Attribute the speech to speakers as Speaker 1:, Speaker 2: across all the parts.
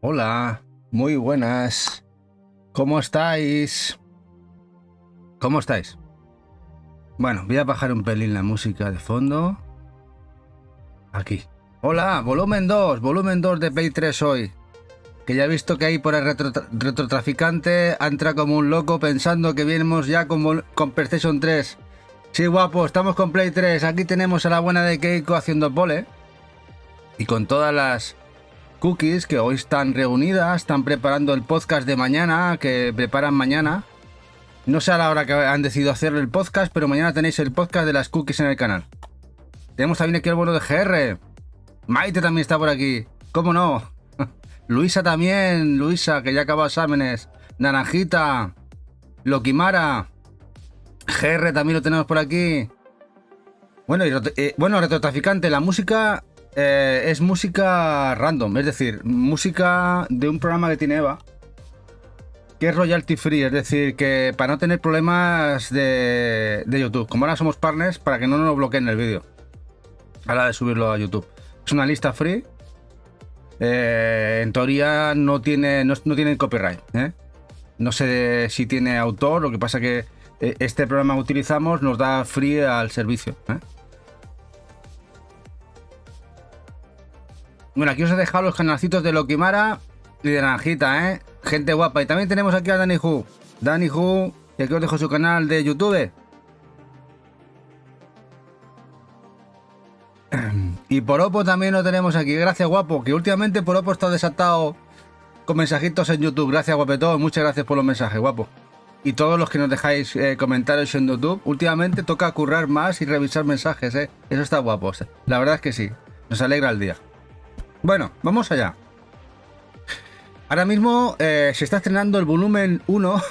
Speaker 1: Hola, muy buenas. ¿Cómo estáis? ¿Cómo estáis? Bueno, voy a bajar un pelín la música de fondo. Aquí. Hola, volumen 2 de Play 3 hoy. Que ya he visto que ahí por el retrotraficante entra como un loco pensando que vienemos ya con PlayStation 3. Sí, guapo, estamos con Play 3. Aquí tenemos a la buena de Keiko haciendo pole. Y con todas las cookies que hoy están reunidas, están preparando el podcast de mañana, que preparan mañana. No sé a la hora que han decidido hacer el podcast, pero mañana tenéis el podcast de las cookies en el canal. Tenemos también aquí el bueno de GR. Maite también está por aquí. ¿Cómo no? Luisa también. Luisa, que ya acabó exámenes. Naranjita. Lokimara. GR también lo tenemos por aquí. Bueno, retrotraficante. La música es música random. Es decir, música de un programa que tiene Eva, que es royalty free, es decir, que para no tener problemas de YouTube. Como ahora somos partners, para que no nos bloqueen el vídeo a la de subirlo a YouTube. Es una lista free. En teoría no tiene copyright. No sé si tiene autor, lo que pasa que este programa que utilizamos nos da free al servicio. Bueno, aquí os he dejado los canalcitos de Lokimara y de Naranjita, gente guapa. Y también tenemos aquí a Danny Hu. Danny Hu, que aquí os dejo su canal de YouTube. Y Poropo también lo tenemos aquí. Gracias, guapo. Que últimamente Poropo está desatado con mensajitos en YouTube. Gracias, guapetón. Muchas gracias por los mensajes, guapo. Y todos los que nos dejáis comentarios en YouTube. Últimamente toca currar más y revisar mensajes, Eso está guapo. La verdad es que sí. Nos alegra el día. Bueno, vamos allá. Ahora mismo se está estrenando el volumen 1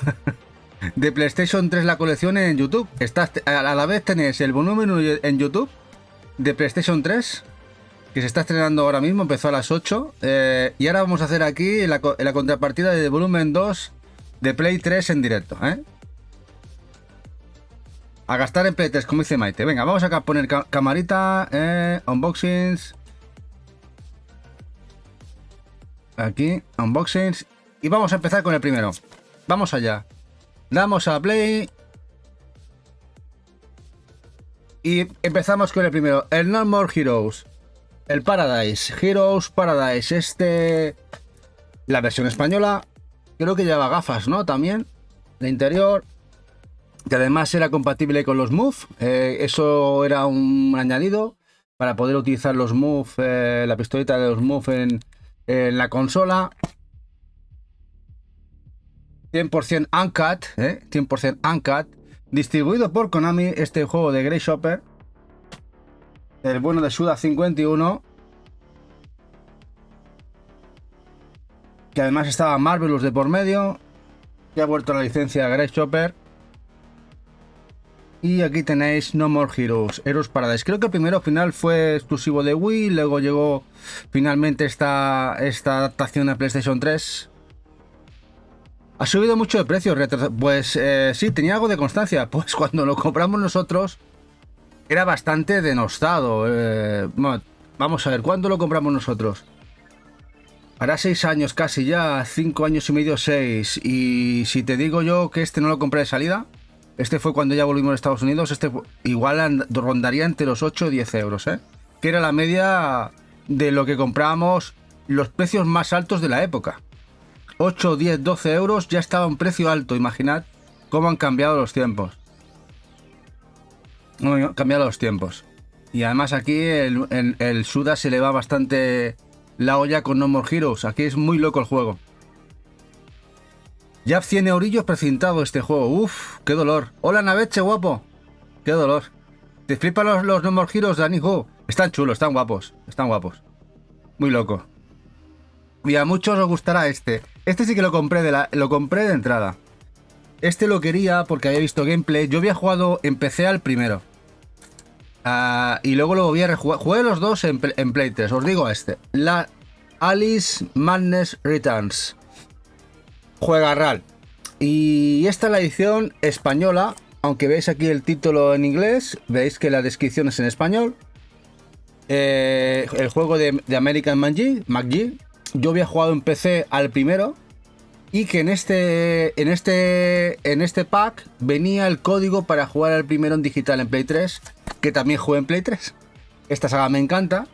Speaker 1: de PlayStation 3, la colección, en YouTube. A la vez tenéis el volumen 1 en YouTube de PlayStation 3, que se está estrenando ahora mismo, empezó a las 8. Y ahora vamos a hacer aquí la contrapartida de volumen 2 de Play 3 en directo. A gastar en Play 3, como dice Maite. Venga, vamos acá a poner camarita, unboxings. Aquí, unboxings. Y vamos a empezar con el primero. Vamos allá. Damos a play. Y empezamos con el primero. El No More Heroes. El Paradise. Heroes Paradise. La versión española. Creo que lleva gafas, ¿no? También. De interior. Que además era compatible con los Move. Eso era un añadido. Para poder utilizar los Move. La pistolita de los Move en la consola. 100% Uncut, 100% Uncut. Distribuido por Konami, este juego de Grey Shopper. El bueno de Suda51. Que además estaba Marvelous de por medio. Que ha vuelto a la licencia Grey Shopper. Y aquí tenéis No More Heroes, Heroes Paradise. Creo que el primero final fue exclusivo de Wii. Luego llegó finalmente esta adaptación a PlayStation 3. Ha subido mucho de precio. Pues sí, tenía algo de constancia. Pues cuando lo compramos nosotros era bastante denostado. Bueno, vamos a ver, ¿cuándo lo compramos nosotros? Hará 6 años casi ya, 5 años y medio, 6. Y si te digo yo que este no lo compré de salida, este fue cuando ya volvimos a Estados Unidos, este igual rondaría entre los 8 o 10 euros, que era la media de lo que comprábamos, los precios más altos de la época. 8, 10, 12 euros ya estaba un precio alto. Imaginad cómo han cambiado los tiempos. Y además aquí el Suda se le va bastante la olla con No More Heroes. Aquí es muy loco el juego. Ya 100 eurillos precintado este juego. Uf, qué dolor. Hola Naveche, guapo. Qué dolor. ¿Te flipan los No More Heroes, Danny Hu? Están chulos, están guapos. Están guapos. Muy loco. Y a muchos os gustará este. Este sí que lo compré de entrada. Este lo quería porque había visto gameplay. Yo había jugado, empecé al primero. Y luego lo volví a rejugar. Jugué los dos en Play 3. Os digo este. La Alice Madness Returns. Juega RAL. Y esta es la edición española. Aunque veis aquí el título en inglés, veis que la descripción es en español. El juego de American McGee. yo había jugado en PC al primero y que en este pack venía el código para jugar al primero en digital en Play 3, que también jugué en Play 3. Esta saga me encanta.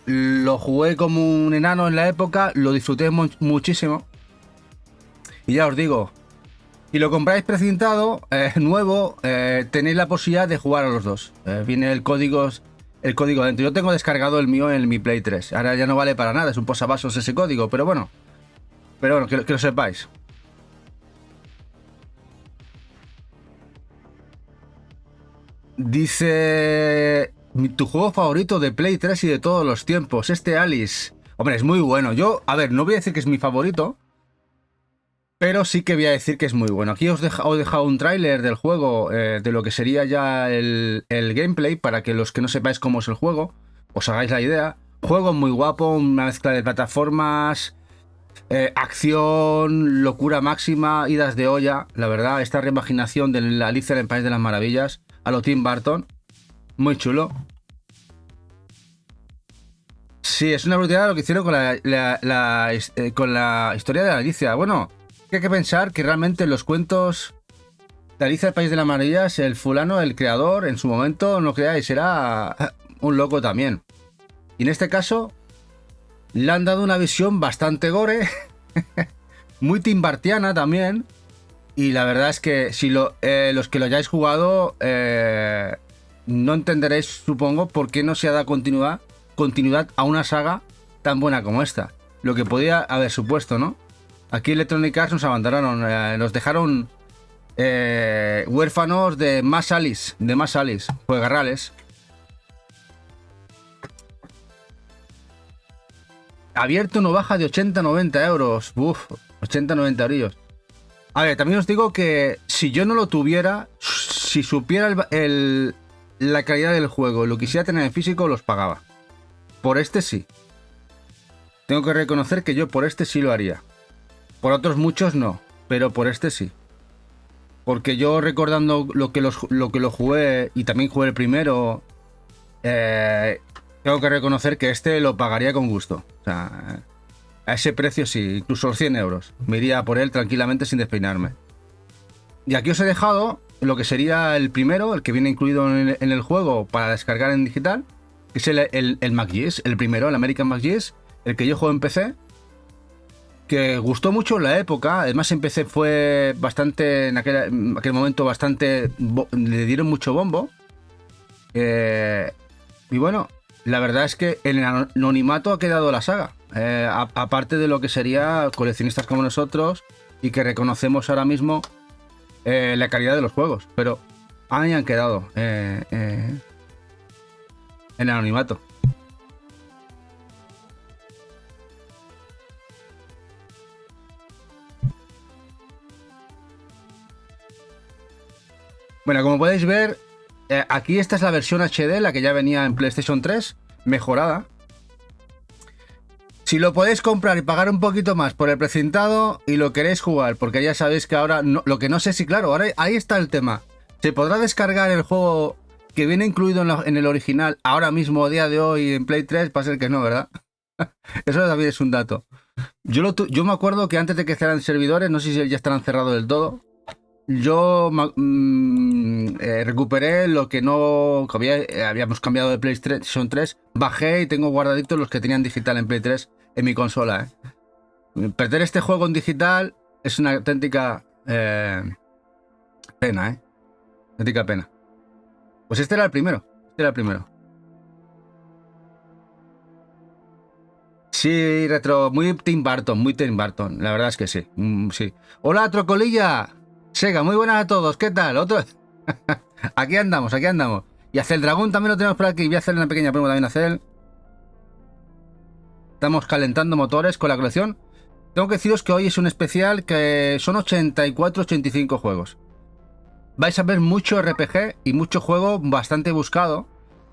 Speaker 1: Lo jugué como un enano en la época, lo disfruté muchísimo. Y ya os digo, si lo compráis precintado, nuevo, tenéis la posibilidad de jugar a los dos. Viene el código dentro. Yo tengo descargado el mío en mi Play 3. Ahora ya no vale para nada, es un posavasos ese código, pero bueno. Que lo sepáis. Dice... Tu juego favorito de Play 3 y de todos los tiempos, Alice. Hombre, es muy bueno. Yo, a ver, no voy a decir que es mi favorito, pero sí que voy a decir que es muy bueno. Aquí os he dejado un tráiler del juego, de lo que sería ya el gameplay, para que los que no sepáis cómo es el juego, os hagáis la idea. Juego muy guapo, una mezcla de plataformas, acción, locura máxima, idas de olla. La verdad, esta reimaginación de la Alicia en el País de las Maravillas, a lo Tim Burton, muy chulo. Sí, es una brutalidad lo que hicieron con la historia de Alicia. Bueno, hay que pensar que realmente los cuentos de Alicia el País de las Maravillas, el fulano, el creador, en su momento, no creáis, era un loco también. Y en este caso, le han dado una visión bastante gore, muy timbartiana también. Y la verdad es que si los que lo hayáis jugado, no entenderéis, supongo, por qué no se ha dado continuidad a una saga tan buena como esta. Lo que podía haber supuesto, ¿no? Aquí Electronic Arts nos abandonaron, nos dejaron huérfanos de más Alice, juegarrales. Abierto no baja de 80-90 euros. Uf, 80-90 euros. A ver, también os digo que si yo no lo tuviera, si supiera la calidad del juego, lo quisiera tener en físico, los pagaba. Por este sí. Tengo que reconocer que yo por este sí lo haría. Por otros muchos no, pero por este sí. Porque yo recordando lo que lo jugué y también jugué el primero, tengo que reconocer que este lo pagaría con gusto. O sea, a ese precio sí, incluso los 100 euros. Me iría por él tranquilamente sin despeinarme. Y aquí os he dejado lo que sería el primero, el que viene incluido en el juego para descargar en digital, que es el MacGyes, el primero, el American MacGyes, el que yo juego en PC, que gustó mucho en la época. Además en PC fue bastante, en aquel momento bastante, le dieron mucho bombo. Y bueno, la verdad es que en el anonimato ha quedado la saga. Aparte de lo que sería coleccionistas como nosotros y que reconocemos ahora mismo la calidad de los juegos, pero ahí han quedado en el anonimato. Bueno, como podéis ver, aquí esta es la versión HD, la que ya venía en PlayStation 3, mejorada. Si lo podéis comprar y pagar un poquito más por el precintado y lo queréis jugar, porque ya sabéis que ahora, lo que no sé si, claro, ahora ahí está el tema. ¿Se podrá descargar el juego que viene incluido en el original ahora mismo, a día de hoy, en Play 3? Va a ser que no, ¿verdad? Eso también es un dato. Yo me acuerdo que antes de que cerraran servidores, no sé si ya estarán cerrados del todo, yo recuperé lo que no habíamos cambiado de PlayStation 3, bajé y tengo guardaditos los que tenían digital en Play 3 en mi consola. Perder este juego en digital es una auténtica pena, auténtica pena. Pues este era el primero. Sí, retro, muy Tim Burton, la verdad es que sí, sí. Hola, Trocolilla. Sega, muy buenas a todos, ¿qué tal? Aquí andamos. Y hacia el dragón también lo tenemos por aquí. Voy a hacerle una pequeña prueba también a hacer. Estamos calentando motores con la colección. Tengo que deciros que hoy es un especial que son 84-85 juegos. Vais a ver mucho RPG y mucho juego bastante buscado,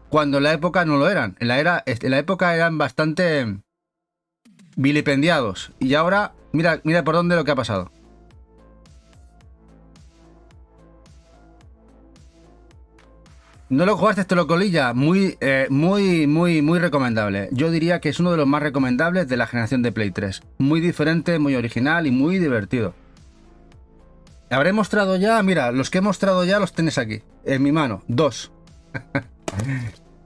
Speaker 1: cuando en la época no lo eran. En la época eran bastante vilipendiados. Y ahora, mira por dónde lo que ha pasado. No lo jugaste, te lo colilla. Muy recomendable. Yo diría que es uno de los más recomendables de la generación de Play 3. Muy diferente, muy original y muy divertido. Habré mostrado ya, mira, los que he mostrado ya los tienes aquí, en mi mano. 2.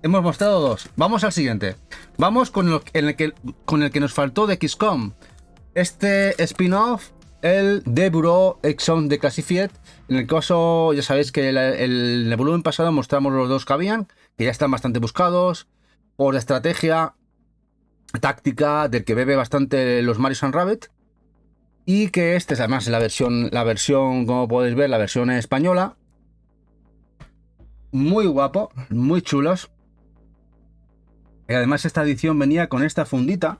Speaker 1: Hemos mostrado 2. Vamos al siguiente. Vamos con el que nos faltó de XCOM. Este spin-off, el The Bureau Exxon Declassified. En el caso, ya sabéis que en el volumen pasado mostramos los 2 que habían, que ya están bastante buscados, por estrategia, táctica, del que bebe bastante los Mario & Rabbids. Y que este es además la versión, como podéis ver, la versión española. Muy guapo, muy chulos. Y además esta edición venía con esta fundita.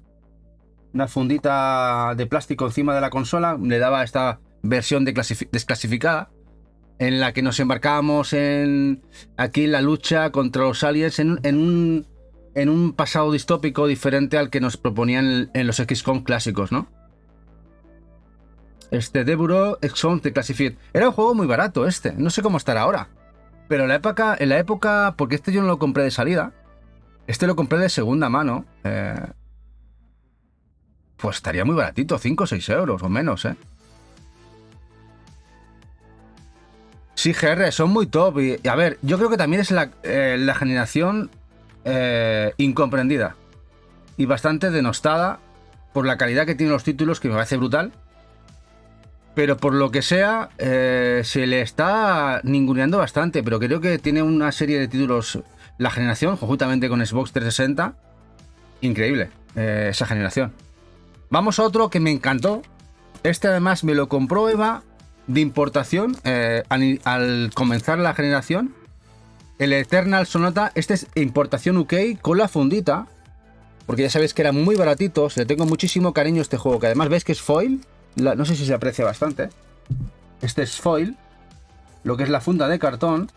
Speaker 1: Una fundita de plástico encima de la consola. Le daba esta versión desclasificada. En la que nos embarcábamos aquí en la lucha contra los aliens en un pasado distópico diferente al que nos proponían en los XCOM clásicos, ¿no? The Bureau Exxon Declassified. Era un juego muy barato no sé cómo estará ahora. Pero en la época, porque yo no lo compré de salida, lo compré de segunda mano, pues estaría muy baratito, 5 o 6 euros o menos, Sí, GR, son muy top. Y a ver, yo creo que también es la generación incomprendida y bastante denostada por la calidad que tienen los títulos, que me parece brutal. Pero por lo que sea, se le está ninguneando bastante. Pero creo que tiene una serie de títulos, la generación, conjuntamente con Xbox 360. Increíble, esa generación. Vamos a otro que me encantó. Además me lo compró Eva de importación al comenzar la generación. El Eternal Sonata. Este es importación UK con la fundita. Porque ya sabéis que era muy baratito. Le tengo muchísimo cariño a este juego. Que además veis que es foil. No sé si se aprecia bastante. Este es foil. Lo que es la funda de cartón.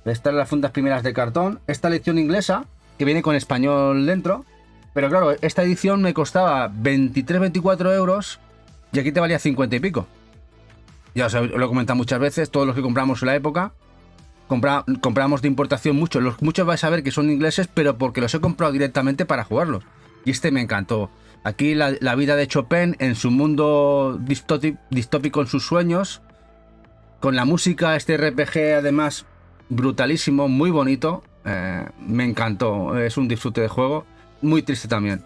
Speaker 1: Estas las fundas primeras de cartón. Esta edición inglesa, que viene con español dentro. Pero claro, esta edición me costaba 23-24 euros. Y aquí te valía 50 y pico. Ya os lo he comentado muchas veces. Todos los que compramos en la época compramos de importación muchos. Muchos vais a ver que son ingleses, pero porque los he comprado directamente para jugarlos. Y este me encantó. Aquí la vida de Chopin en su mundo distópico, en sus sueños, con la música, este RPG además brutalísimo, muy bonito, me encantó, es un disfrute de juego, muy triste también,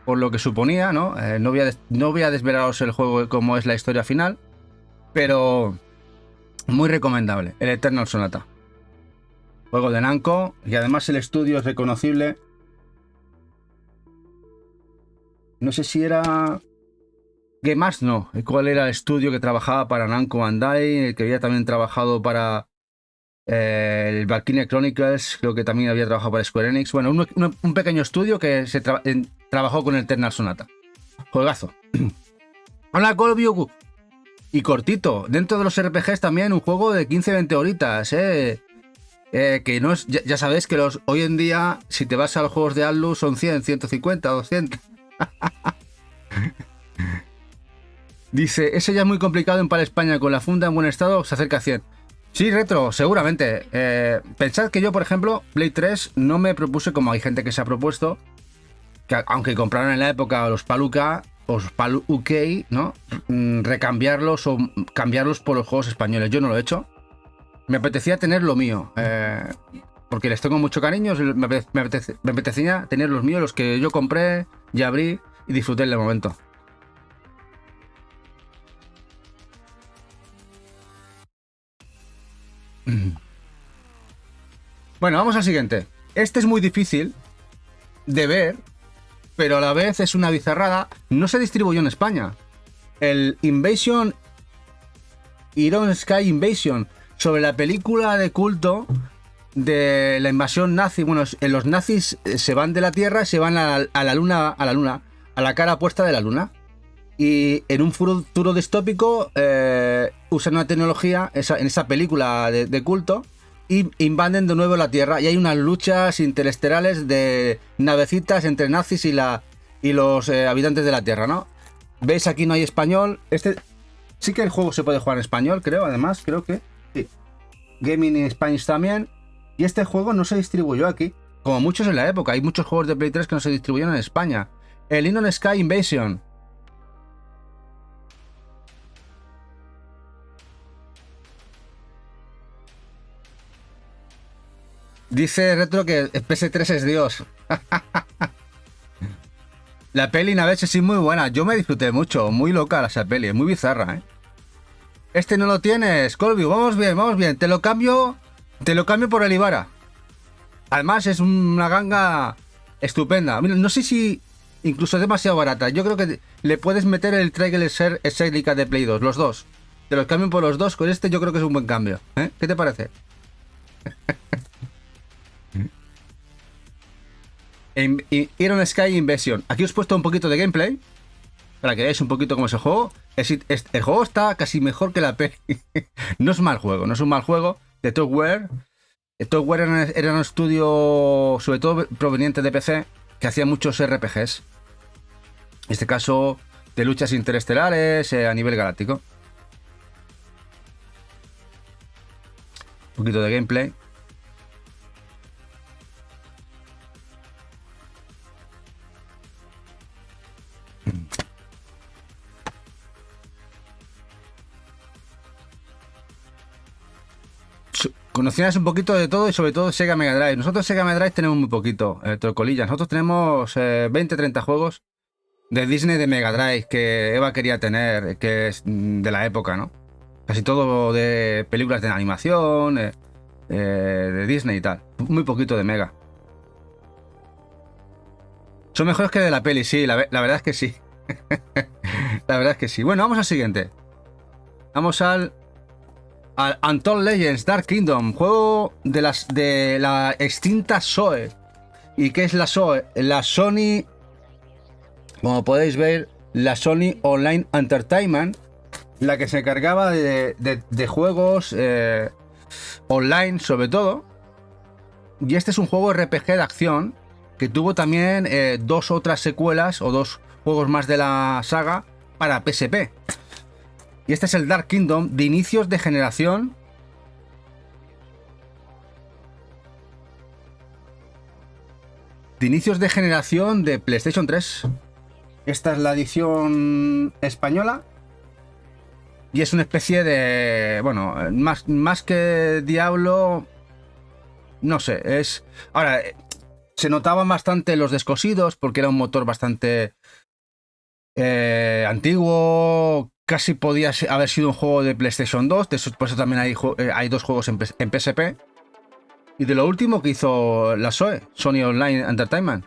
Speaker 1: por lo que suponía, ¿no? No voy a desvelaros el juego como es la historia final, pero muy recomendable, el Eternal Sonata, juego de Namco, y además el estudio es reconocible. No sé si era Game Arts, no. ¿Cuál era el estudio que trabajaba para Namco Bandai? El que había también trabajado para el Valkyria Chronicles. Creo que también había trabajado para Square Enix. Bueno, un pequeño estudio que trabajó con el Eternal Sonata. Juegazo. Hola, Colview. Y cortito. Dentro de los RPGs también un juego de 15-20 horitas, que no es, ya sabéis que hoy en día, si te vas a los juegos de Atlus, son 100, 150, 200. Dice, ese ya es muy complicado en para España, con la funda en buen estado se acerca a 100. Sí, Retro, seguramente. Pensad que yo, por ejemplo, Play 3 no me propuse, como hay gente que se ha propuesto, que aunque compraron en la época los Paluca o los Palu UK, ¿no? Recambiarlos o cambiarlos por los juegos españoles. Yo no lo he hecho. Me apetecía tener lo mío, porque les tengo mucho cariño. Me apetecía tener los míos, los que yo compré, ya abrí y disfruté en el momento. Bueno, vamos al siguiente. Este es muy difícil de ver, pero a la vez es una bizarrada. No se distribuyó en España. El Iron Sky Invasion, sobre la película de culto de la invasión nazi. Bueno, los nazis se van de la Tierra y se van a la luna, a la cara opuesta de la luna. Y en un futuro distópico usan una tecnología en esa película de culto y invaden de nuevo la Tierra. Y hay unas luchas interestelares de navecitas entre nazis y los habitantes de la Tierra, ¿no? ¿Veis? Aquí no hay español. Sí que el juego se puede jugar en español, creo. Además, creo que sí. Gaming in Spanish también. Y este juego no se distribuyó aquí, como muchos en la época. Hay muchos juegos de Play 3 que no se distribuyeron en España. El Inon Sky Invasion. Dice Retro que PS3 es Dios. La peli Naves sí muy buena. Yo me disfruté mucho. Muy loca esa peli. Muy bizarra, ¿eh? Este no lo tienes, Colby. Vamos bien, vamos bien. Te lo cambio por el Ibarra. Además es una ganga estupenda. Mira, no sé si incluso es demasiado barata. Yo creo que le puedes meter el Trigger Exelica de Play 2, los dos. Te los cambio por los dos. Con este yo creo que es un buen cambio. ¿Eh? ¿Qué te parece? Iron Sky Invasion. Aquí os he puesto un poquito de gameplay para que veáis un poquito cómo es el juego. El juego está casi mejor que la peli. No es mal juego, no es un mal juego. De Topware. Topware era un estudio, sobre todo proveniente de PC, que hacía muchos RPGs. En este caso, de luchas interestelares a nivel galáctico. Un poquito de gameplay. Conocías un poquito de todo y sobre todo Sega Mega Drive. Nosotros Sega Mega Drive tenemos muy poquito, trocolillas. Nosotros tenemos 20-30 juegos de Disney de Mega Drive que Eva quería tener, que es de la época, ¿no? Casi todo de películas de animación, de Disney y tal. Muy poquito de Mega. Son mejores que de la peli, sí, la verdad es que sí. La verdad es que sí. Bueno, vamos al siguiente. Vamos al Untold Legends Dark Kingdom, juego de la extinta SOE. ¿Y qué es la SOE? La Sony, como podéis ver, la Sony Online Entertainment, la que se encargaba de juegos online sobre todo. Y este es un juego RPG de acción que tuvo también dos otras secuelas o dos juegos más de la saga para PSP. Y este es el Dark Kingdom de inicios de generación. De inicios de generación de PlayStation 3. Esta es la edición española. Y es una especie de... Bueno, más que Diablo... No sé, es... Ahora, se notaban bastante los descosidos porque era un motor bastante antiguo. Casi podía haber sido un juego de PlayStation 2. Por eso también hay dos juegos en PSP. Y de lo último que hizo la SOE, Sony Online Entertainment.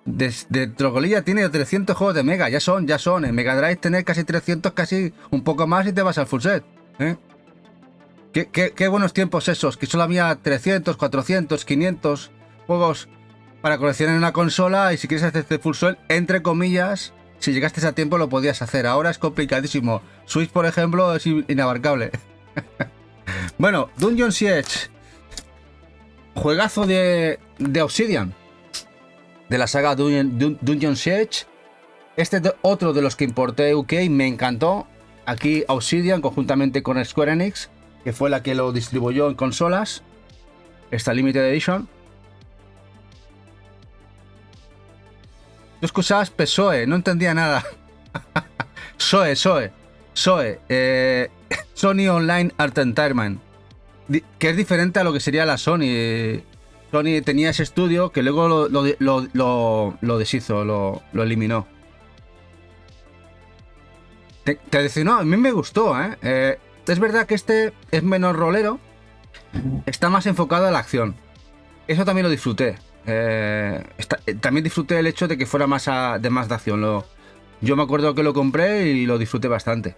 Speaker 1: De Trocolilla tiene 300 juegos de Mega. Ya son. En Mega Drive tener casi 300, casi un poco más y te vas al full set. ¿Eh? Qué buenos tiempos esos. Que solo había 300, 400, 500 juegos para coleccionar en una consola. Y si quieres hacerte full set, entre comillas... Si llegaste a tiempo lo podías hacer. Ahora es complicadísimo. Switch, por ejemplo, es inabarcable. Bueno, Dungeon Siege. Juegazo de Obsidian. De la saga Dungeon Siege. Este es otro de los que importé UK. Me encantó. Aquí Obsidian, conjuntamente con Square Enix, que fue la que lo distribuyó en consolas. Esta Limited Edition. Yo escuchabas PSOE, no entendía nada. SOE. Sony Online Entertainment. Que es diferente a lo que sería la Sony. Sony tenía ese estudio que luego lo deshizo, lo eliminó. Te decía, no, a mí me gustó, ¿eh? Es verdad que este es menos rolero. Está más enfocado a la acción. Eso también lo disfruté. También disfruté el hecho de que fuera más de acción. Yo me acuerdo que lo compré y lo disfruté bastante.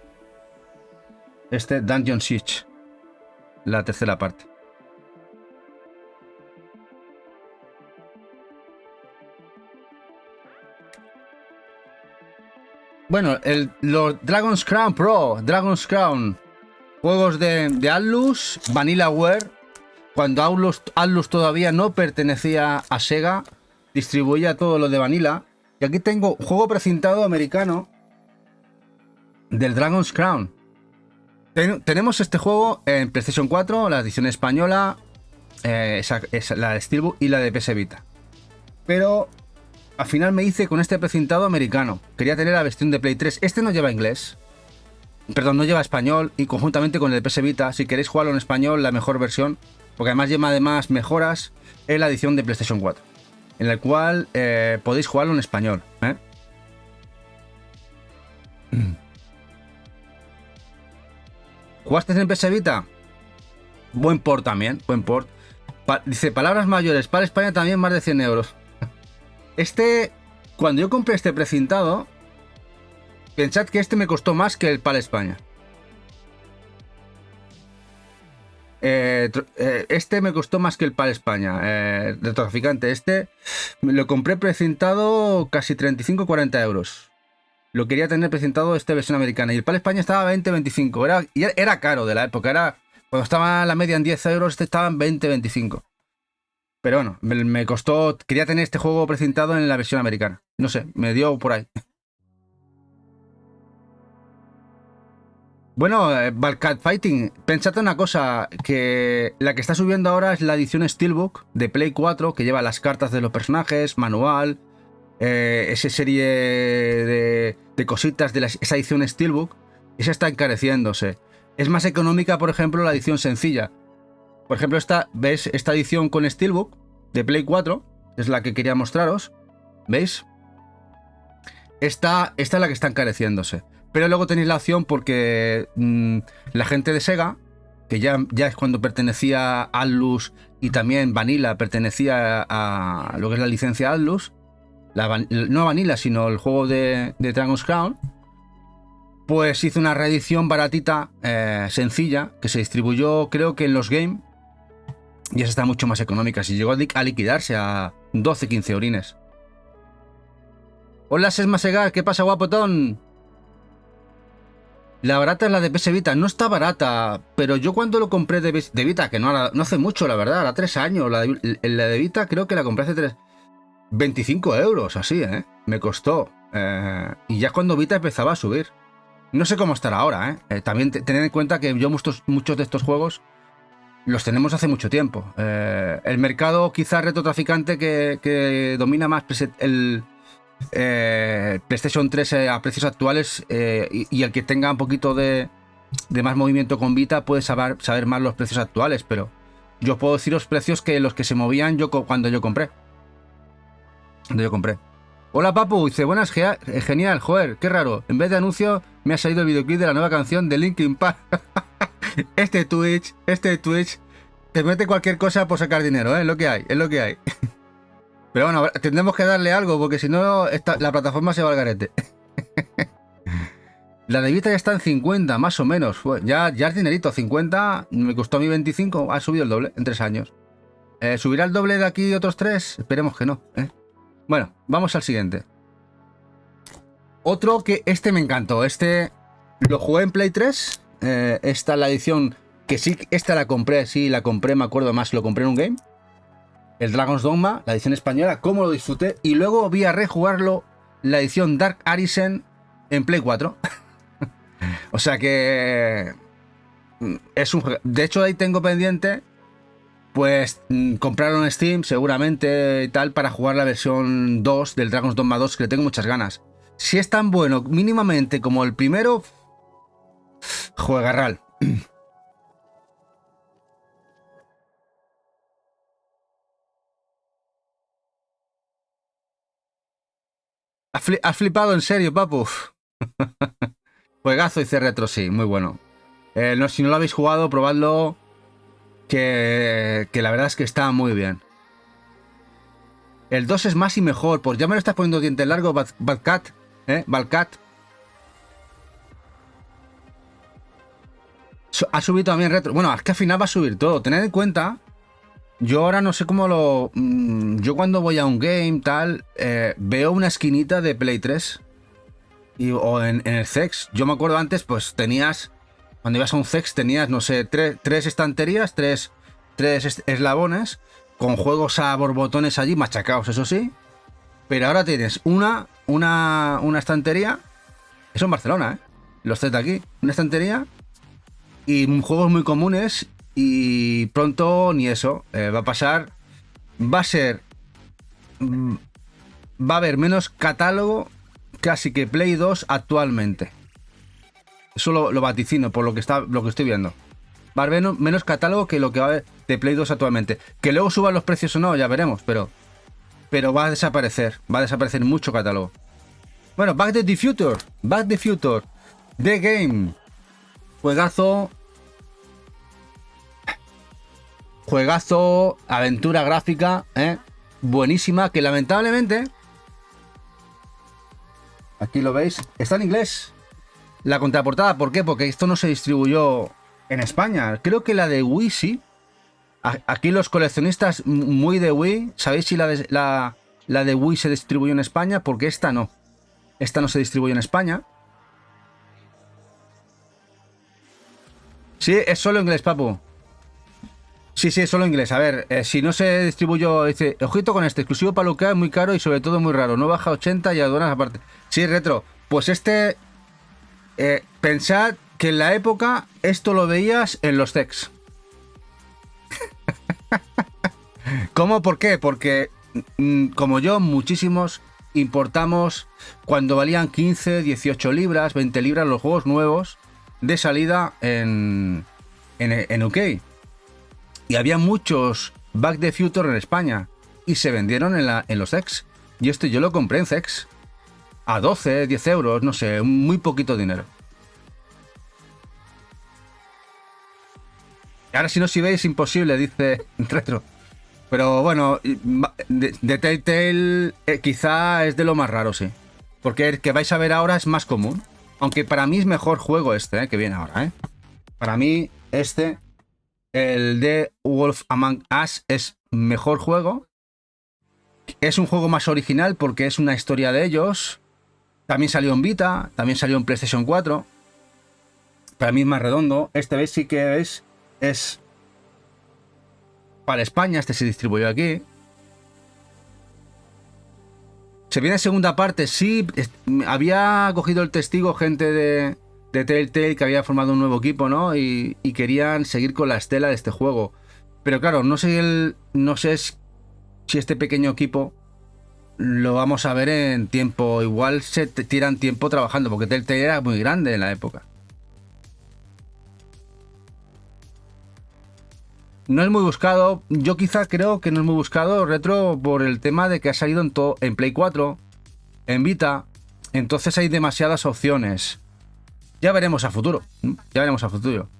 Speaker 1: Este Dungeon Siege, la tercera parte. Bueno, los Dragon's Crown Pro, Dragon's Crown, juegos de Atlus, Vanillaware. Cuando Atlus todavía no pertenecía a Sega, distribuía todo lo de Vanilla. Y aquí tengo un juego precintado americano del Dragon's Crown. Tenemos este juego en PlayStation 4, la edición española, es la de Steelbook y la de PS Vita. Pero al final me hice con este precintado americano. Quería tener la versión de Play 3. Este no lleva inglés. Perdón, no lleva español. Y conjuntamente con el PS Vita, si queréis jugarlo en español, la mejor versión, porque además lleva mejoras, es la edición de PlayStation 4. En la cual podéis jugarlo en español. ¿Jugaste en PS Vita? Buen port también, buen port. Dice, palabras mayores, para España también más de 100 euros. Cuando yo compré este precintado, pensad que este me costó más que el PAL España. Este me costó más que el PAL España. De traficante, me lo compré precintado casi 35-40 euros. Lo quería tener precintado versión americana. Y el PAL España estaba 20-25. Era caro de la época. Cuando estaba la media en 10 euros, este estaba en 20-25. Pero bueno, me costó. Quería tener este juego precintado en la versión americana. No sé, me dio por ahí. Bueno, Valkat Fighting, pensad una cosa, que la que está subiendo ahora es la edición Steelbook de Play 4, que lleva las cartas de los personajes, manual, esa serie de cositas de esa edición Steelbook. Esa está encareciéndose. Es más económica, por ejemplo, la edición sencilla. Por ejemplo, ¿ves esta edición con Steelbook de Play 4? Es la que quería mostraros. ¿Veis? Esta es la que está encareciéndose. Pero luego tenéis la opción porque la gente de Sega, que ya es cuando pertenecía a Atlus y también Vanilla pertenecía a lo que es la licencia Atlus, no Vanilla, sino el juego de Dragon's Crown, pues hizo una reedición baratita, sencilla, que se distribuyó creo que en los Game, y esa está mucho más económica, si llegó a liquidarse a 12-15 orines. Hola Sesma Segar, ¿qué pasa guapotón? La barata es la de PS Vita, no está barata, pero yo cuando lo compré de Vita, que no hace mucho la verdad, hará 3 años, la de Vita creo que la compré hace 25 euros, así, me costó, y ya cuando Vita empezaba a subir. No sé cómo estará ahora, también tened en cuenta que yo muchos de estos juegos los tenemos hace mucho tiempo. El mercado quizás retrotraficante que domina más el PlayStation 3 a precios actuales, y el que tenga un poquito de más movimiento con Vita puede saber más los precios actuales, pero yo puedo decir los precios que los que se movían cuando yo compré. Hola Papu, dice, buenas, genial, joder, qué raro, en vez de anuncio me ha salido el videoclip de la nueva canción de Linkin Park. Este Twitch te mete cualquier cosa por sacar dinero, es lo que hay. Pero bueno, tendremos que darle algo, porque si no, la plataforma se va al garete. La de Vita ya está en 50, más o menos. Ya es dinerito, 50, me costó a mí 25, ha subido el doble en 3 años. ¿Subirá el doble de aquí otros 3? Esperemos que no. Bueno, vamos al siguiente. Otro que me encantó. Lo jugué en Play 3. Esta es la edición que sí, la compré, me acuerdo más, lo compré en un game. El Dragon's Dogma, la edición española, cómo lo disfruté. Y luego vi a rejugarlo, la edición Dark Arisen en Play 4. O sea que es un juego. De hecho, ahí tengo pendiente, pues, comprarlo en Steam, seguramente y tal, para jugar la versión 2 del Dragon's Dogma 2, que le tengo muchas ganas. Si es tan bueno mínimamente como el primero, juegarral. ¿Has flipado en serio, papu? Juegazo, dice Retro, sí, muy bueno. Si no lo habéis jugado, probadlo, que la verdad es que está muy bien. El 2 es más y mejor, pues ya me lo estás poniendo dientes largos, Valkat, Valkat. Ha subido también Retro. Bueno, es que al final va a subir todo. Tened en cuenta, yo ahora no sé cómo yo cuando voy a un game, tal, veo una esquinita de Play 3 o en el CEX. Yo me acuerdo antes, pues cuando ibas a un CEX tenías, no sé, tres estanterías, tres eslabones, con juegos a borbotones allí, machacados, eso sí. Pero ahora tienes una estantería, eso en Barcelona, los tres de aquí, una estantería y juegos muy comunes, y pronto ni eso. Va a pasar, va a ser, va a haber menos catálogo casi que Play 2 actualmente. Eso lo vaticino por lo que estoy viendo. Va a haber menos catálogo que lo que va a haber de Play 2 actualmente. Que luego suban los precios o no, ya veremos, pero va a desaparecer mucho catálogo. Bueno, Back to the Future, The Game, juegazo, aventura gráfica, buenísima, que lamentablemente, aquí lo veis, está en inglés. La contraportada, ¿por qué? Porque esto no se distribuyó en España. Creo que la de Wii sí. Aquí los coleccionistas muy de Wii, ¿sabéis si la de Wii se distribuyó en España? Porque esta no. Esta no se distribuye en España. Sí, es solo inglés, papu. Sí, es solo inglés. A ver, si no se distribuyó, dice, ojito con este, exclusivo para lo que es muy caro y sobre todo muy raro. No baja 80 y aduanas aparte. Sí, retro. Pues pensad que en la época esto lo veías en los CEX. ¿Cómo? ¿Por qué? Porque como yo, muchísimos importamos cuando valían 15, 18 libras, 20 libras los juegos nuevos de salida en UK. Y había muchos Back to the Future en España y se vendieron en los CEX. Y esto yo lo compré en CEX a 12, 10 euros, no sé, muy poquito dinero. Ahora si no, si veis, imposible, dice Retro. Pero bueno, de Telltale quizá es de lo más raro, sí. Porque el que vais a ver ahora es más común. Aunque para mí es mejor juego que viene ahora, Para mí el de Wolf Among Us, es mejor juego. Es un juego más original porque es una historia de ellos. También salió en Vita, también salió en PlayStation 4. Para mí es más redondo. Veis sí que es para España, se distribuyó aquí. Se viene segunda parte, sí. Había cogido el testigo gente de Telltale que había formado un nuevo equipo, ¿no? Y querían seguir con la estela de este juego. Pero claro, no sé si este pequeño equipo lo vamos a ver en tiempo. Igual se tiran tiempo trabajando, porque Telltale era muy grande en la época. No es muy buscado. Yo quizá creo que no es muy buscado, Retro, por el tema de que ha salido en Play 4, en Vita. Entonces hay demasiadas opciones. Ya veremos a futuro. Ya veremos a futuro.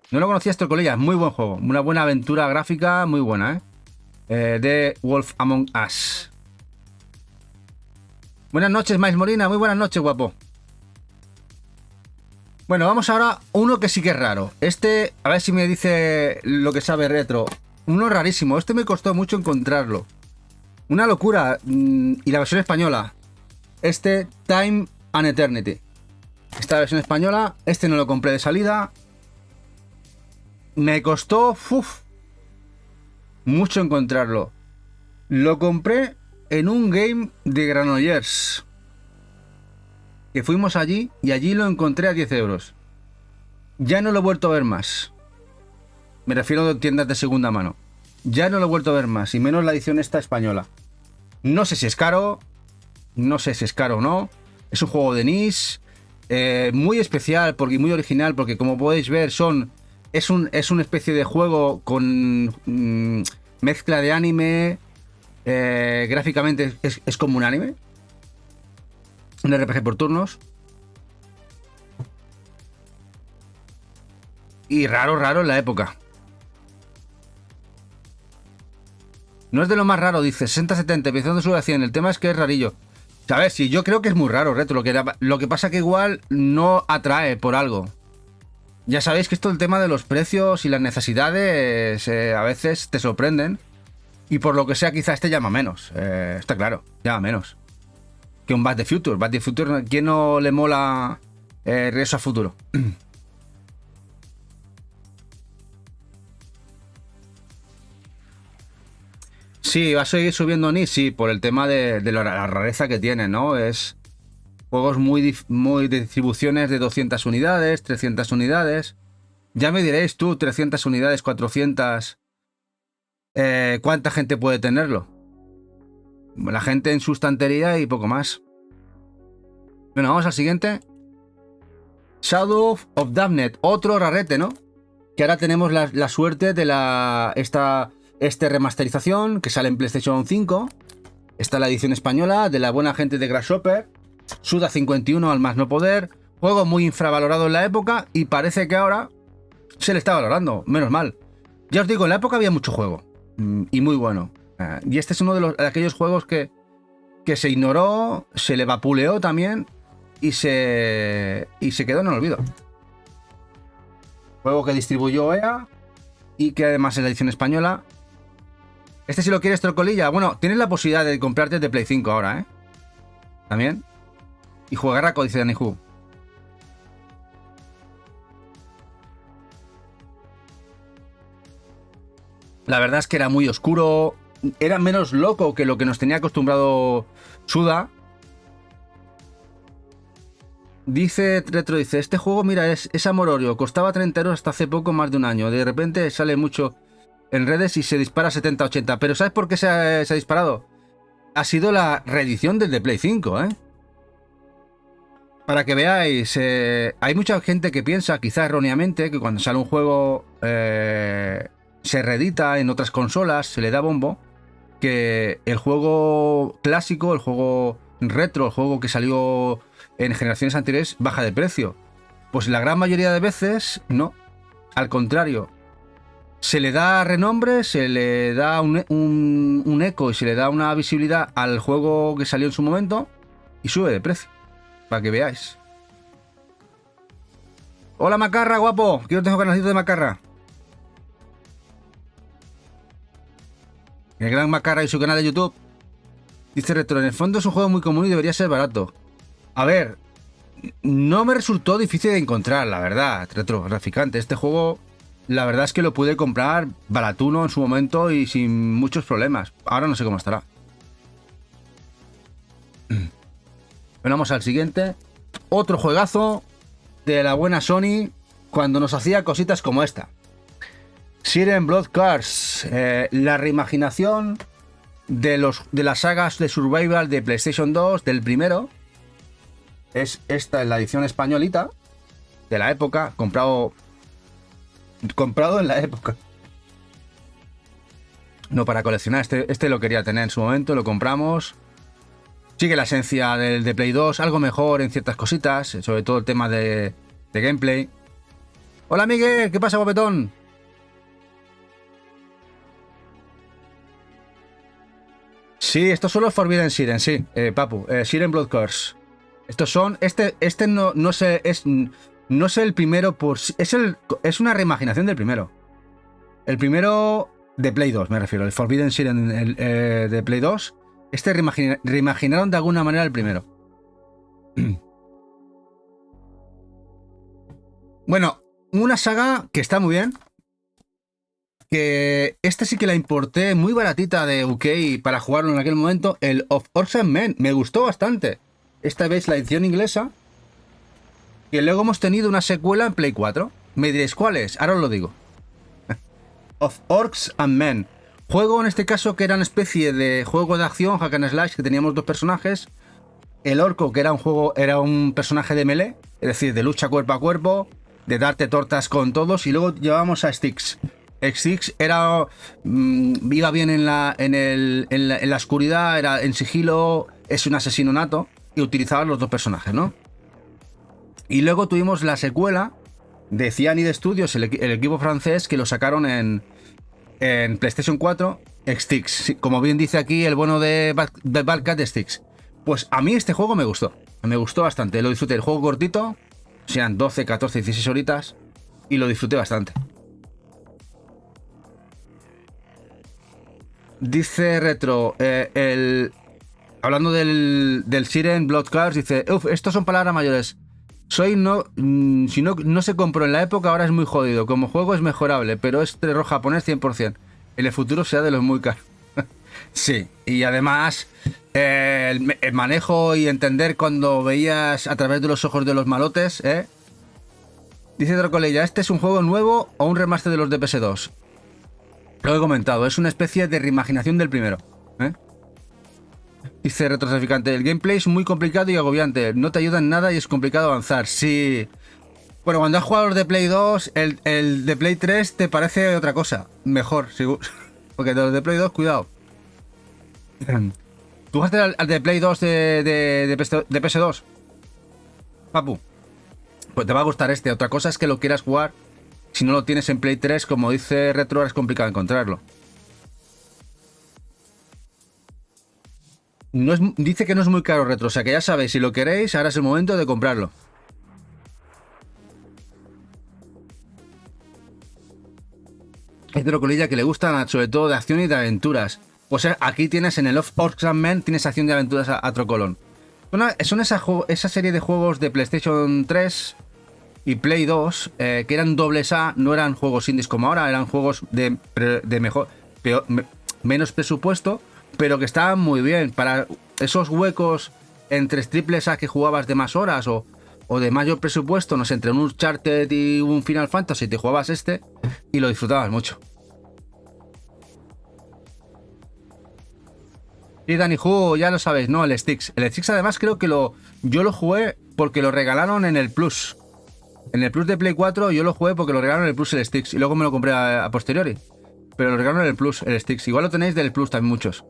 Speaker 1: No lo conocía esto, colega. Muy buen juego. Una buena aventura gráfica, muy buena, de Wolf Among Us. Buenas noches, Miles Molina. Muy buenas noches, guapo. Bueno, vamos ahora a uno que sí que es raro. A ver si me dice lo que sabe Retro. Uno rarísimo. Me costó mucho encontrarlo. Una locura. Y la versión española. Time and Eternity. Esta versión española. No lo compré de salida. Me costó mucho encontrarlo. Lo compré en un game de Granollers. Que fuimos allí y allí lo encontré a 10 euros. Ya no lo he vuelto a ver más. Me refiero a tiendas de segunda mano. Ya no lo he vuelto a ver más, y menos la edición esta española. No sé si es caro. No sé si es caro o no. Es un juego de NIS. Muy especial y muy original, porque como podéis ver es una especie de juego con mezcla de anime. Gráficamente es como un anime. Un RPG por turnos. Y raro en la época. No es de lo más raro, dice 60-70, empezando sube a 100. El tema es que es rarillo. A ver, sí, yo creo que es muy raro, Retro. Lo que pasa que igual no atrae por algo. Ya sabéis que esto, el tema de los precios y las necesidades, a veces te sorprenden. Y por lo que sea, quizá llama menos. Está claro, llama menos que un Back to the Future. Back to the Future, ¿quién no le mola Regreso al Futuro? Sí, va a seguir subiendo NIS, sí, por el tema de la rareza que tiene, ¿no? Es Juegos muy de distribuciones de 200 unidades, 300 unidades. Ya me diréis tú, 300 unidades, 400... ¿cuánta gente puede tenerlo? La gente en su estantería y poco más. Bueno, vamos al siguiente. Shadow of Damned, otro rarete, ¿no? Que ahora tenemos la suerte de esta remasterización que sale en PlayStation 5. Está la edición española de la buena gente de Grasshopper. Suda 51 al más no poder. Juego muy infravalorado en la época y parece que ahora se le está valorando. Menos mal. Ya os digo, en la época había mucho juego. Y muy bueno. Y este es uno de aquellos juegos que se ignoró, se le vapuleó también y se quedó en el olvido. Juego que distribuyó EA y que además es la edición española. Este si lo quieres, trocolilla. Bueno, tienes la posibilidad de comprarte de Play 5 ahora, ¿eh? También. Y jugar a Códice de Anihu. La verdad es que era muy oscuro. Era menos loco que lo que nos tenía acostumbrado Suda. Dice Retro, dice, este juego, mira, es amororio. Costaba 30 euros hasta hace poco, más de un año. De repente sale mucho en redes y se dispara 70-80. Pero ¿sabes por qué se ha disparado? Ha sido la reedición del de Play 5, ¿eh? Para que veáis, hay mucha gente que piensa, quizá erróneamente, que cuando sale un juego se reedita en otras consolas, se le da bombo, que el juego clásico, el juego retro, el juego que salió en generaciones anteriores, baja de precio. Pues la gran mayoría de veces, no. Al contrario, se le da renombre, se le da un eco y se le da una visibilidad al juego que salió en su momento y sube de precio. Para que veáis. Hola Macarra, guapo. Que yo tengo canalcito de Macarra. El gran Macarra y su canal de YouTube. Dice Retro, en el fondo es un juego muy común y debería ser barato. A ver, no me resultó difícil de encontrar, la verdad, Retro, graficante. Este juego, la verdad es que lo pude comprar baratuno en su momento y sin muchos problemas. Ahora no sé cómo estará. Bueno, vamos al siguiente. Otro juegazo de la buena Sony cuando nos hacía cositas como esta. Siren Blood Cars, la reimaginación de las sagas de Survival de PlayStation 2 del primero. Es esta en la edición españolita de la época, comprado en la época. No para coleccionar, este lo quería tener en su momento, lo compramos. Sigue la esencia del de Play 2, algo mejor en ciertas cositas, sobre todo el tema de gameplay. Hola Miguel, ¿qué pasa, guapetón? Sí, estos son los Forbidden Siren, sí, papu, Siren Blood Curse. Estos son, este no sé, no sé el primero es una reimaginación del primero. El primero de Play 2, me refiero, el Forbidden Siren de Play 2. Este reimaginaron de alguna manera el primero. Bueno, una saga que está muy bien. Que esta sí que la importé muy baratita de UK para jugarlo en aquel momento. El Of Orcs and Men. Me gustó bastante. Esta vez la edición inglesa. Y luego hemos tenido una secuela en Play 4. Me diréis cuál es. Ahora os lo digo. Of Orcs and Men. Juego en este caso que era una especie de juego de acción, hack and slash, que teníamos dos personajes. El orco, que era un personaje de melee, es decir, de lucha cuerpo a cuerpo, de darte tortas con todos, y luego llevábamos a Styx. Styx era iba bien en la oscuridad, era en sigilo, es un asesino nato, y utilizaban los dos personajes, ¿no? Y luego tuvimos la secuela de Cyanide Studios, el equipo francés, que lo sacaron en PlayStation 4, Styx. Como bien dice aquí el bueno de Baldcat de Styx. Pues a mí este juego me gustó bastante, lo disfruté. El juego cortito, sean 12, 14, 16 horitas, y lo disfruté bastante. Dice Retro, hablando del Siren Blood Cars, dice, estos son palabras mayores. Si no se compró en la época, ahora es muy jodido. Como juego es mejorable, pero es terror japonés 100%. En el futuro sea de los muy caros. Sí, y además El manejo y entender cuando veías a través de los ojos de los malotes, ¿eh? Dice Drocolella, ¿este es un juego nuevo o un remaster de los de PS2? Lo he comentado, es una especie de reimaginación del primero, ¿eh? Dice Retrotraficante, el gameplay es muy complicado y agobiante, no te ayuda en nada y es complicado avanzar. Sí. Bueno, cuando has jugado los de Play 2, el de Play 3 te parece otra cosa. Mejor, seguro. Porque de los de Play 2, cuidado. ¿Tú jugaste al de Play 2 de PS2? Papu. Pues te va a gustar este. Otra cosa es que lo quieras jugar. Si no lo tienes en Play 3, como dice Retro, es complicado encontrarlo. No es, dice que no es muy caro Retro, o sea que ya sabéis, si lo queréis, ahora es el momento de comprarlo. Es de Colilla que le gustan sobre todo de acción y de aventuras. O sea, aquí tienes en el Of Man, tienes acción de aventuras a Trocolón. Son esa serie de juegos de PlayStation 3 y Play 2 que eran dobles A, no eran juegos indies como ahora, eran juegos de menos presupuesto, pero que estaban muy bien. Para esos huecos entre triples A que jugabas de más horas o de mayor presupuesto, no sé, entre un Uncharted y un Final Fantasy, te jugabas este y lo disfrutabas mucho. Y Danny Hu, ya lo sabéis, ¿no? El Styx. El Styx además creo que yo lo jugué porque lo regalaron en el Plus. En el Plus de Play 4 yo lo jugué porque lo regalaron en el Plus el Styx. Y luego me lo compré a posteriori. Pero lo regalaron en el Plus, el Styx. Igual lo tenéis del Plus también muchos.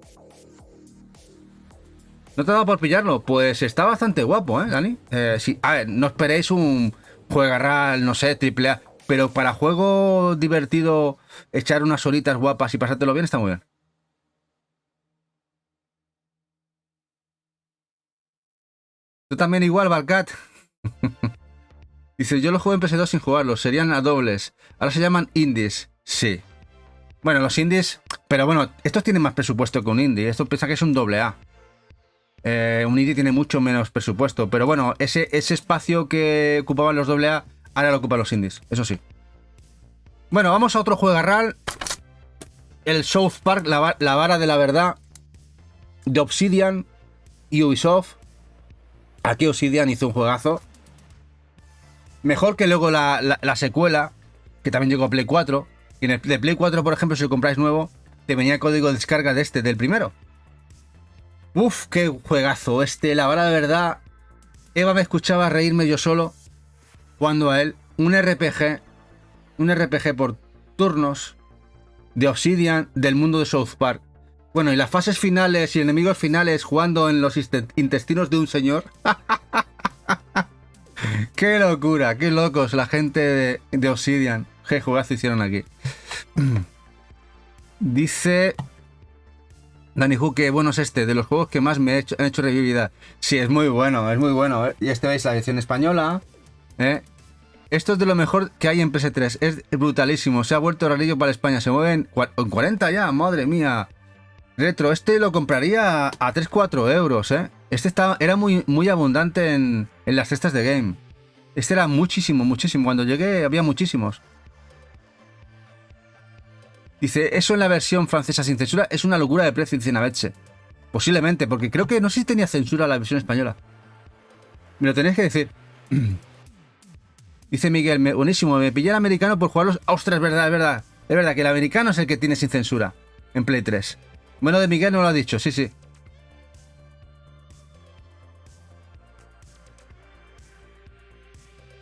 Speaker 1: ¿No te ha dado por pillarlo? Pues está bastante guapo, ¿eh, Dani? Sí. A ver, no esperéis un juegarral, no sé, triple A. Pero para juego divertido, echar unas horitas guapas y pasártelo bien, está muy bien. Tú también igual, Valcat. Dice, yo lo juego en PS2 sin jugarlo, serían a dobles. Ahora se llaman indies. Sí. Bueno, los indies... Pero bueno, estos tienen más presupuesto que un indie. Esto piensa que es un doble A. Un indie tiene mucho menos presupuesto. Pero bueno, ese espacio que ocupaban los doble A, ahora lo ocupan los indies. Eso sí. Bueno, vamos a otro juegarral. El South Park, la vara de la verdad. De Obsidian y Ubisoft. Aquí Obsidian hizo un juegazo. Mejor que luego la secuela, que también llegó a Play 4. Y en el de Play 4, por ejemplo, si lo compráis nuevo, te venía el código de descarga del primero. Uf, qué juegazo este, la verdad de verdad. Eva me escuchaba reírme yo solo jugando a él. Un RPG por turnos de Obsidian del mundo de South Park. Bueno, y las fases finales y enemigos finales jugando en los intestinos de un señor. ¡Qué locura! ¡Qué locos la gente de Obsidian! ¡Qué jugazo hicieron aquí! Dice Danny Hu que bueno es este, de los juegos que más me han hecho revivir. Sí, es muy bueno, es muy bueno. Y este veis la edición española. Esto es de lo mejor que hay en PS3. Es brutalísimo. Se ha vuelto rarillo para España. Se mueven en 40 ya, madre mía. Retro, este lo compraría a 3-4 euros, ¿eh? Este era muy abundante en las cestas de game. Este era muchísimo. Cuando llegué había muchísimos. Dice, eso en la versión francesa sin censura es una locura de precio, dice Navetche. Posiblemente, porque creo que no sé si tenía censura la versión española. Me lo tenéis que decir. Dice Miguel, buenísimo, me pillé el americano por jugarlos. ¡Ostras, es verdad, es verdad! Es verdad que el americano es el que tiene sin censura en Play 3. Bueno, de Miguel no lo ha dicho, sí.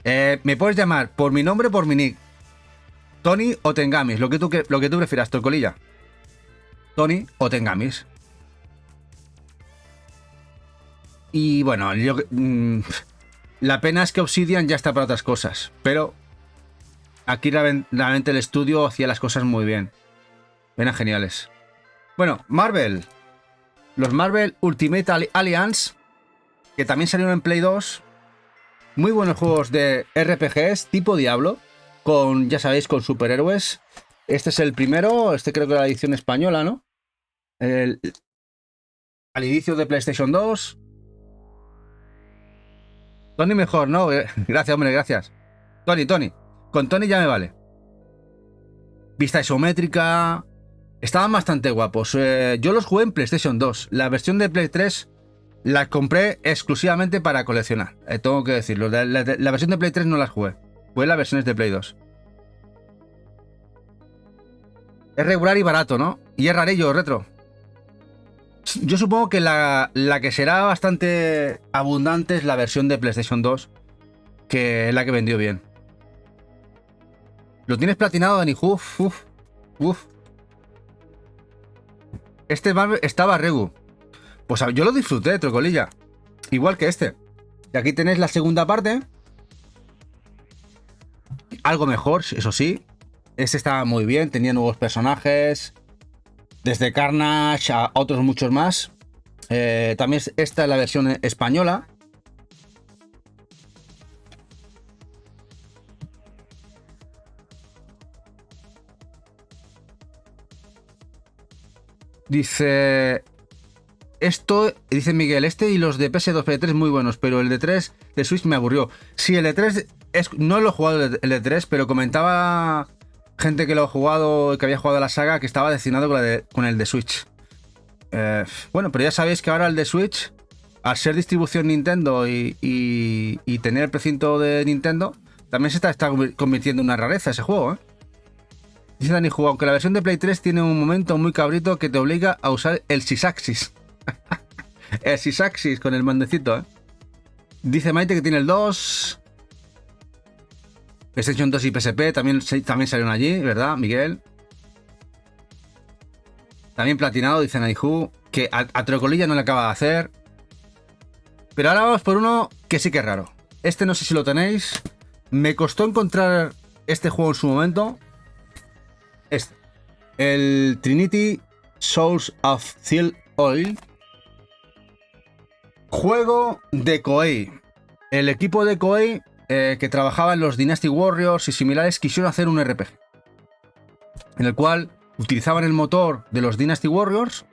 Speaker 1: Me puedes llamar por mi nombre o por mi nick. Tony o Tengamis, lo que tú prefieras, Torcolilla. Tony o Tengamis. Y bueno, la pena es que Obsidian ya está para otras cosas, pero aquí realmente el estudio hacía las cosas muy bien. Eran geniales. Bueno, Marvel. Los Marvel Ultimate Alliance, que también salieron en Play 2. Muy buenos juegos de RPGs tipo Diablo, ya sabéis, con superhéroes. Este es el primero, este creo que era la edición española, ¿no? Al inicio de PlayStation 2. Tony mejor, ¿no? Gracias, hombre, gracias. Tony. Con Tony ya me vale. Vista isométrica, Estaban bastante guapos. Yo los jugué en PlayStation 2. La versión de Play 3 la compré exclusivamente para coleccionar. Tengo que decirlo. La versión de Play 3 no las jugué. Jugué las versiones de Play 2. Es regular y barato, ¿no? Y es rarillo, retro. Yo supongo que la que será bastante abundante es la versión de PlayStation 2, que es la que vendió bien. ¿Lo tienes platinado, Dani? Uf. Este estaba Regu. Pues yo lo disfruté, Trocolilla. Igual que este. Y aquí tenéis la segunda parte. Algo mejor, eso sí. Este estaba muy bien, tenía nuevos personajes. Desde Carnage a otros muchos más. También esta es la versión española. Dice... dice Miguel, y los de PS2, PS3 muy buenos, pero el de 3 de Switch me aburrió. Sí, el de 3, no lo he jugado el de 3, pero comentaba gente que lo ha jugado, que había jugado la saga, que estaba decepcionado con el de Switch. Bueno, pero ya sabéis que ahora el de Switch, al ser distribución Nintendo y tener el precinto de Nintendo, también se está convirtiendo en una rareza ese juego, ¿eh? Dice Dani Ju, aunque la versión de Play 3 tiene un momento muy cabrito que te obliga a usar el Sysaxis. El Sysaxis con el mandecito, ¿eh? Dice Maite que tiene el 2. PlayStation 2 y PSP también salieron allí, ¿verdad, Miguel? También platinado, dice Naiju, que a Trocolilla no le acaba de hacer. Pero ahora vamos por uno que sí que es raro. Este no sé si lo tenéis. Me costó encontrar este juego en su momento. El Trinity Souls of Steel Oil. Juego de Koei. El equipo de Koei que trabajaba en los Dynasty Warriors y similares quisieron hacer un RPG. En el cual utilizaban el motor de los Dynasty Warriors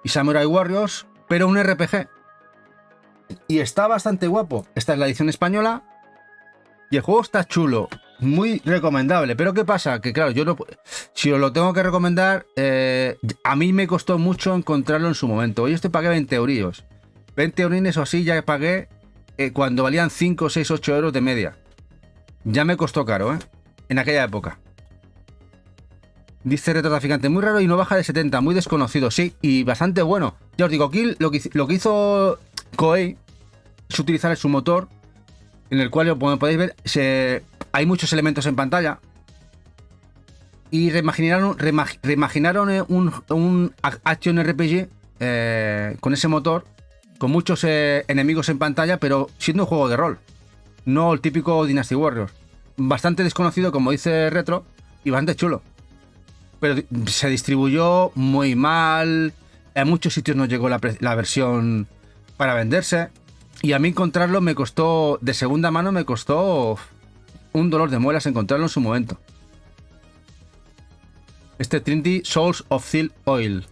Speaker 1: y Samurai Warriors, pero un RPG. Y está bastante guapo. Esta es la edición española. Y el juego está chulo. Muy recomendable. Pero ¿qué pasa? Que claro, yo no, si os lo tengo que recomendar, a mí me costó mucho encontrarlo en su momento. Hoy pagué 20 euros. 20 eurines o así ya pagué cuando valían 5, 6, 8 euros de media. Ya me costó caro, ¿eh? En aquella época. Dice Retrotraficante, muy raro y no baja de 70, muy desconocido, sí, y bastante bueno. Ya os digo, aquí lo que hizo Koei es utilizar su motor, en el cual, como podéis ver, hay muchos elementos en pantalla. Y reimaginaron un Action RPG con ese motor, con muchos enemigos en pantalla, pero siendo un juego de rol. No el típico Dynasty Warriors. Bastante desconocido, como dice Retro, y bastante chulo. Pero se distribuyó muy mal. En muchos sitios no llegó la versión para venderse. Y a mí encontrarlo me costó, de segunda mano, me costó un dolor de muelas encontrarlo en su momento. Este Trinity Souls of Steel Oil.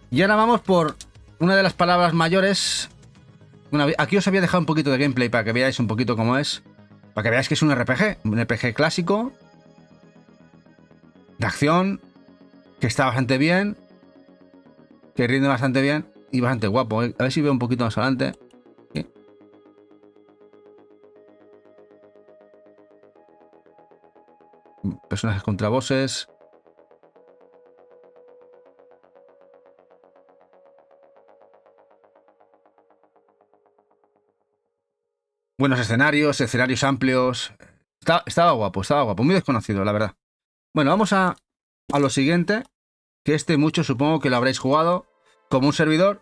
Speaker 1: Y ahora vamos por una de las palabras mayores. Aquí os había dejado un poquito de gameplay para que veáis un poquito cómo es. Para que veáis que es un RPG clásico. De acción. Que está bastante bien. Que rinde bastante bien. Y bastante guapo. A ver si veo un poquito más adelante. ¿Sí? Personajes contra bosses. Buenos escenarios amplios. Estaba guapo, muy desconocido, la verdad. Bueno, vamos a lo siguiente. Que mucho supongo que lo habréis jugado como un servidor.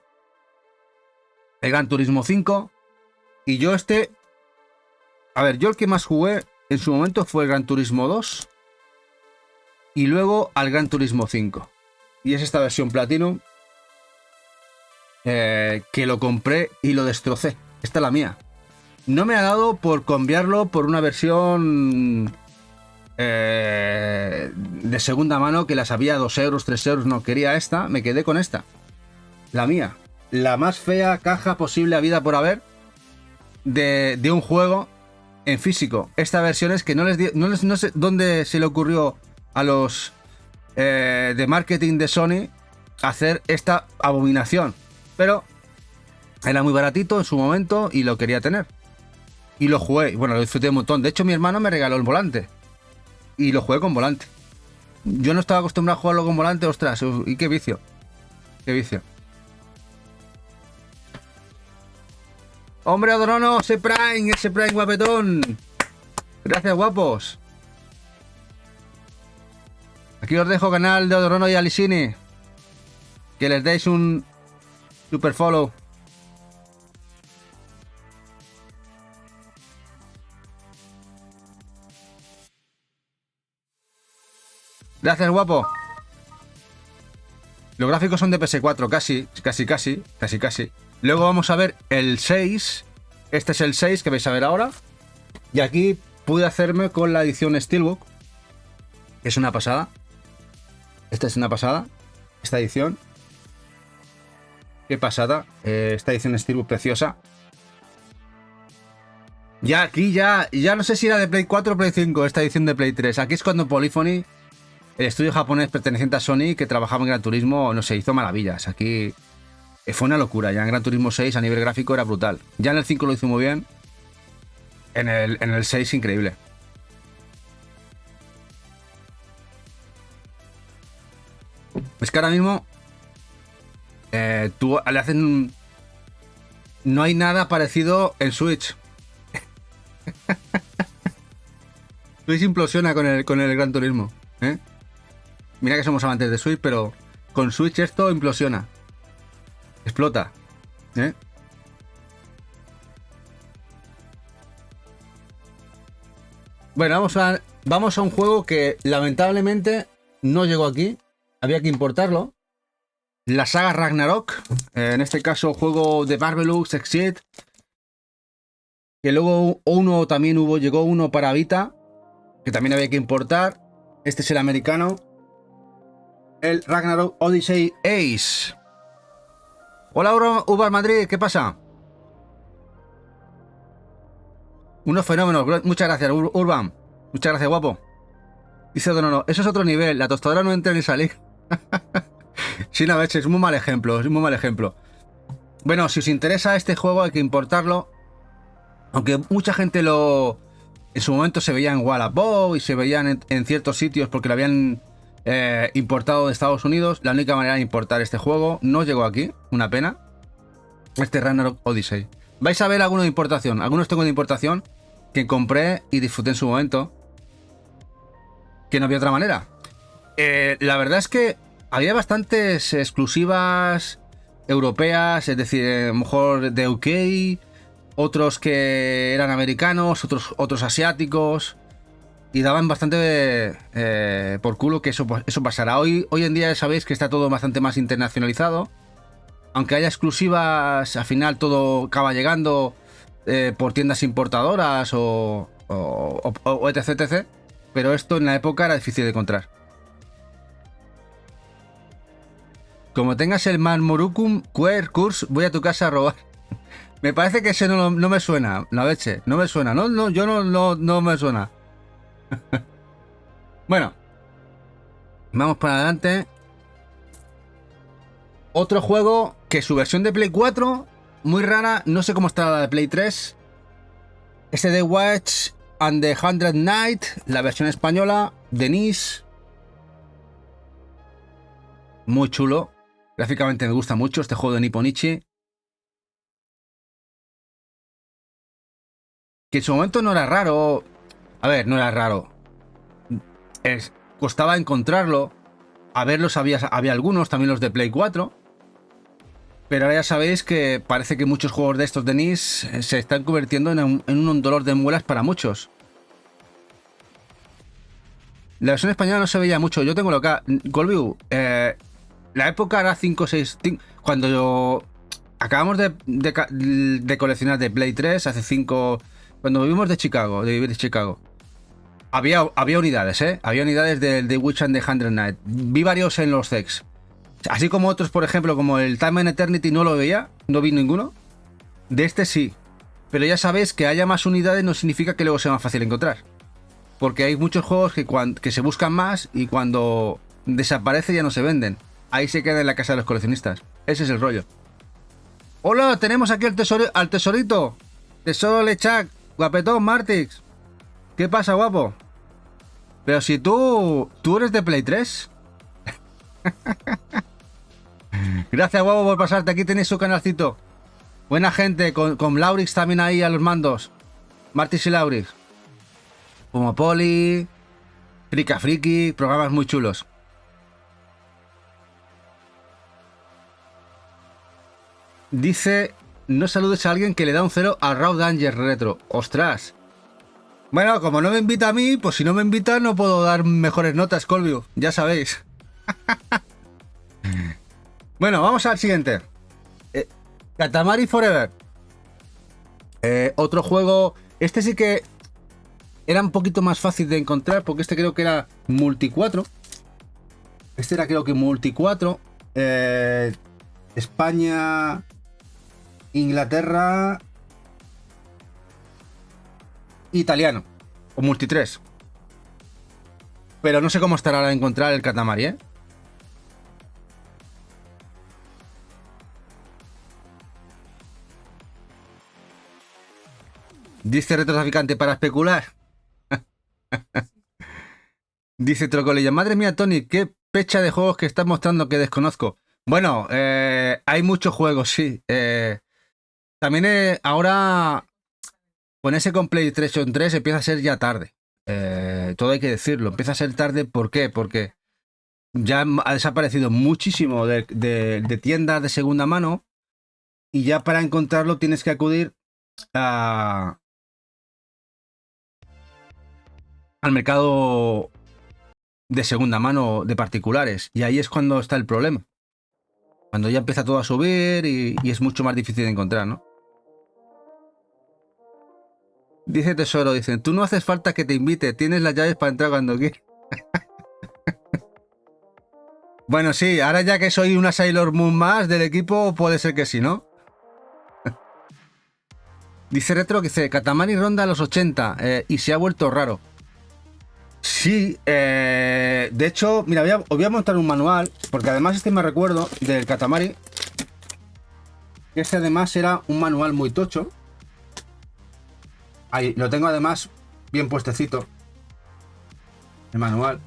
Speaker 1: El Gran Turismo 5. Y yo a ver, yo el que más jugué en su momento fue el Gran Turismo 2. Y luego al Gran Turismo 5. Y es esta versión Platinum. Que lo compré y lo destrocé. Esta es la mía. No me ha dado por cambiarlo por una versión de segunda mano que las había 2 euros, 3 euros. No, quería esta, me quedé con esta. La mía. La más fea caja posible habida por haber de un juego en físico. Esta versión es que no sé dónde se le ocurrió a los de marketing de Sony hacer esta abominación. Pero era muy baratito en su momento y lo quería tener. Y lo jugué, y bueno, lo disfruté un montón. De hecho, mi hermano me regaló el volante. Y lo jugué con volante. Yo no estaba acostumbrado a jugarlo con volante, ostras, y qué vicio. Qué vicio. ¡Hombre, Adorono! ¡Ese Prime guapetón! Gracias, guapos. Aquí os dejo canal de Adorono y Alisini. Que les deis un super follow. Gracias, guapo. Los gráficos son de PS4, casi. Luego vamos a ver el 6. Este es el 6 que vais a ver ahora. Y aquí pude hacerme con la edición Steelbook. Es una pasada. Esta es una pasada. Esta edición. Qué pasada. Esta edición Steelbook preciosa. Ya aquí ya no sé si era de Play 4 o Play 5, esta edición de Play 3. Aquí es cuando Polyphony, el estudio japonés perteneciente a Sony, que trabajaba en Gran Turismo, no sé, hizo maravillas. Aquí fue una locura. Ya en Gran Turismo 6 a nivel gráfico era brutal. Ya en el 5 lo hizo muy bien. En el 6 increíble. Es que ahora mismo tú le hacen... No hay nada parecido en Switch. Switch implosiona con el Gran Turismo, ¿eh? Mira que somos amantes de Switch, pero con Switch esto implosiona. Explota, ¿eh? Bueno, vamos a un juego que lamentablemente no llegó aquí. Había que importarlo. La saga Ragnarok. En este caso, juego de Marvelous Exit. Que luego llegó uno para Vita. Que también había que importar. Este es el americano. El Ragnarok Odyssey Ace. Hola, Uber Madrid, ¿qué pasa? Unos fenómenos. Muchas gracias, Urban. Muchas gracias, guapo. Dice no, eso es otro nivel. La tostadora no entra ni salir. Sí, no, es muy mal ejemplo. Es muy mal ejemplo. Bueno, si os interesa este juego hay que importarlo. Aunque mucha gente en su momento se veía en Wallapop y se veían en ciertos sitios porque lo habían importado de Estados Unidos. La única manera de importar este juego no llegó aquí. Una pena. Este Ragnarok Odyssey. Vais a ver algunos de importación. Algunos tengo de importación que compré y disfruté en su momento. Que no había otra manera. La verdad es que había bastantes exclusivas europeas, es decir, a lo mejor de UK, otros que eran americanos, otros asiáticos, y daban bastante por culo que eso pasará. Hoy en día ya sabéis que está todo bastante más internacionalizado, aunque haya exclusivas, al final todo acaba llegando por tiendas importadoras o etc, etc, pero esto en la época era difícil de encontrar. Como tengas el Marmorucum Queer Curse, voy a tu casa a robar. Me parece que ese no me suena, la leche. No me suena, yo no me suena. Bueno, vamos para adelante. Otro juego que su versión de Play 4, muy rara, no sé cómo está la de Play 3. Este de Watch and the 100 Night, la versión española, Denise. Muy chulo. Gráficamente me gusta mucho este juego de Nipponichi. Que en su momento no era raro. A ver, no era raro. Costaba encontrarlo. A verlos había algunos, también los de Play 4. Pero ahora ya sabéis que parece que muchos juegos de estos de NIS se están convirtiendo en un dolor de muelas para muchos. La versión española no se veía mucho. Yo tengo lo que... Golview, la época era 5, 6... Cuando acabamos de coleccionar de Play 3, hace 5... Cuando vivimos de vivir de Chicago. Había unidades, ¿eh? Había unidades del The Witch and the 100 Night. Vi varios en los CEX. Así como otros, por ejemplo, como el Time and Eternity no lo veía. No vi ninguno. De este sí. Pero ya sabéis que haya más unidades no significa que luego sea más fácil encontrar. porque hay muchos juegos que se buscan más y cuando desaparece ya no se venden. Ahí se queda en la casa de los coleccionistas. Ese es el rollo. Hola, tenemos aquí al tesorito. Tesoro Lechak, guapetón Martix. ¿Qué pasa, guapo? Pero si tú eres de Play 3. Gracias, guapo, por pasarte. Aquí tenéis su canalcito. Buena gente, con Laurix también ahí a los mandos. Martix y Laurix. Como Poli, Frika Friki, programas muy chulos. Dice, no saludes a alguien que le da un 0 a Raw Danger Retro. ¡Ostras! Bueno, como no me invita a mí, pues si no me invita no puedo dar mejores notas, Colvio. Ya sabéis. Bueno, vamos al siguiente. Katamari Forever. Otro juego. Este sí que era un poquito más fácil de encontrar porque este creo que era multi 4. Este era creo que multi 4. España, Inglaterra, italiano o multi 3. Pero no sé cómo estará ahora encontrar el Katamari, ¿eh? Dice Retrotraficante para especular. Dice Trocolilla, madre mía, Tony, qué pecha de juegos que estás mostrando que desconozco. Bueno, hay muchos juegos, sí. También ahora ponerse con PlayStation 3 empieza a ser ya tarde. Todo hay que decirlo. Empieza a ser tarde, ¿por qué? Porque ya ha desaparecido muchísimo de tiendas de segunda mano y ya para encontrarlo tienes que acudir al mercado de segunda mano de particulares. Y ahí es cuando está el problema. Cuando ya empieza todo a subir y es mucho más difícil de encontrar, ¿no? Dice Tesoro, dicen, tú no haces falta que te invite, tienes las llaves para entrar cuando quieras. Bueno, sí, ahora ya que soy una Sailor Moon más del equipo, puede ser que sí, ¿no? Dice Retro que dice, Katamari ronda los 80 y se ha vuelto raro. Sí, de hecho, mira, os voy a montar un manual, porque además me recuerdo del Katamari. Este además era un manual muy tocho. Ahí, lo tengo además bien puestecito. El manual.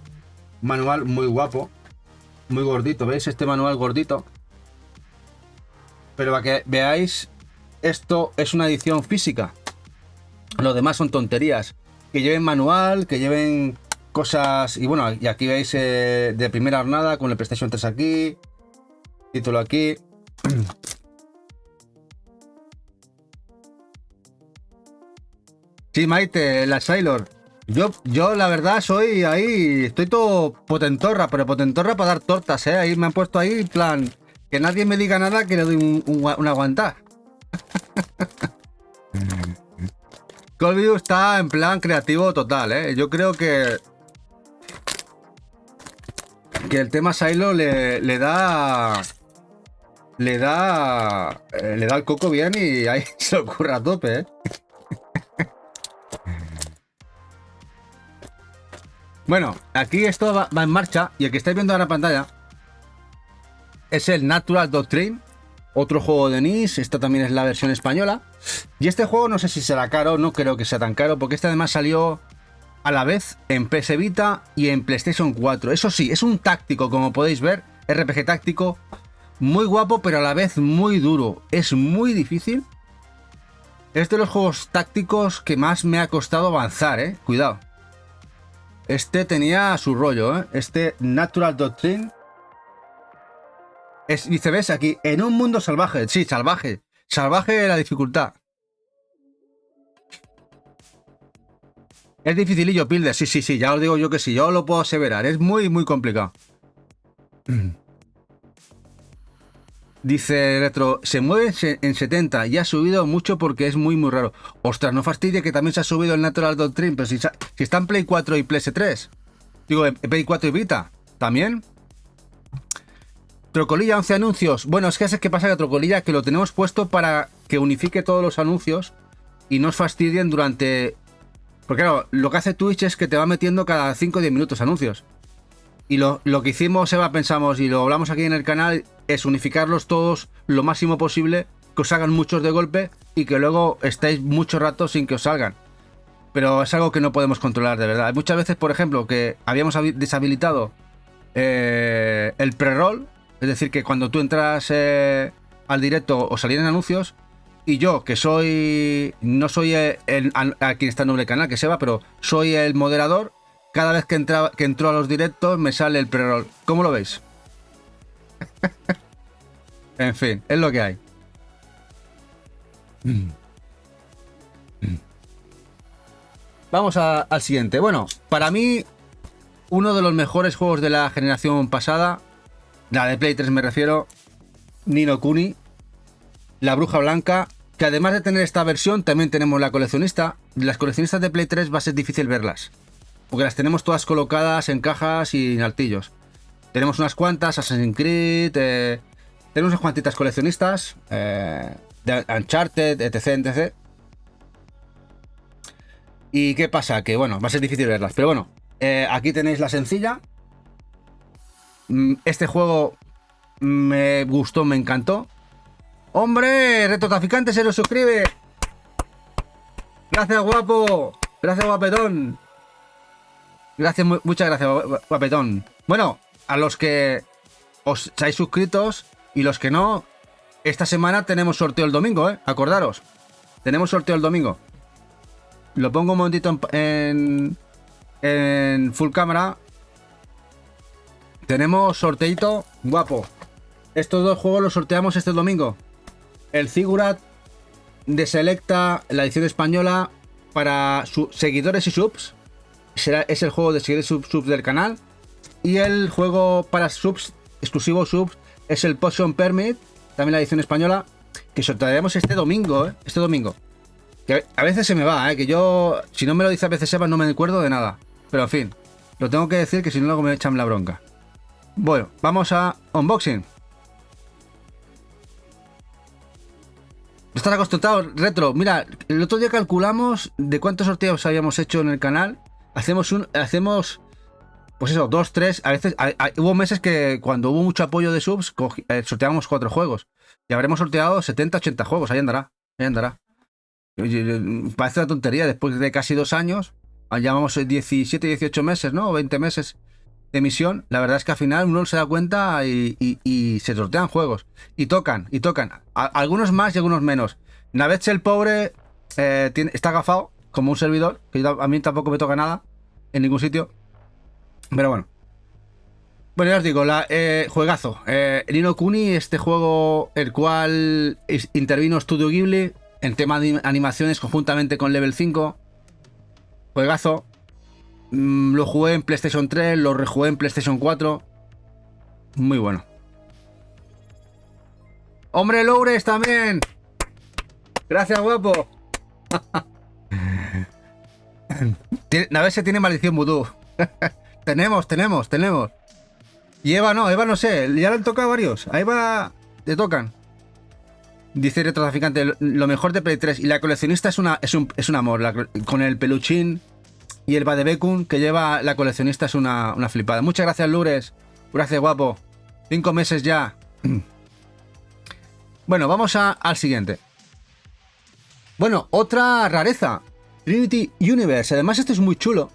Speaker 1: Un manual muy guapo. Muy gordito, ¿veis? Este manual gordito. Pero para que veáis, esto es una edición física. Lo demás son tonterías. Que lleven manual, que lleven cosas. Y bueno, y aquí veis de primera jornada con el PlayStation 3 aquí. Título aquí. Sí, Maite, la Sailor. Yo la verdad soy ahí, estoy todo potentorra, pero potentorra para dar tortas, ¿eh? Ahí me han puesto ahí, en plan, que nadie me diga nada que le doy un aguantar. Colview está en plan creativo total, ¿eh? Yo creo que el tema Sailor le da el coco bien y ahí se le ocurre a tope, ¿eh? Bueno, aquí esto va en marcha y el que estáis viendo ahora en pantalla es el Natural Doctrine, otro juego de NIS. Esta también es la versión española. Y este juego no sé si será caro, no creo que sea tan caro, porque este además salió a la vez en PS Vita y en PlayStation 4. Eso sí, es un táctico, como podéis ver, RPG táctico, muy guapo, pero a la vez muy duro. Es muy difícil. Es de los juegos tácticos que más me ha costado avanzar, cuidado. Este tenía su rollo, Este Natural Doctrine. Dice, ves aquí, en un mundo salvaje. Sí, salvaje. Salvaje la dificultad. Es dificilillo, Pilder. Sí, ya os digo yo que sí. Yo lo puedo aseverar. Es muy, muy complicado. Dice Retro, se mueve en 70 y ha subido mucho porque es muy, muy raro. Ostras, no fastidie que también se ha subido el Natural Doctrine, pero si está en Play 4 y PS3. Digo, en Play 4 y Vita. ¿También? Trocolilla, 11 anuncios. Bueno, es que pasa que Trocolilla, que lo tenemos puesto para que unifique todos los anuncios y no os fastidien durante Porque claro, lo que hace Twitch es que te va metiendo cada 5 o 10 minutos anuncios. Y lo que hicimos, Eva, pensamos, y lo hablamos aquí en el canal, es unificarlos todos lo máximo posible, que os salgan muchos de golpe y que luego estéis mucho rato sin que os salgan. Pero es algo que no podemos controlar, de verdad. Hay muchas veces, por ejemplo, que habíamos deshabilitado el pre-roll, es decir, que cuando tú entras al directo os salían anuncios, y yo, que no soy a quien está en el canal, que se va, pero soy el moderador, cada vez que entro a los directos me sale el pre-roll. ¿Cómo lo veis? En fin, es lo que hay. Vamos al siguiente. Bueno, para mí, uno de los mejores juegos de la generación pasada, la de Play 3 me refiero, Ni no Kuni, La Bruja Blanca, que además de tener esta versión, también tenemos la coleccionista. Las coleccionistas de Play 3 va a ser difícil verlas, porque las tenemos todas colocadas en cajas y en altillos. Tenemos unas cuantas, Assassin's Creed, tenemos unas cuantitas coleccionistas, de Uncharted, etc, etc. ¿Y qué pasa? Que bueno, va a ser difícil verlas, pero bueno, aquí tenéis la sencilla. Este juego me gustó, me encantó. ¡Hombre! Reto Traficante se nos suscribe. Gracias, guapo. Gracias, guapetón. Gracias, muchas gracias, guapetón. Bueno, a los que os estáis suscritos y los que no, esta semana tenemos sorteo el domingo, acordaros. Tenemos sorteo el domingo. Lo pongo un momentito en full cámara. Tenemos sorteito guapo. Estos dos juegos los sorteamos este domingo. El Ziggurat de Selecta, la edición española, para seguidores y subs. Es el juego de seguidores y subs del canal. Y el juego para subs, exclusivo subs, es el Potion Permit, también la edición española, que sortearemos este domingo, este domingo. Que a veces se me va, que yo, si no me lo dice a veces Eva, no me acuerdo de nada. Pero en fin, lo tengo que decir, que si no luego me echan la bronca. Bueno, vamos a unboxing. ¿Estás acostumbrado, Retro? Mira, el otro día calculamos de cuántos sorteos habíamos hecho en el canal. Hacemos, pues eso, 2, 3. A veces hubo meses que cuando hubo mucho apoyo de subs, sorteábamos 4 juegos. Y habremos sorteado 70, 80 juegos. Ahí andará, ahí andará. Parece una tontería, después de casi 2 años, llevamos 17, 18 meses, ¿no? O 20 meses de emisión. La verdad es que al final uno se da cuenta y se sortean juegos. Y tocan. Algunos más y algunos menos. Navech el pobre está agafado como un servidor, que a mí tampoco me toca nada en ningún sitio. Pero bueno. Bueno, ya os digo, juegazo. Ni no Kuni, este juego, el cual intervino Studio Ghibli en tema de animaciones conjuntamente con Level 5. Juegazo. Lo jugué en PlayStation 3, lo rejugué en PlayStation 4. Muy bueno. ¡Hombre, Loures también! Gracias, guapo. A ver si tiene maldición vudú. tenemos. Y Eva no sé, ya le han tocado varios. A Eva le tocan. Dice Retro Traficante, lo mejor de Play 3. Y la coleccionista es un amor. Con el peluchín y el Badebekun que lleva la coleccionista es una flipada. Muchas gracias, Loures. Gracias, guapo. 5 meses ya. Bueno, vamos al siguiente. Bueno, otra rareza. Trinity Universe. Además, este es muy chulo,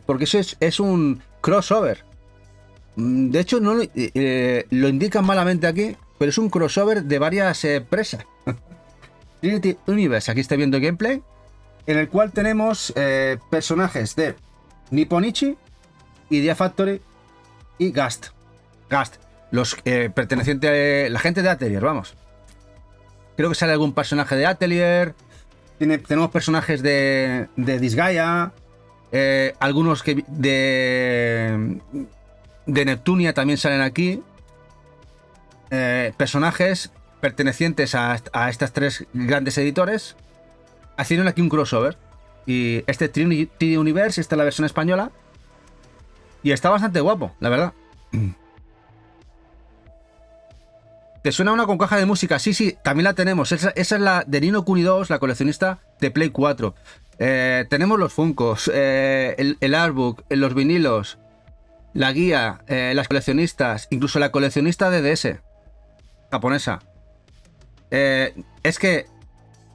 Speaker 1: porque eso es un crossover. De hecho, no lo indican malamente aquí, pero es un crossover de varias empresas. Trinity Universe. Aquí está viendo el gameplay, en el cual tenemos personajes de Nipponichi, Idea Factory y Gast. Los pertenecientes a la gente de Atelier, vamos. Creo que sale algún personaje de Atelier. Tenemos personajes de Disgaea. Algunos que de Neptunia también salen aquí. Personajes pertenecientes a estas 3 grandes editores. Hicieron aquí un crossover. Y este Trinity Universe, esta es la versión española. Y está bastante guapo, la verdad. ¿Te suena una con caja de música? Sí, sí, también la tenemos. Esa es la de Ni no Kuni 2, la coleccionista de Play 4. Tenemos los Funkos, el artbook, los vinilos, la guía, las coleccionistas, incluso la coleccionista de DS, japonesa. Es que,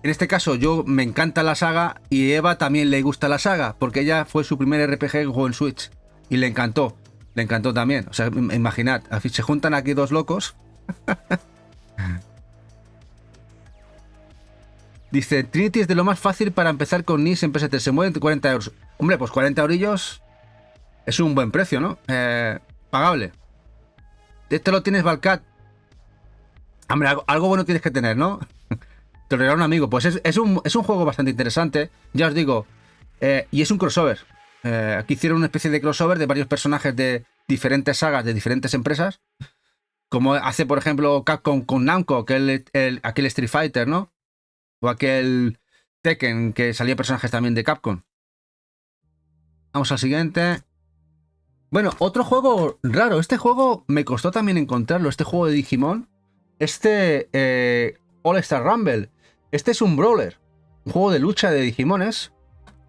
Speaker 1: en este caso, yo me encanta la saga y Eva también le gusta la saga, porque ella fue su primer RPG que jugó en Switch y le encantó también. O sea, imaginad, se juntan aquí dos locos. Dice, Trinity es de lo más fácil para empezar con NIS en PS3, se mueven 40 euros. Hombre, pues 40 eurillos es un buen precio, ¿no? Pagable. Esto lo tienes Valcat. Hombre, algo bueno tienes que tener, ¿no? Te lo regala un amigo. Pues es un juego bastante interesante, ya os digo. Y es un crossover. Aquí hicieron una especie de crossover de varios personajes de diferentes sagas, de diferentes empresas. Como hace, por ejemplo, Capcom con Namco, que aquel Street Fighter, ¿no? O aquel Tekken, que salía personajes también de Capcom. Vamos al siguiente. Bueno, otro juego raro. Este juego me costó también encontrarlo. Este juego de Digimon. All Star Rumble. Este es un brawler. Un juego de lucha de Digimones.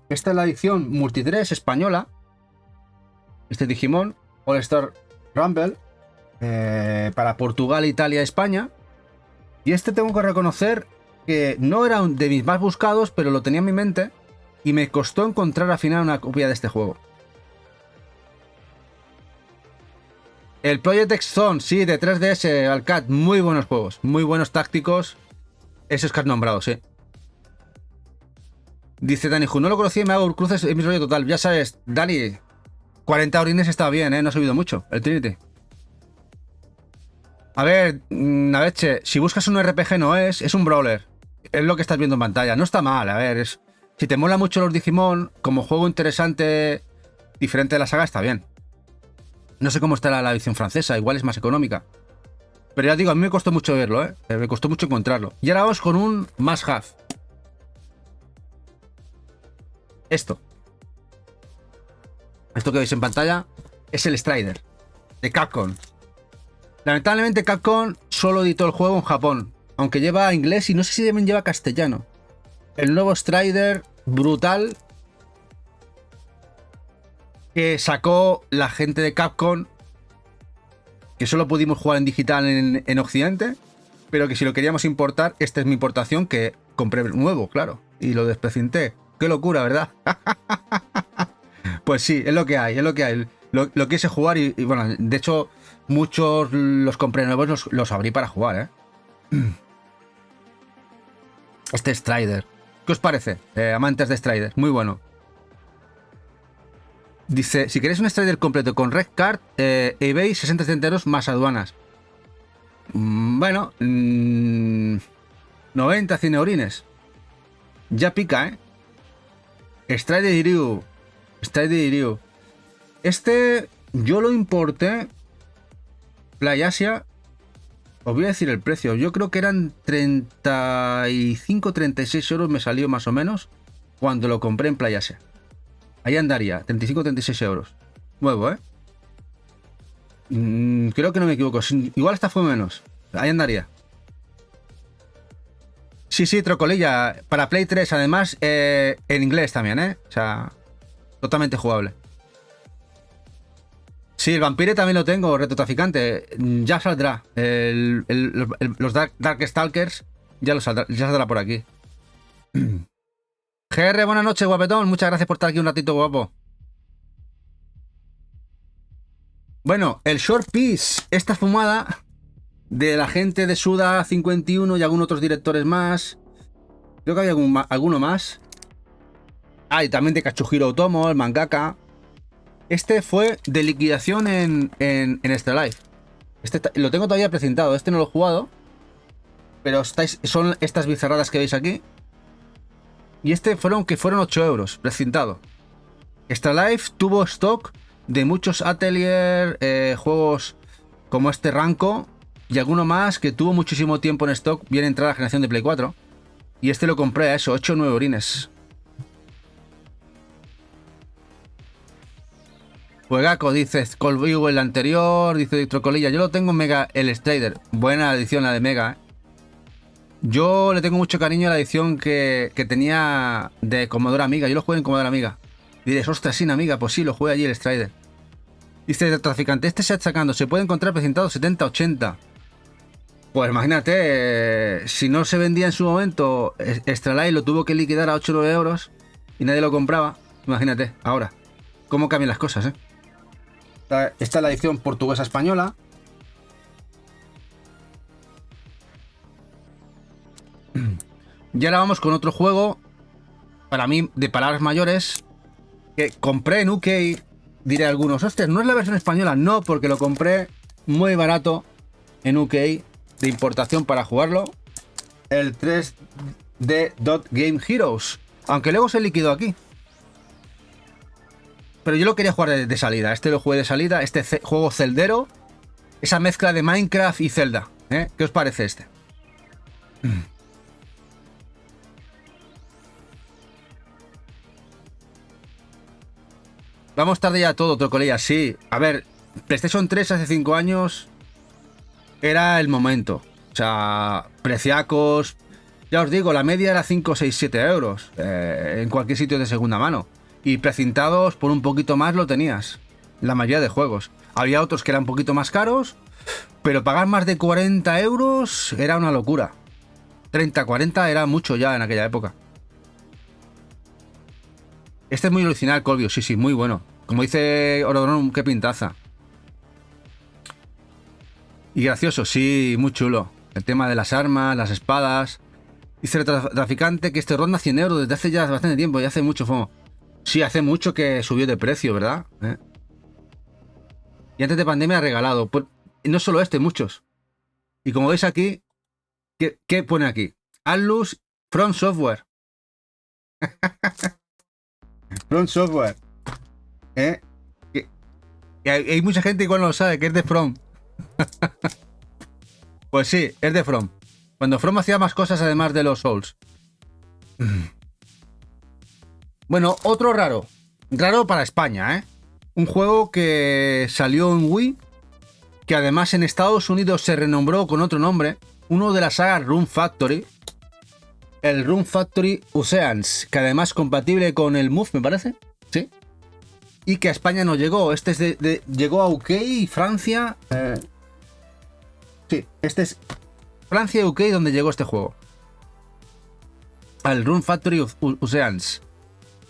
Speaker 1: Esta es la edición Multi 3 española. Este Digimon. All Star Rumble. Para Portugal, Italia, España. Y este tengo que reconocer que no era de mis más buscados, pero lo tenía en mi mente y me costó encontrar al final una copia de este juego. El Project X Zone, sí, de 3DS, Alcat, muy buenos juegos, muy buenos tácticos, esos que has nombrado, sí. Dice Dani, no lo conocí, me hago cruces en mi rollo total. Ya sabes, Dani, 40 orines está bien, no ha subido mucho, el Trinity. A ver, Naveche, si buscas un RPG no es un brawler. Es lo que estás viendo en pantalla. No está mal, a ver, si te mola mucho los Digimon, como juego interesante, diferente de la saga, está bien. No sé cómo está la edición francesa, igual es más económica. Pero ya digo, a mí me costó mucho verlo, me costó mucho encontrarlo. Y ahora vamos con un must have. Esto que veis en pantalla es el Strider de Capcom. Lamentablemente Capcom solo editó el juego en Japón, aunque lleva inglés y no sé si también lleva castellano. El nuevo Strider brutal que sacó la gente de Capcom, que solo pudimos jugar en digital en Occidente, pero que si lo queríamos importar, esta es mi importación que compré nuevo, claro, y lo desprecinté. Qué locura, ¿verdad? Pues sí, es lo que hay, es lo que hay. Lo quise jugar y bueno, de hecho, muchos los compré nuevos, los abrí para jugar, Este Strider. ¿Qué os parece? Amantes de Strider, muy bueno. Dice, si queréis un Strider completo con Red Card, eBay 60-70 euros más aduanas. Bueno, 90-100 eurines. Ya pica, Strider Ryu. Strider Ryu. Este yo lo importé PlayAsia. Os voy a decir el precio. Yo creo que eran 35-36 euros me salió más o menos cuando lo compré en PlayAsia. Ahí andaría, 35-36 euros. Nuevo, creo que no me equivoco. Igual hasta fue menos. Ahí andaría. Sí, Trocolilla. Para Play 3, además, en inglés también, O sea, totalmente jugable. Sí, el Vampire también lo tengo, Retrotraficante. Ya saldrá. Los Darkstalkers ya saldrá por aquí. GR, buenas noches, guapetón. Muchas gracias por estar aquí un ratito, guapo. Bueno, el Short Piece, esta fumada de la gente de Suda 51 y algunos otros directores más. Creo que había alguno más. Ah, y también de Katsuhiro Otomo, el mangaka. Este fue de liquidación en Extra Life. Este lo tengo todavía precintado. Este no lo he jugado. Pero son estas bizarradas que veis aquí. Y este fueron 8 euros, precintado. Extra Life tuvo stock de muchos Atelier, juegos como este Ranko y alguno más que tuvo muchísimo tiempo en stock. Viene entrada la generación de Play 4. Y este lo compré a eso, 8 o 9 orines. Juegaco, dice Colview el anterior, dice Víctor Colilla. Yo lo tengo en Mega el Strider. Buena edición la de Mega, ¿eh? Yo le tengo mucho cariño a la edición que tenía de Commodore Amiga. Yo lo jugué en Commodore Amiga. Diréis, ostras, sin Amiga. Pues sí, lo jugué allí el Strider. Dice el traficante, este se ha sacando. Se puede encontrar presentado 70-80. Pues imagínate, si no se vendía en su momento, Extra Life lo tuvo que liquidar a 8 o 9 euros y nadie lo compraba. Imagínate, ahora, cómo cambian las cosas, ¿eh? Esta es la edición portuguesa-española. Y ahora vamos con otro juego, para mí, de palabras mayores, que compré en UK. Diré algunos, hostia, ¿no es la versión española? No, porque lo compré muy barato en UK de importación para jugarlo. El 3D Dot Game Heroes. Aunque luego se liquidó aquí. Pero yo lo quería jugar de salida. Este lo jugué de salida. Este juego celdero. Esa mezcla de Minecraft y Zelda. ¿Eh? ¿Qué os parece este? Vamos tarde ya todo, trocolilla. Sí. A ver, PlayStation 3 hace 5 años era el momento. O sea, preciacos. Ya os digo, la media era 5, 6, 7 euros. En cualquier sitio de segunda mano. Y precintados por un poquito más lo tenías. La mayoría de juegos. Había otros que eran un poquito más caros. Pero pagar más de 40 euros era una locura. 30, 40 era mucho ya en aquella época. Este es muy original, Colvio. Sí, sí, muy bueno. Como dice Orodron, qué pintaza. Y gracioso, sí, muy chulo. El tema de las armas, las espadas. Dice el traficante que este ronda 100 euros desde hace ya bastante tiempo y hace mucho FOMO. Sí, hace mucho que subió de precio, ¿verdad? Y antes de pandemia ha regalado. Pues, no solo este, muchos. Y como veis aquí, ¿qué pone aquí? Atlus From Software. From Software. Y hay mucha gente igual no lo sabe, que es de From. Pues sí, es de From. Cuando From hacía más cosas además de los Souls. Bueno, otro raro. Raro para España, ¿eh? Un juego que salió en Wii, que además en Estados Unidos se renombró con otro nombre. Uno de la saga Rune Factory. El Rune Factory Oceans, que además es compatible con el Move, me parece. Sí. Y que a España no llegó. Este es llegó a UK y Francia. Sí, este es Francia y UK donde llegó este juego. Al Rune Factory Oceans.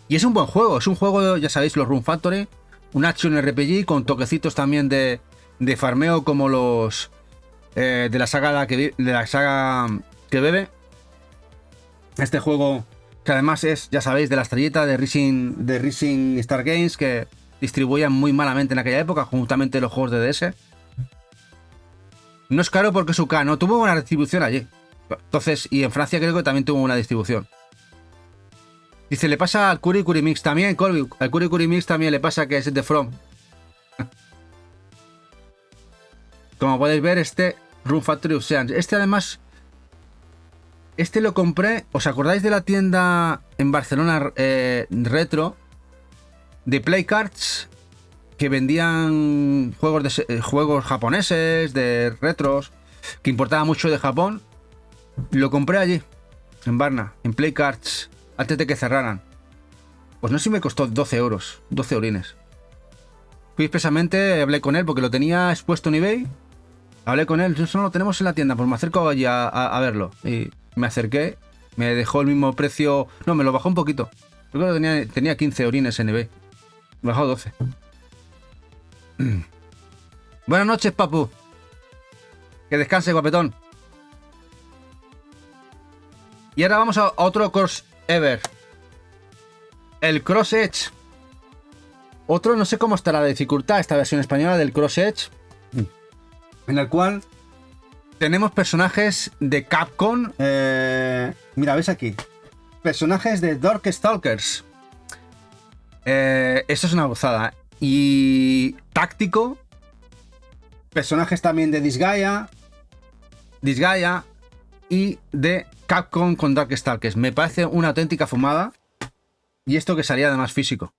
Speaker 1: Y es un buen juego. Es un juego, ya sabéis, los Rune Factory. Un action RPG con toquecitos también de farmeo como los de la saga que bebe. Este juego que además es, ya sabéis, de la estrellita de Rising Star Games, que distribuían muy malamente en aquella época, juntamente los juegos de DS. No es caro porque es UK, no tuvo una distribución allí. Entonces, y en Francia creo que también tuvo una distribución. Dice, le pasa al Curi Mix también, Colby. Al Curi Mix también le pasa que es de From. Como podéis ver, este Rune Factory Oceans. Este además, este lo compré. ¿Os acordáis de la tienda en Barcelona retro de Play Cards? Que vendían juegos japoneses, de retros, que importaba mucho de Japón. Lo compré allí, en Barna, en Play Cards, antes de que cerraran. Pues no sé si me costó 12 euros, 12 orines. Fui expresamente, hablé con él porque lo tenía expuesto en eBay. Hablé con él, eso no lo tenemos en la tienda, pues me acerco allí a verlo. Y me acerqué, me dejó el mismo precio. No, me lo bajó un poquito. Creo que tenía 15 orines en eBay. Me bajó 12. Buenas noches, papu. Que descanse, guapetón. Y ahora vamos a otro crossover. El Cross Edge. Otro, no sé cómo estará la dificultad, esta versión española del Cross Edge. En el cual tenemos personajes de Capcom. Mira, ves aquí. Personajes de Darkstalkers. Esto es una gozada. Y táctico. Personajes también de Disgaea y de Capcom con Darkstalkers. Me parece una auténtica fumada. Y esto que salía además físico.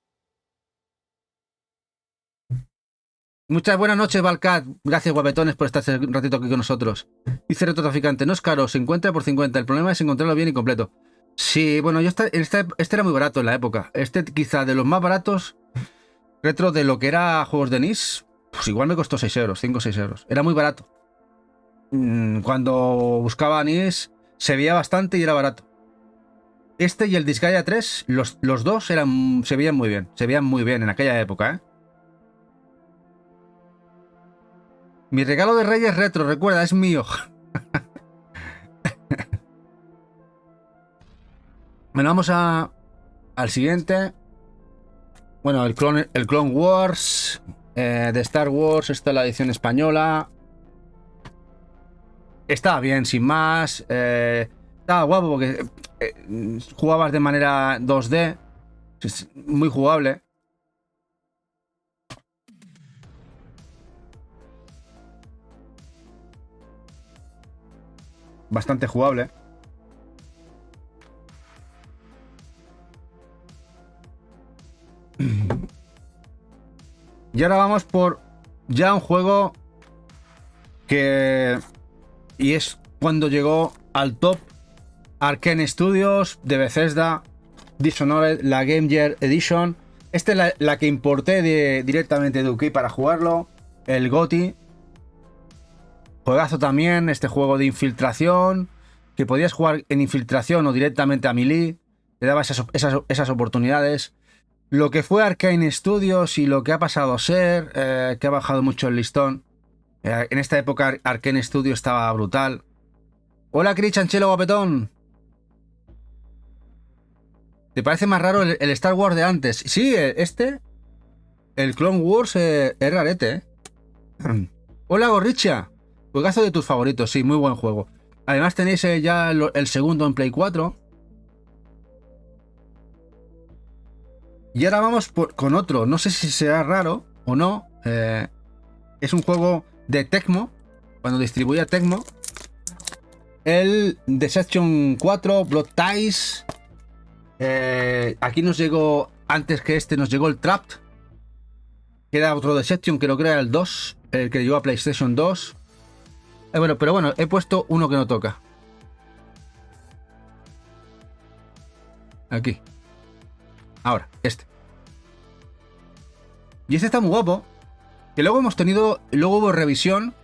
Speaker 1: Muchas buenas noches, Valcat. Gracias, guapetones, por estar un ratito aquí con nosotros. Dice Retrotraficante, no es caro, 50 por 50. El problema es encontrarlo bien y completo. Sí, bueno, este era muy barato en la época. Este quizá de los más baratos, retro de lo que era juegos de NIS, pues igual me costó 6 euros, 5 o 6 euros. Era muy barato. Cuando buscaba NIS, se veía bastante y era barato. Este y el Disgaea 3, los dos se veían muy bien. Se veían muy bien en aquella época, ¿eh? Mi regalo de Reyes retro, recuerda, es mío. Bueno, vamos al siguiente. Bueno, el Clone Wars de Star Wars. Esta es la edición española. Estaba bien, sin más. Estaba guapo porque jugabas de manera 2D. Es muy jugable. Bastante jugable. Y ahora vamos por ya un juego que... Y es cuando llegó al top. Arkane Studios de Bethesda, Dishonored, la Game Gear Edition. Esta es la que importé directamente de UK para jugarlo. El GOTY. Juegazo también, este juego de infiltración. Que podías jugar en infiltración o directamente a melee. Te daba esas oportunidades. Lo que fue Arkane Studios y lo que ha pasado a ser, que ha bajado mucho el listón. En esta época Arkane Studios estaba brutal. Hola, Cris Chanchelo, guapetón. ¿Te parece más raro el Star Wars de antes? Sí, el Clone Wars, es rarete, ¿eh? Hola, Gorricha. Juegazo de tus favoritos, sí, muy buen juego. Además tenéis ya el segundo en Play 4. Y ahora vamos con otro. No sé si será raro o no. Es un juego de Tecmo. Cuando distribuía Tecmo. El Deception 4, Blood Ties. Aquí nos llegó, antes que este, nos llegó el Trapped. Que era otro Deception, creo que era el 2. El que llegó a PlayStation 2. Bueno, pero bueno, he puesto uno que no toca. Aquí. Ahora, este. Y este está muy guapo. Que luego hemos tenido. Luego hubo revisión.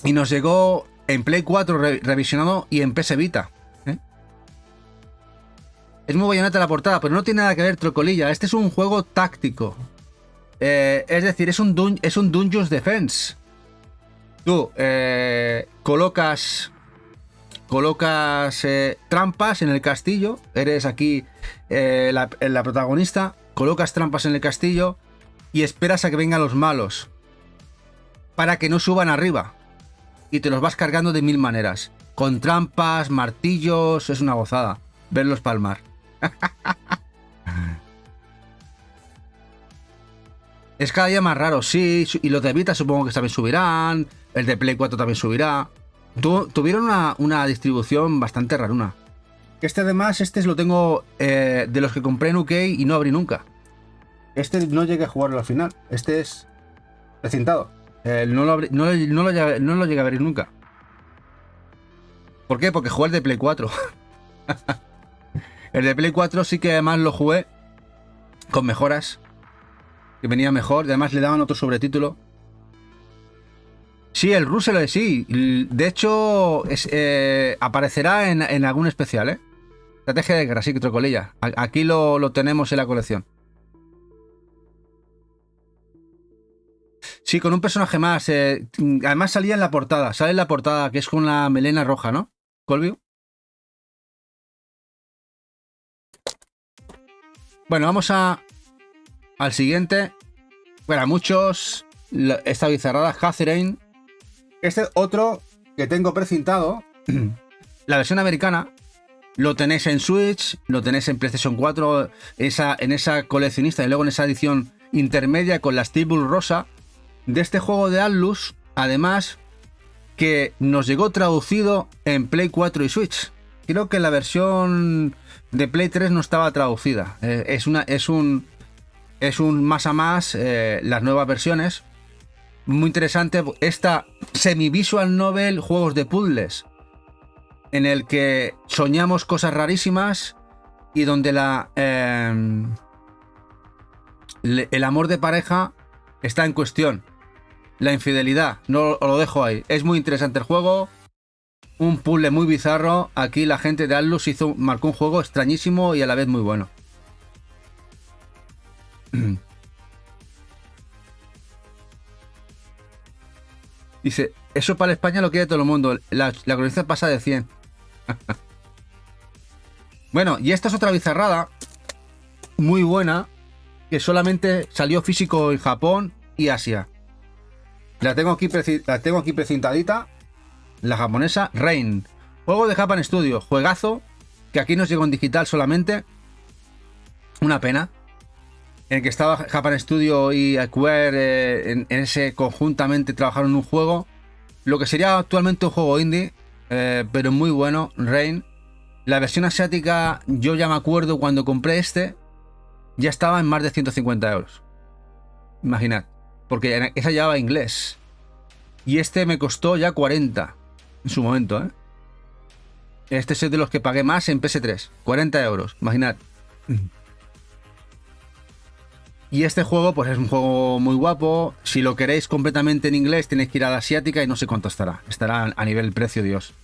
Speaker 1: Y nos llegó en Play 4 revisionado y en PS Vita. Es muy Bayonetta la portada, pero no tiene nada que ver, trocolilla. Este es un juego táctico. Es decir, es un Dungeons Defense. Tú colocas trampas en el castillo. Eres aquí la protagonista. Colocas trampas en el castillo y esperas a que vengan los malos para que no suban arriba. Y te los vas cargando de 1000 maneras. Con trampas, martillos. Es una gozada verlos palmar. Es cada día más raro, sí. Y los de Vita supongo que también subirán. El de Play 4 también subirá. Tuvieron una distribución bastante raruna. Además, lo tengo de los que compré en UK y no abrí nunca. Este no llegué a jugarlo al final. Este es recintado. No lo llegué a abrir nunca. ¿Por qué? Porque jugué el de Play 4. El de Play 4 sí que además lo jugué con mejoras. Que venía mejor. Además le daban otro sobretítulo. Sí, el Russell, sí. De hecho, aparecerá en algún especial, ¿eh? Estrategia de guerra, sí, que trocolilla. Aquí lo tenemos en la colección. Sí, con un personaje más. Además salía en la portada. Sale en la portada, que es con la melena roja, ¿no? Colvio. Bueno, vamos al siguiente. Para muchos, esta bizarrada, Catherine. Este otro que tengo precintado. La versión americana. Lo tenéis en Switch, lo tenéis en PlayStation 4, en esa coleccionista y luego en esa edición intermedia con la Steelbook rosa de este juego de Atlus, además que nos llegó traducido en Play 4 y Switch. Creo que la versión de Play 3 no estaba traducida. Es un es un más a más, las nuevas versiones. Muy interesante. Esta semi-visual novel, juegos de puzzles, en el que soñamos cosas rarísimas y donde el amor de pareja está en cuestión. La infidelidad, no os lo dejo ahí. Es muy interesante el juego. Un puzzle muy bizarro. Aquí la gente de Atlus marcó un juego extrañísimo y a la vez muy bueno. Dice, eso para España lo quiere todo el mundo. La colección pasa de 100. Bueno, y esta es otra bizarrada muy buena que solamente salió físico en Japón y Asia. La tengo aquí precintadita. La japonesa Rain. Juego de Japan Studio. Juegazo que aquí nos llegó en digital solamente. Una pena. En el que estaba Japan Studio y Square en ese conjuntamente trabajaron en un juego. Lo que sería actualmente un juego indie. Pero muy bueno. Rain. La versión asiática, yo ya me acuerdo cuando compré este. Ya estaba en más de 150 euros. Imaginad. Porque esa llevaba inglés. Y este me costó ya 40 en su momento, ¿eh? Este es de los que pagué más en PS3. 40 euros, imaginad. Y este juego, pues es un juego muy guapo. Si lo queréis completamente en inglés, tenéis que ir a la asiática y no sé cuánto estará. Estará a nivel precio, Dios.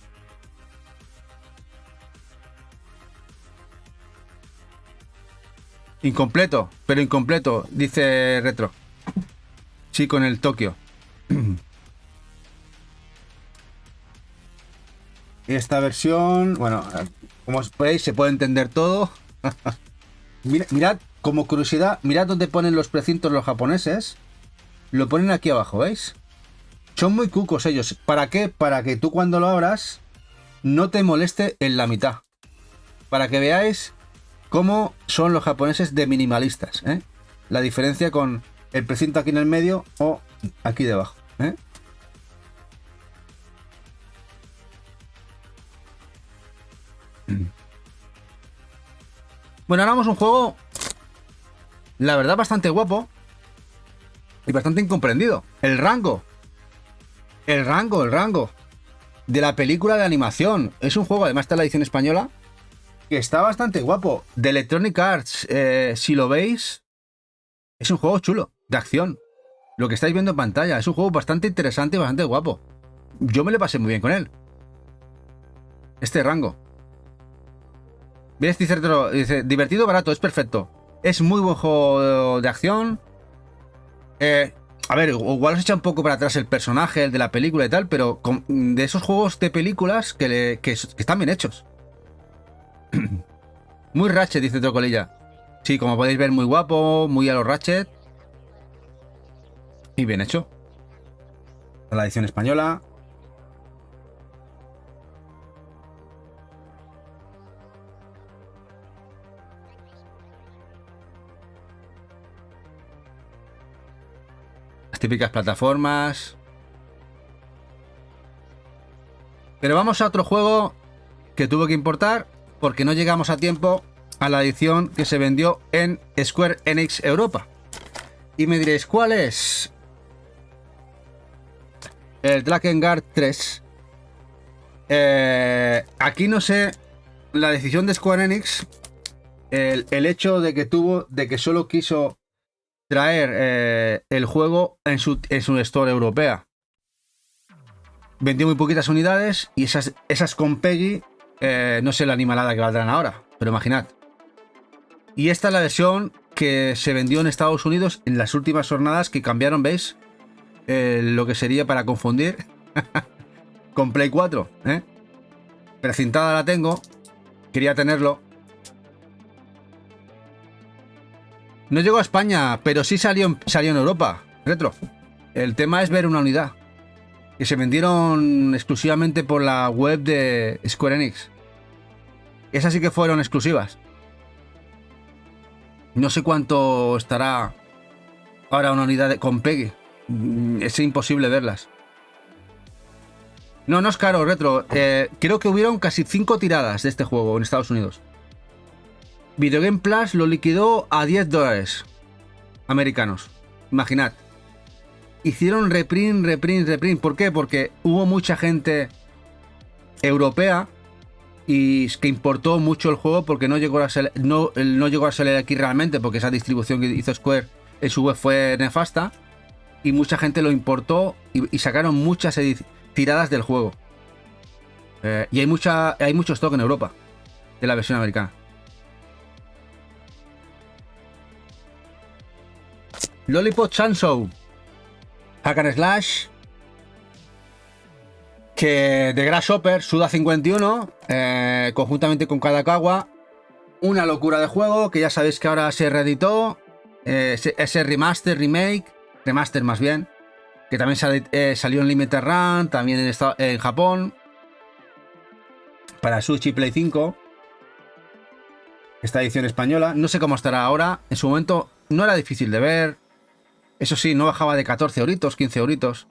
Speaker 1: Incompleto, pero incompleto, dice Retro. Sí, con el Tokio. Esta versión, bueno, como os veis, se puede entender todo. Mirad, como curiosidad, mirad dónde ponen los precintos los japoneses. Lo ponen aquí abajo, ¿veis? Son muy cucos ellos. ¿Para qué? Para que tú cuando lo abras no te moleste en la mitad. Para que veáis cómo son los japoneses de minimalistas, ¿eh? La diferencia con el precinto aquí en el medio o aquí debajo, ¿eh? Bueno, ahora vamos a un juego, la verdad, bastante guapo y bastante incomprendido. El rango de la película de animación. Es un juego, además está la edición española, que está bastante guapo. De Electronic Arts, si lo veis, es un juego chulo, de acción. Lo que estáis viendo en pantalla, es un juego bastante interesante y bastante guapo. Yo me lo pasé muy bien con él. Este rango. Dice, divertido, barato, es perfecto. Es muy buen juego de acción. A ver, igual os echa un poco para atrás el personaje, el de la película y tal, pero de esos juegos de películas que están bien hechos. Muy Ratchet, dice Trocolilla. Sí, como podéis ver, muy guapo, muy a los Ratchet. Y bien hecho. La edición española. Las típicas plataformas. Pero vamos a otro juego que tuve que importar porque no llegamos a tiempo a la edición que se vendió en Square Enix Europa. Y me diréis, ¿cuál es? El Drakengard 3. Aquí no sé la decisión de Square Enix, el hecho de que solo quiso traer el juego en su store europea. Vendió muy poquitas unidades y esas con Peggy, no sé la animalada que valdrán ahora, pero imaginad. Y esta es la versión que se vendió en Estados Unidos en las últimas jornadas, que cambiaron, ¿veis? Lo que sería para confundir con Play 4, ¿eh? Precintada la tengo, quería tenerlo. No llegó a España, pero sí salió en Europa, Retro. El tema es ver una unidad que se vendieron exclusivamente por la web de Square Enix. Esas sí que fueron exclusivas. No sé cuánto estará ahora una unidad con Peggy. Es imposible verlas. No es caro, Retro. Creo que hubieron casi 5 tiradas de este juego en Estados Unidos. Video Game Plus lo liquidó a $10. americanos. Imaginad. Hicieron reprint. ¿Por qué? Porque hubo mucha gente europea y que importó mucho el juego porque no llegó a salir aquí realmente, porque esa distribución que hizo Square en su web fue nefasta y mucha gente lo importó y sacaron muchas tiradas del juego. Y hay mucho stock en Europa de la versión americana. Lollipop Chainsaw, Hack and Slash, que de Grasshopper, Suda 51, conjuntamente con Kadakawa, una locura de juego que ya sabéis que ahora se reeditó, ese remaster más bien, que también salió en Limited Run, también en Japón, para Switch y Play 5, esta edición española. No sé cómo estará ahora, en su momento no era difícil de ver, eso sí, no bajaba de 14 euritos, 15 euritos,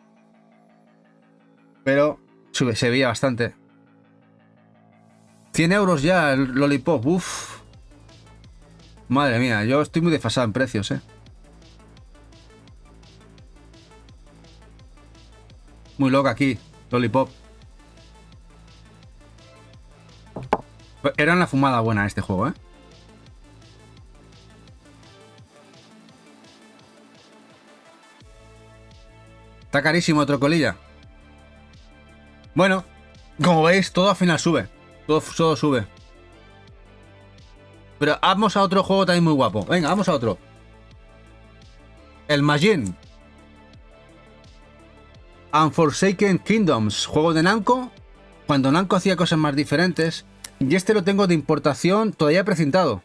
Speaker 1: pero se veía bastante. 100 euros ya el Lollipop, uff. Madre mía, yo estoy muy desfasado en precios, Muy loca aquí, Lollipop. Era una fumada buena este juego, Está carísimo otro colilla. Bueno, como veis, todo al final sube. Todo sube. Pero vamos a otro juego también muy guapo. Venga, vamos a otro. El Majin Unforsaken Kingdoms. Juego de Namco. Cuando Namco hacía cosas más diferentes. Y este lo tengo de importación todavía precintado.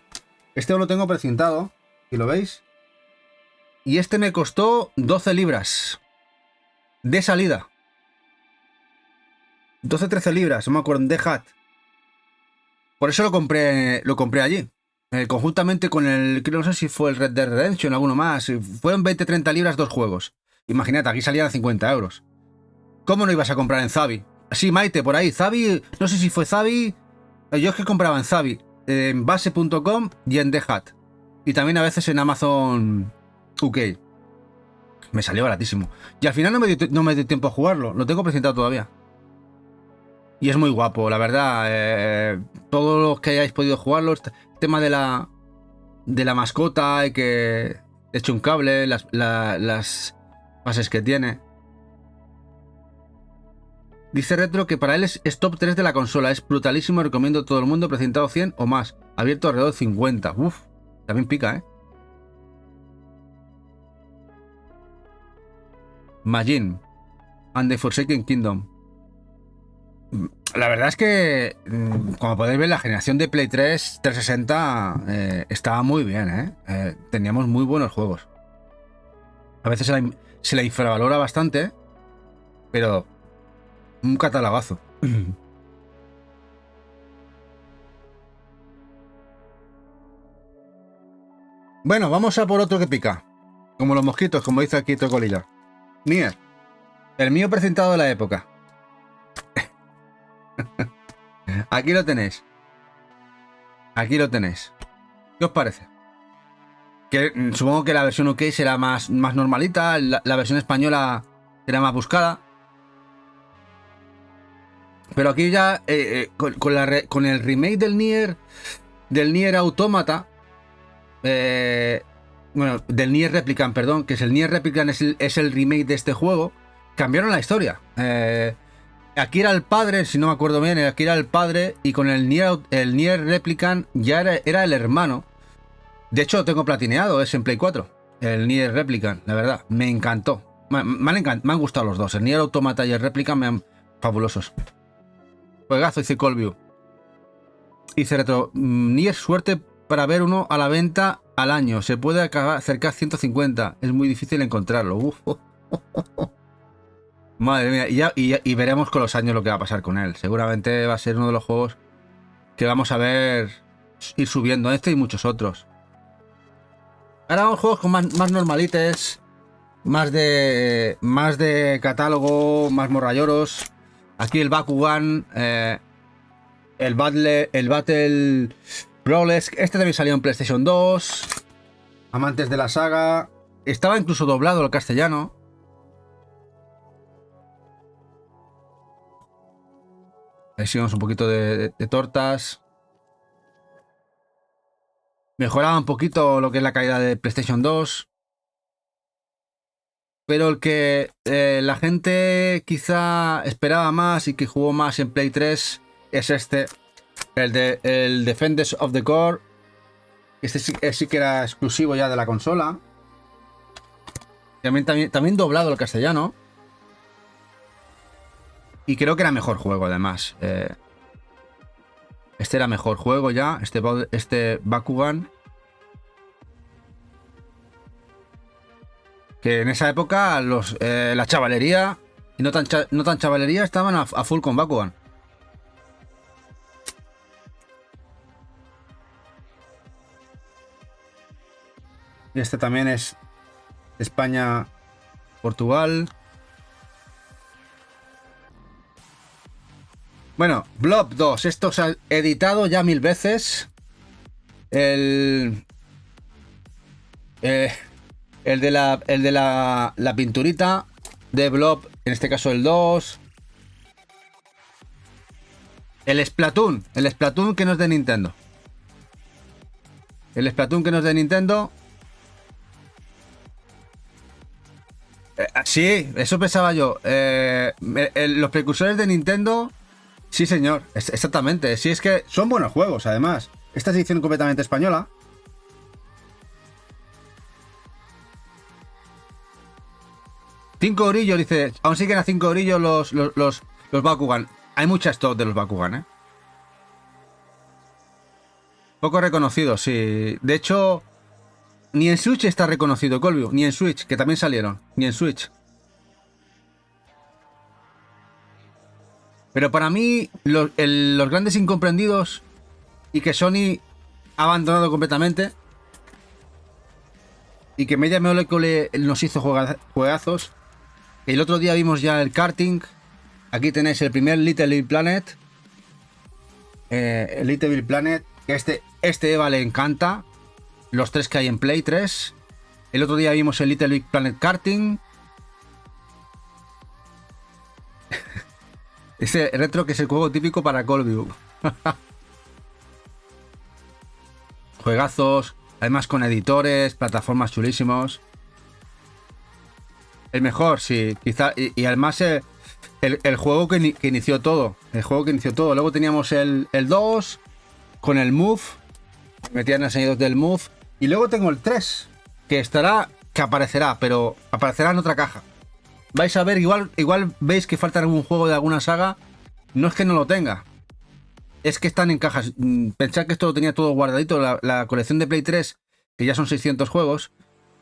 Speaker 1: Este lo tengo precintado. ¿Y lo veis? Y este me costó 12 libras. De salida. 12-13 libras, no me acuerdo, de Hat. Por eso lo compré allí. Conjuntamente con no sé si fue el Red Dead Redemption, alguno más. Fueron 20-30 libras dos juegos. Imagínate, aquí salían a 50 euros. ¿Cómo no ibas a comprar en Zavi? Sí, Maite, por ahí. Zavi, no sé si fue Zavi. Yo es que compraba en Zavi, en base.com y en The Hat. Y también a veces en Amazon UK. Me salió baratísimo. Y al final no me dio tiempo a jugarlo. Lo tengo presentado todavía. Y es muy guapo, la verdad. Todos los que hayáis podido jugarlo, el tema de la mascota y que eche un cable, las fases que tiene. Dice Retro que para él es top 3 de la consola. Es brutalísimo, recomiendo a todo el mundo. Presentado 100 o más. Abierto alrededor de 50. Uf, también pica, Majin and the Forsaken Kingdom. La verdad es que, como podéis ver, la generación de Play 3 360 estaba muy bien, teníamos muy buenos juegos. A veces se la infravalora bastante, pero un catalogazo. Bueno, vamos a por otro que pica. Como los mosquitos, como dice aquí Tocolilla. Nier. El mío presentado de la época. Aquí lo tenéis. Aquí lo tenéis. ¿Qué os parece? Que supongo que la versión UK será más normalita. La versión española será más buscada. Pero aquí ya con el remake del Nier Automata, bueno, del Nier Replicant, perdón, que es el Nier Replicant, es el remake de este juego. Cambiaron la historia. Aquí era el padre, si no me acuerdo bien, aquí era el padre, y con el Nier Replicant ya era el hermano. De hecho, lo tengo platineado, es en Play 4. El Nier Replicant, la verdad, me encantó. Me han gustado los dos. El Nier Automata y el Replicant me han fabulosos. Juegazo, dice Colview. Dice Retro, Nier, suerte para ver uno a la venta al año. Se puede acercar 150. Es muy difícil encontrarlo. Uf. Madre mía, y veremos con los años lo que va a pasar con él. Seguramente va a ser uno de los juegos que vamos a ver ir subiendo, este y muchos otros. Ahora vamos juegos con más normalites, más de catálogo, más morrayoros. Aquí el Bakugan, el Battle Brawlers. Este también salió en PlayStation 2. Amantes de la saga. Estaba incluso doblado al castellano. Ahí sigamos un poquito de tortas. Mejoraba un poquito lo que es la calidad de PlayStation 2. Pero el que la gente quizá esperaba más y que jugó más en Play 3 es este. El Defenders of the Core. Este sí que era exclusivo ya de la consola. También doblado al castellano. Y creo que era mejor juego, además. Este era mejor juego ya. Este Bakugan. Que en esa época la chavalería, y no tan chavalería, estaban a full con Bakugan. Y este también es España, Portugal. Bueno, Blob 2. Esto se ha editado ya 1000 veces. El de la pinturita de Blob, en este caso el 2. El Splatoon que no es de Nintendo. El Splatoon que no es de Nintendo. Sí, eso pensaba yo. Los precursores de Nintendo. Sí, señor, exactamente. Sí, es que son buenos juegos, además. Esta es edición completamente española. €5, dice. Aún siguen a €5 los Bakugan. Hay mucha stock de los Bakugan, ¿eh? Poco reconocidos, sí. De hecho, ni en Switch está reconocido, Colvio. Ni en Switch, que también salieron. Ni en Switch. Pero para mí, los grandes incomprendidos y que Sony ha abandonado completamente y que Media Molecule nos hizo juegazos. El otro día vimos ya el karting. Aquí tenéis el primer Little Big Planet. El Little Big Planet. Este Eva le encanta. Los 3 que hay en Play 3. El otro día vimos el Little Big Planet Karting. Ese retro que es el juego típico para Call of Duty. Juegazos, además con editores, plataformas chulísimos. El mejor, sí, quizá. Y además el juego que inició todo. El juego que inició todo. Luego teníamos el 2 con el Move. Metían los añadidos del Move. Y luego tengo el 3, que aparecerá, pero aparecerá en otra caja. Vais a ver, igual veis que falta algún juego de alguna saga. No es que no lo tenga. Es que están en cajas. Pensad que esto lo tenía todo guardadito. La colección de Play 3, que ya son 600 juegos,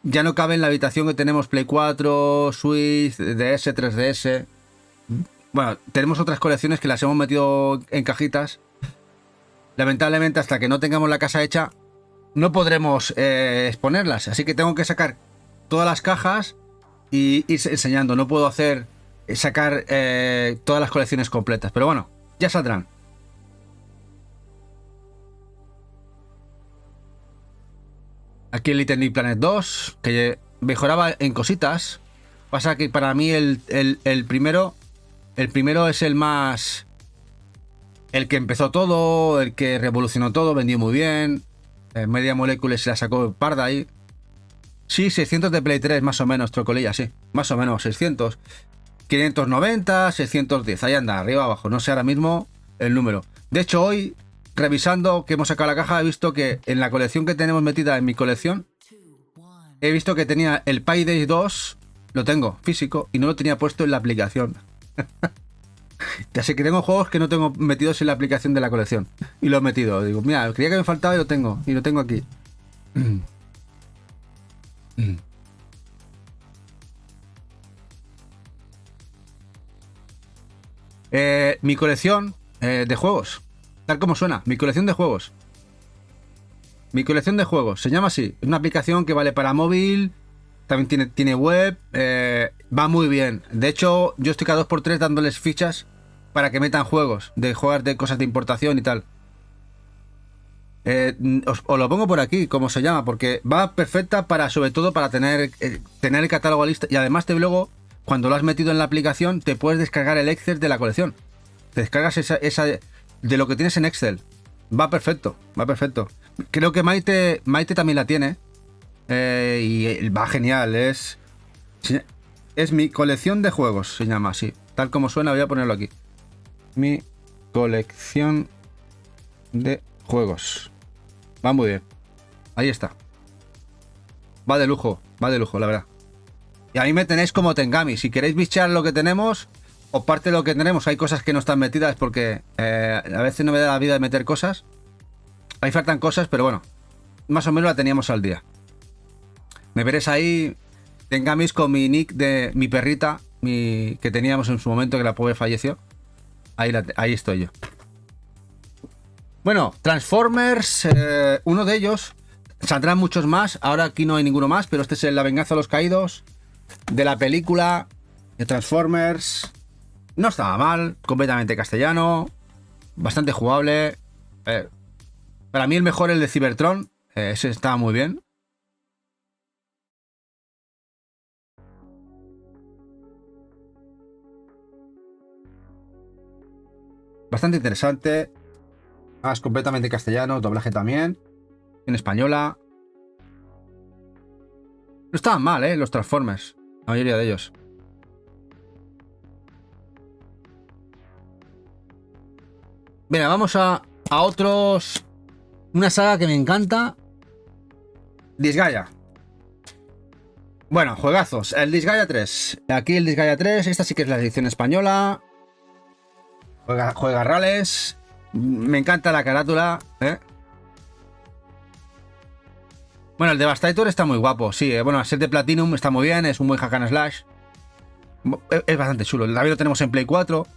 Speaker 1: ya no cabe en la habitación que tenemos Play 4, Switch, DS, 3DS. Bueno, tenemos otras colecciones que las hemos metido en cajitas. Lamentablemente, hasta que no tengamos la casa hecha, no podremos exponerlas. Así que tengo que sacar todas las cajas y ir enseñando. No puedo sacar todas las colecciones completas. Pero bueno, ya saldrán. Aquí el Little Big Planet 2, que mejoraba en cositas. Pasa que para mí el primero es el más... El que empezó todo, el que revolucionó todo, vendió muy bien. Media Molecule se la sacó parda ahí. Sí, 600 de Play 3, más o menos, trocolilla, sí. Más o menos, 600. 590, 610, ahí anda, arriba abajo. No sé ahora mismo el número. De hecho, hoy, revisando que hemos sacado la caja, he visto que en la colección que tenemos metida en mi colección, he visto que tenía el Payday 2, lo tengo físico, y no lo tenía puesto en la aplicación. Así que tengo juegos que no tengo metidos en la aplicación de la colección. Y lo he metido. Digo, mira, creía que me faltaba y lo tengo. Y lo tengo aquí. Mi colección de juegos. Tal como suena. Mi colección de juegos. Mi colección de juegos. Se llama así. Es una aplicación que vale para móvil. También tiene web. Va muy bien. De hecho, yo estoy cada 2x3 dándoles fichas para que metan juegos. De jugar de cosas de importación y tal. Os lo pongo por aquí, como se llama, porque va perfecta para, sobre todo, para tener el catálogo listo. Y además luego, cuando lo has metido en la aplicación, te puedes descargar el Excel de la colección. Te descargas esa de lo que tienes en Excel. Va perfecto, va perfecto. Creo que Maite también la tiene. Y va genial. Es mi colección de juegos, se llama así. Tal como suena, voy a ponerlo aquí. Mi colección de juegos. Va muy bien. Ahí está. Va de lujo, la verdad. Y a mí me tenéis como Tengami. Si queréis bichear lo que tenemos, o parte de lo que tenemos, hay cosas que no están metidas porque a veces no me da la vida de meter cosas. Ahí faltan cosas, pero bueno, más o menos la teníamos al día. Me veréis ahí, Tengamis con mi nick de mi perrita, que teníamos en su momento, que la pobre falleció. Ahí estoy yo. Bueno, Transformers, uno de ellos. Saldrán muchos más. Ahora aquí no hay ninguno más, pero este es La venganza de los caídos. De la película de Transformers. No estaba mal, completamente castellano. Bastante jugable. Para mí el mejor es el de Cybertron. Ese estaba muy bien. Bastante interesante. Es completamente castellano, doblaje también. En española. No estaban mal, los Transformers. La mayoría de ellos. Venga, vamos a otros. Una saga que me encanta. Disgaea. Bueno, juegazos. El Disgaea 3. Aquí el Disgaea 3. Esta sí que es la edición española. Juega rales. Me encanta la carátula, Bueno, el Devastator está muy guapo, sí. Bueno, el set de Platinum está muy bien, es un buen hack and slash. Es bastante chulo. También lo tenemos en Play 4,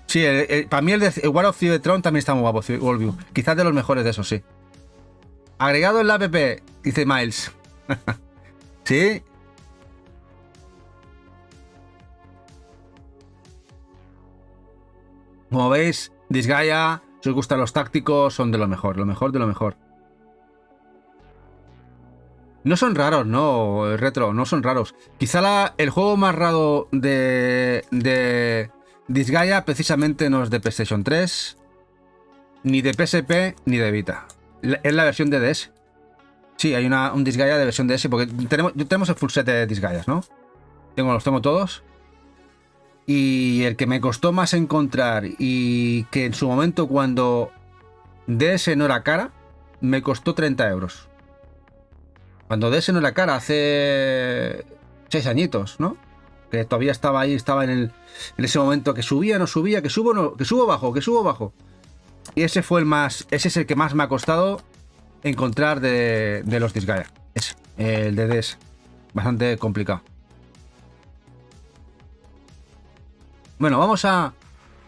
Speaker 1: Sí, para mí el War of Cybertron también está muy guapo, Worldview. Quizás de los mejores de esos, sí. Agregado en la app, dice Miles. ¿Sí? Como veis, Disgaea, si os gustan los tácticos, son de lo mejor de lo mejor. No son raros, no, retro, no son raros. Quizá el juego más raro de Disgaea precisamente no es de PlayStation 3, ni de PSP, ni de Vita. Es la versión de DS. Sí, hay un Disgaea de versión DS, porque tenemos el full set de Disgaeas, ¿no? Los tengo todos. Y el que me costó más encontrar, y que en su momento, cuando DS no era cara, me costó 30 euros. Cuando DS no era cara, hace 6 añitos, ¿no? Que todavía estaba ahí, estaba en ese momento que subía, no subía, que subo bajo. Y ese es el que más me ha costado encontrar de los Disgaea. El de DS. Bastante complicado. Bueno, vamos a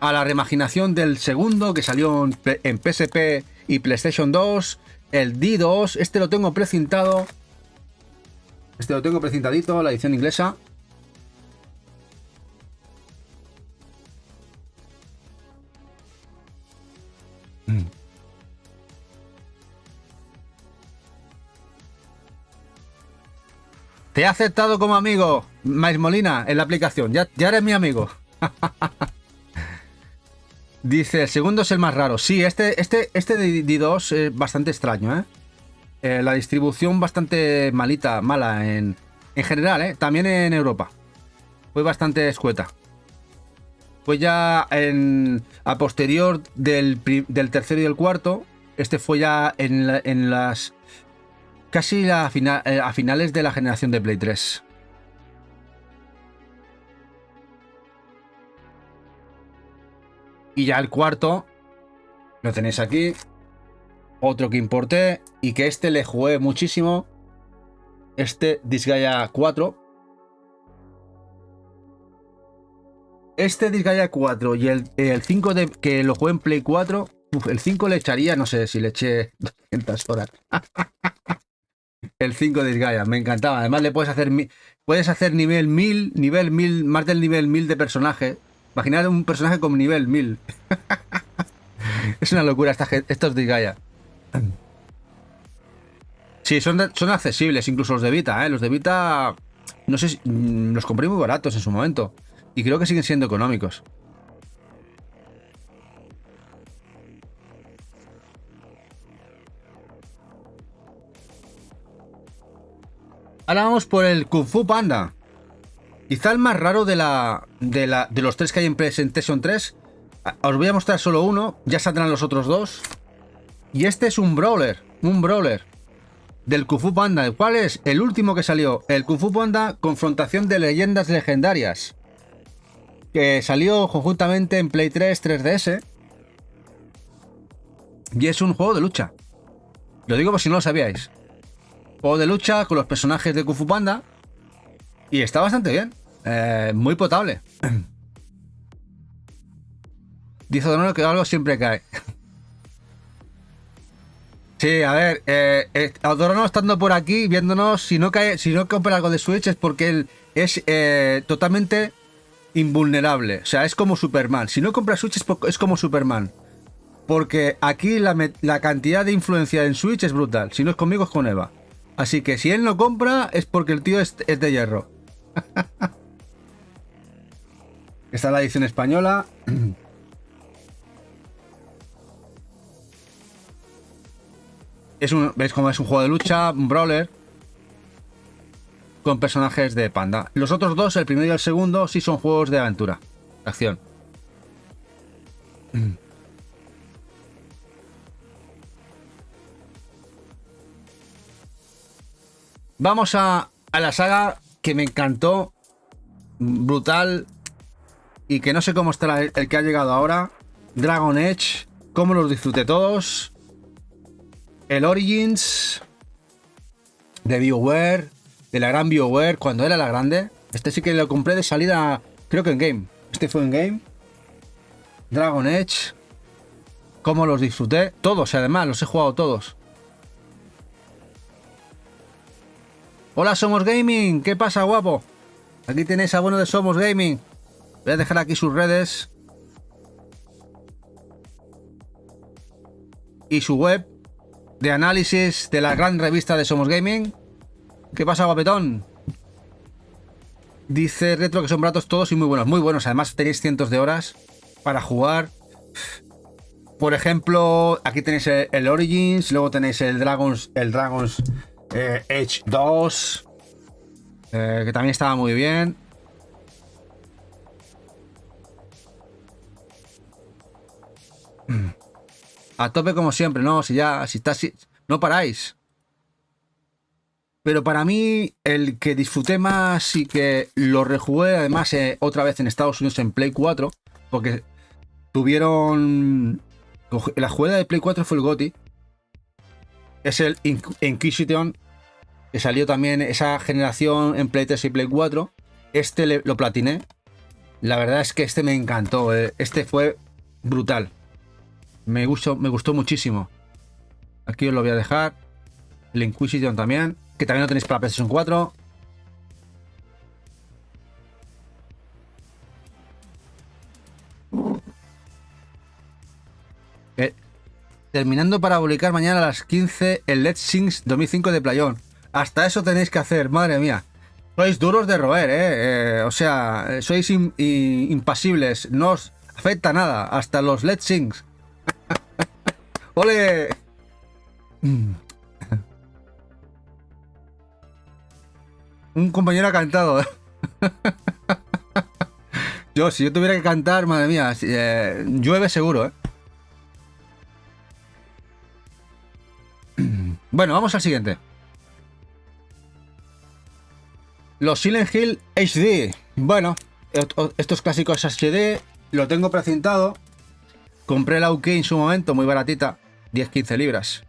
Speaker 1: la reimaginación del segundo, que salió en PSP y PlayStation 2. El D2, este lo tengo precintado. Este lo tengo precintadito, la edición inglesa. Te he aceptado como amigo, Mais Molina, en la aplicación. Ya eres mi amigo. Dice, el segundo es el más raro. Sí, este de D2 es bastante extraño, la distribución bastante mala en general, también en Europa. Fue bastante escueta. Fue ya a posterior del tercero y el cuarto. Este fue ya en las casi a finales de la generación de Play 3. Y ya el cuarto lo tenéis aquí. Otro que importé y que le jugué muchísimo. Disgaea 4. Disgaea 4 y el 5 que lo jugué en Play 4. El 5 le echaría, no sé si le eché 200 horas. El 5 de Disgaea, me encantaba. Además le puedes hacer nivel 1000, más del nivel 1000 de personaje. Imaginar un personaje con nivel 1000. Es una locura estos de Gaia. Sí, son accesibles, incluso los de Vita, ¿eh? Los de Vita, no sé si, los compré muy baratos en su momento. Y creo que siguen siendo económicos. Ahora vamos por el Kung Fu Panda. Quizá el más raro de los tres que hay en PlayStation 3. Os voy a mostrar solo uno, ya saldrán los otros dos. Y este es un brawler del Kung Fu Panda. ¿Cuál es? El último que salió, el Kung Fu Panda Confrontación de Leyendas Legendarias, que salió conjuntamente en Play 3, 3DS. Y es un juego de lucha. Lo digo por si no lo sabíais. Juego de lucha con los personajes de Kung Fu Panda. Y está bastante bien. Muy potable. Dice Donono que algo siempre cae. Sí, a ver, Donono estando por aquí, viéndonos, si no compra algo de Switch es porque él es totalmente invulnerable. O sea, es como Superman. Si no compra Switch es como Superman. Porque aquí la cantidad de influencia en Switch es brutal. Si no es conmigo, es con Eva. Así que si él no compra, es porque el tío es de hierro. Esta es la edición española. ¿Veis cómo es un juego de lucha? Un brawler. Con personajes de Panda. Los otros dos, el primero y el segundo, sí son juegos de aventura. De acción. Vamos a la saga que me encantó. Brutal. Y que no sé cómo estará el que ha llegado ahora. Dragon Age. Cómo los disfruté todos. El Origins. De BioWare. De la gran BioWare. Cuando era la grande. Este sí que lo compré de salida. Creo que en Game. Este fue en Game. Dragon Age. Cómo los disfruté. Todos, además. Los he jugado todos. Hola, Somos Gaming. ¿Qué pasa, guapo? Aquí tenéis a bueno de Somos Gaming. Voy a dejar aquí sus redes. Y su web de análisis de la gran revista de Somos Gaming. ¿Qué pasa, guapetón? Dice Retro que son baratos todos y muy buenos. Muy buenos. Además tenéis cientos de horas para jugar. Por ejemplo, aquí tenéis el Origins. Luego tenéis el Dragons Age 2. Que también estaba muy bien. A tope como siempre, ¿no? Si no paráis. Pero para mí, el que disfruté más y que lo rejugué, además, otra vez en Estados Unidos en Play 4, porque tuvieron... La jugada de Play 4 fue el GOTY. Es el Inquisition, que salió también esa generación en Play 3 y Play 4. Este lo platiné. La verdad es que este me encantó. Este fue brutal. Me gustó muchísimo. Aquí os lo voy a dejar. El Inquisition también, que también lo tenéis para PlayStation 4. Terminando para publicar mañana a las 15 el Let's Sings 2005 de Playón. Hasta eso tenéis que hacer, madre mía. Sois duros de roer, o sea, sois impasibles. No os afecta nada. Hasta los Let's Sings. ¡Ole! Un compañero ha cantado. Si yo tuviera que cantar, madre mía, llueve seguro, Bueno, vamos al siguiente. Los Silent Hill HD. Bueno, estos clásicos HD lo tengo precintado. Compré la UK en su momento, muy baratita, 10-15 libras.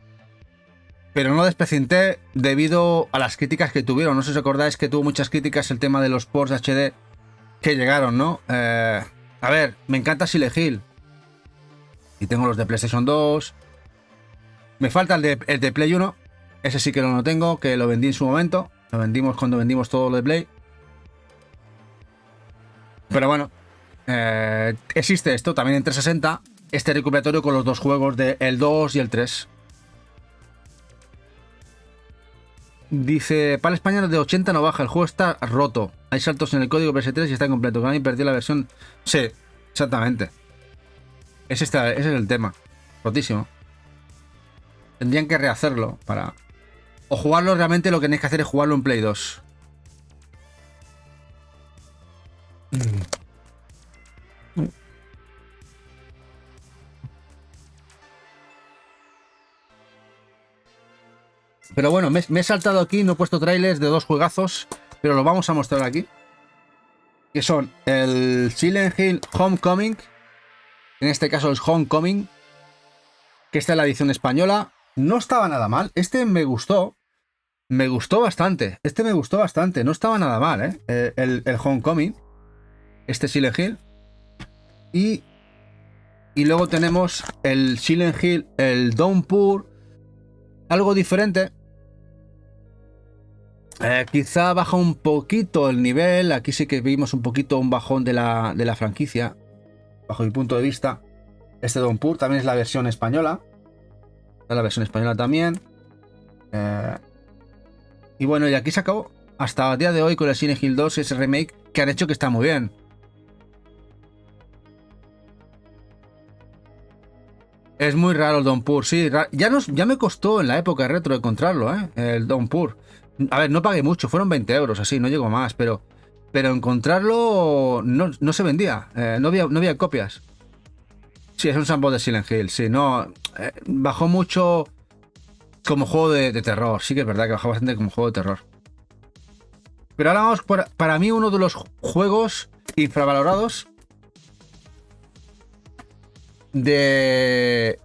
Speaker 1: Pero no desprecinté debido a las críticas que tuvieron. No sé si os acordáis que tuvo muchas críticas el tema de los ports HD que llegaron, ¿no? A ver, me encanta Silent Hill. Y tengo los de PlayStation 2. Me falta el de Play 1. Ese sí que no lo tengo, que lo vendí en su momento. Lo vendimos cuando vendimos todo lo de Play. Pero bueno, existe esto también en 360. este recuperatorio con los dos juegos de el 2 y el 3. Dice, para España de 80 no baja, el juego está roto. Hay saltos en el código PS3 y está incompleto. Konami perdió la versión... Sí, exactamente. Ese es el tema. Rotísimo. Tendrían que rehacerlo para... O jugarlo realmente, lo que tenéis que hacer es jugarlo en Play 2. Pero bueno, me he saltado aquí, no he puesto trailers de dos juegazos, pero los vamos a mostrar aquí. Que son el Silent Hill Homecoming, en este caso es Homecoming, que esta es la edición española. No estaba nada mal, este me gustó bastante, no estaba nada mal, el Homecoming, este Silent Hill. Y luego tenemos el Silent Hill, el Downpour, algo diferente. Quizá baja un poquito el nivel. Aquí sí que vimos un poquito un bajón de la franquicia, bajo mi punto de vista. Este Downpour también es la versión española. Está la versión española también. Y bueno, y aquí se acabó. Hasta el día de hoy con el Silent Hill 2, ese remake que han hecho, que está muy bien. Es muy raro el Downpour, sí. Ya me costó en la época retro encontrarlo, el Downpour. A ver, no pagué mucho, fueron 20 euros, así, no llegó más, pero encontrarlo no se vendía, no había copias. Sí, es un sample de Silent Hill, sí, no. Bajó mucho como juego de terror, sí que es verdad que bajó bastante como juego de terror. Pero ahora vamos para mí uno de los juegos infravalorados de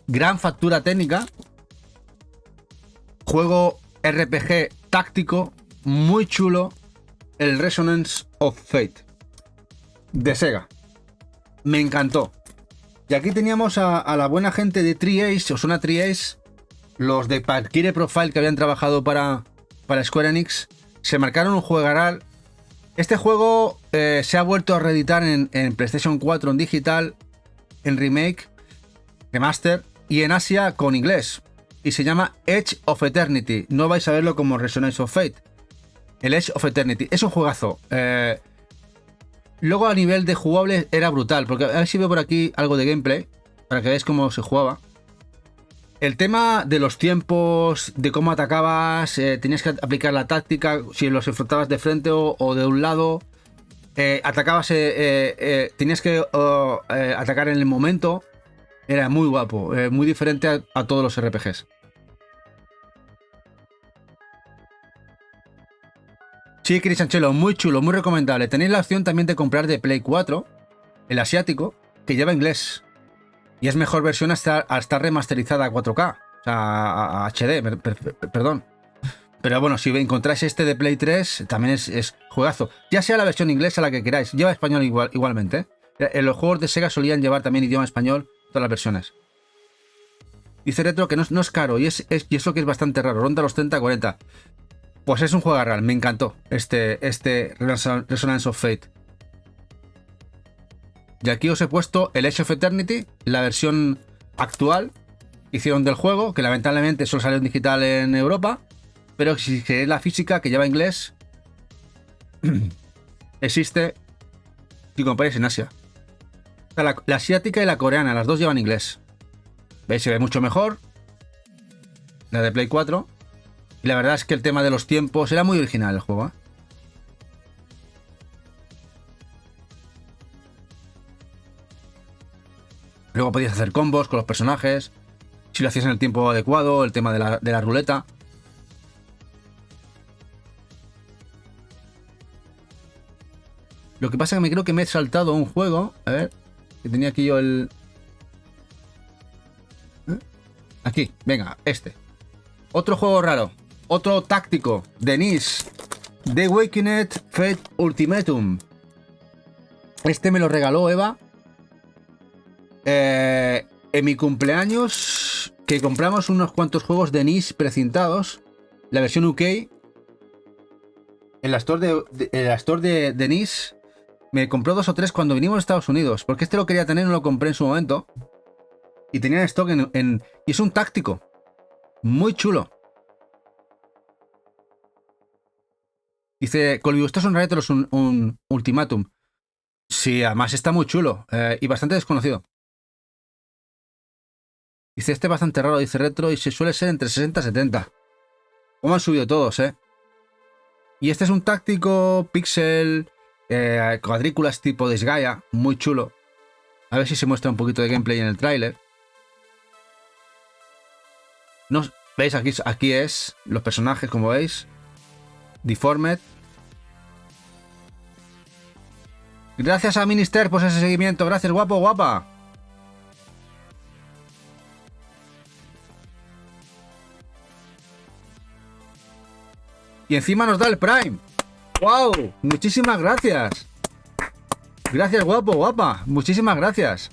Speaker 1: gran factura técnica, juego RPG táctico muy chulo, el Resonance of Fate de Sega. Me encantó. Y aquí teníamos a la buena gente de Tri-Ace, os suena Tri-Ace, los de Valkyrie Profile que habían trabajado para Square Enix. Se marcaron un juegaral. Este juego se ha vuelto a reeditar en PlayStation 4 en digital, en remake, remaster y en Asia con inglés. Y se llama Edge of Eternity. No vais a verlo como Resonance of Fate. El Edge of Eternity es un juegazo. Luego a nivel de jugable era brutal, porque a ver si veo por aquí algo de gameplay para que veáis cómo se jugaba. El tema de los tiempos, de cómo atacabas, tenías que aplicar la táctica, si los enfrentabas de frente o de un lado, atacabas, tenías que atacar en el momento. Era muy guapo, muy diferente a todos los RPGs. Sí, Chris Anchelo, muy chulo, muy recomendable. Tenéis la opción también de comprar de Play 4, el asiático, que lleva inglés. Y es mejor versión hasta remasterizada a 4K. O sea, a HD, perdón. Pero bueno, si encontráis este de Play 3, también es juegazo. Ya sea la versión inglesa, la que queráis. Lleva español igualmente. Los juegos de Sega solían llevar también idioma español, todas las versiones. Dice Retro que no es caro y eso que es bastante raro. Ronda los 30-40. Pues es un juego real, me encantó este Resonance of Fate. Y aquí os he puesto el Edge of Eternity, la versión actual que hicieron del juego, que lamentablemente solo salió en digital en Europa, pero si queréis la física, que lleva inglés, existe si compráis en Asia. O sea, la asiática y la coreana, las dos llevan inglés. ¿Veis? Se ve mucho mejor la de Play 4. Y la verdad es que el tema de los tiempos era muy original el juego, ¿eh? Luego podías hacer combos con los personajes, si lo hacías en el tiempo adecuado, el tema de la ruleta. Lo que pasa es que creo que me he saltado un juego. A ver, que tenía aquí yo el... Aquí, venga, este. Otro juego raro. Otro táctico de NIS. The Awakened Fate Ultimatum. Este me lo regaló Eva. En mi cumpleaños, que compramos unos cuantos juegos de NIS precintados. La versión UK. en la store en la store de Nice, me compró 2 o 3 cuando vinimos a Estados Unidos. Porque este lo quería tener, no lo compré en su momento. Y tenía stock y es un táctico. Muy chulo. Dice, Colby, esto es un retro, es un ultimátum. Sí, además está muy chulo. Y bastante desconocido. Dice, este es bastante raro, dice retro, y se suele ser entre 60 y 70. Como han subido todos, Y este es un táctico, pixel, cuadrículas tipo Disgaea, muy chulo. A ver si se muestra un poquito de gameplay en el tráiler. No, ¿veis? Aquí es los personajes, como veis. Deformed. Gracias a Minister por ese seguimiento. Gracias, guapo, guapa. Y encima nos da el Prime. ¡Wow! Muchísimas gracias. Gracias, guapo, guapa. Muchísimas gracias.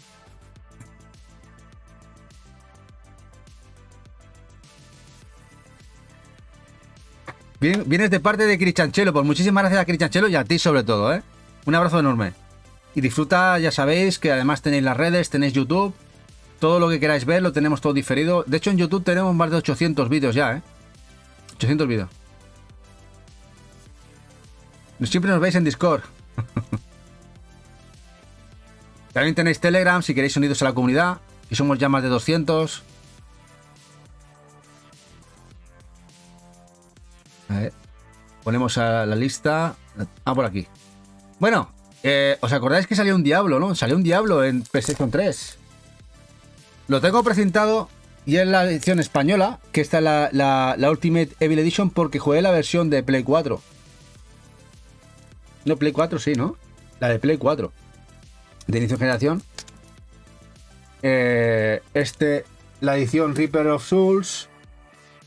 Speaker 1: Vienes de parte de Crichanchelo. Pues muchísimas gracias a Crichanchelo y a ti sobre todo, Un abrazo enorme. Y disfruta, ya sabéis que además tenéis las redes, tenéis YouTube. Todo lo que queráis ver lo tenemos todo diferido. De hecho, en YouTube tenemos más de 800 vídeos ya, 800 vídeos. Siempre nos veis en Discord. También tenéis Telegram si queréis unidos a la comunidad. Y somos ya más de 200. A ver. Ponemos a la lista. Ah, por aquí. Bueno, ¿os acordáis que salió un Diablo, no? Salió un Diablo en PlayStation 3. Lo tengo precintado y es la edición española, que esta es la Ultimate Evil Edition, porque jugué la versión de Play 4. No, Play 4 sí, ¿no? La de Play 4. De inicio de generación. La edición Reaper of Souls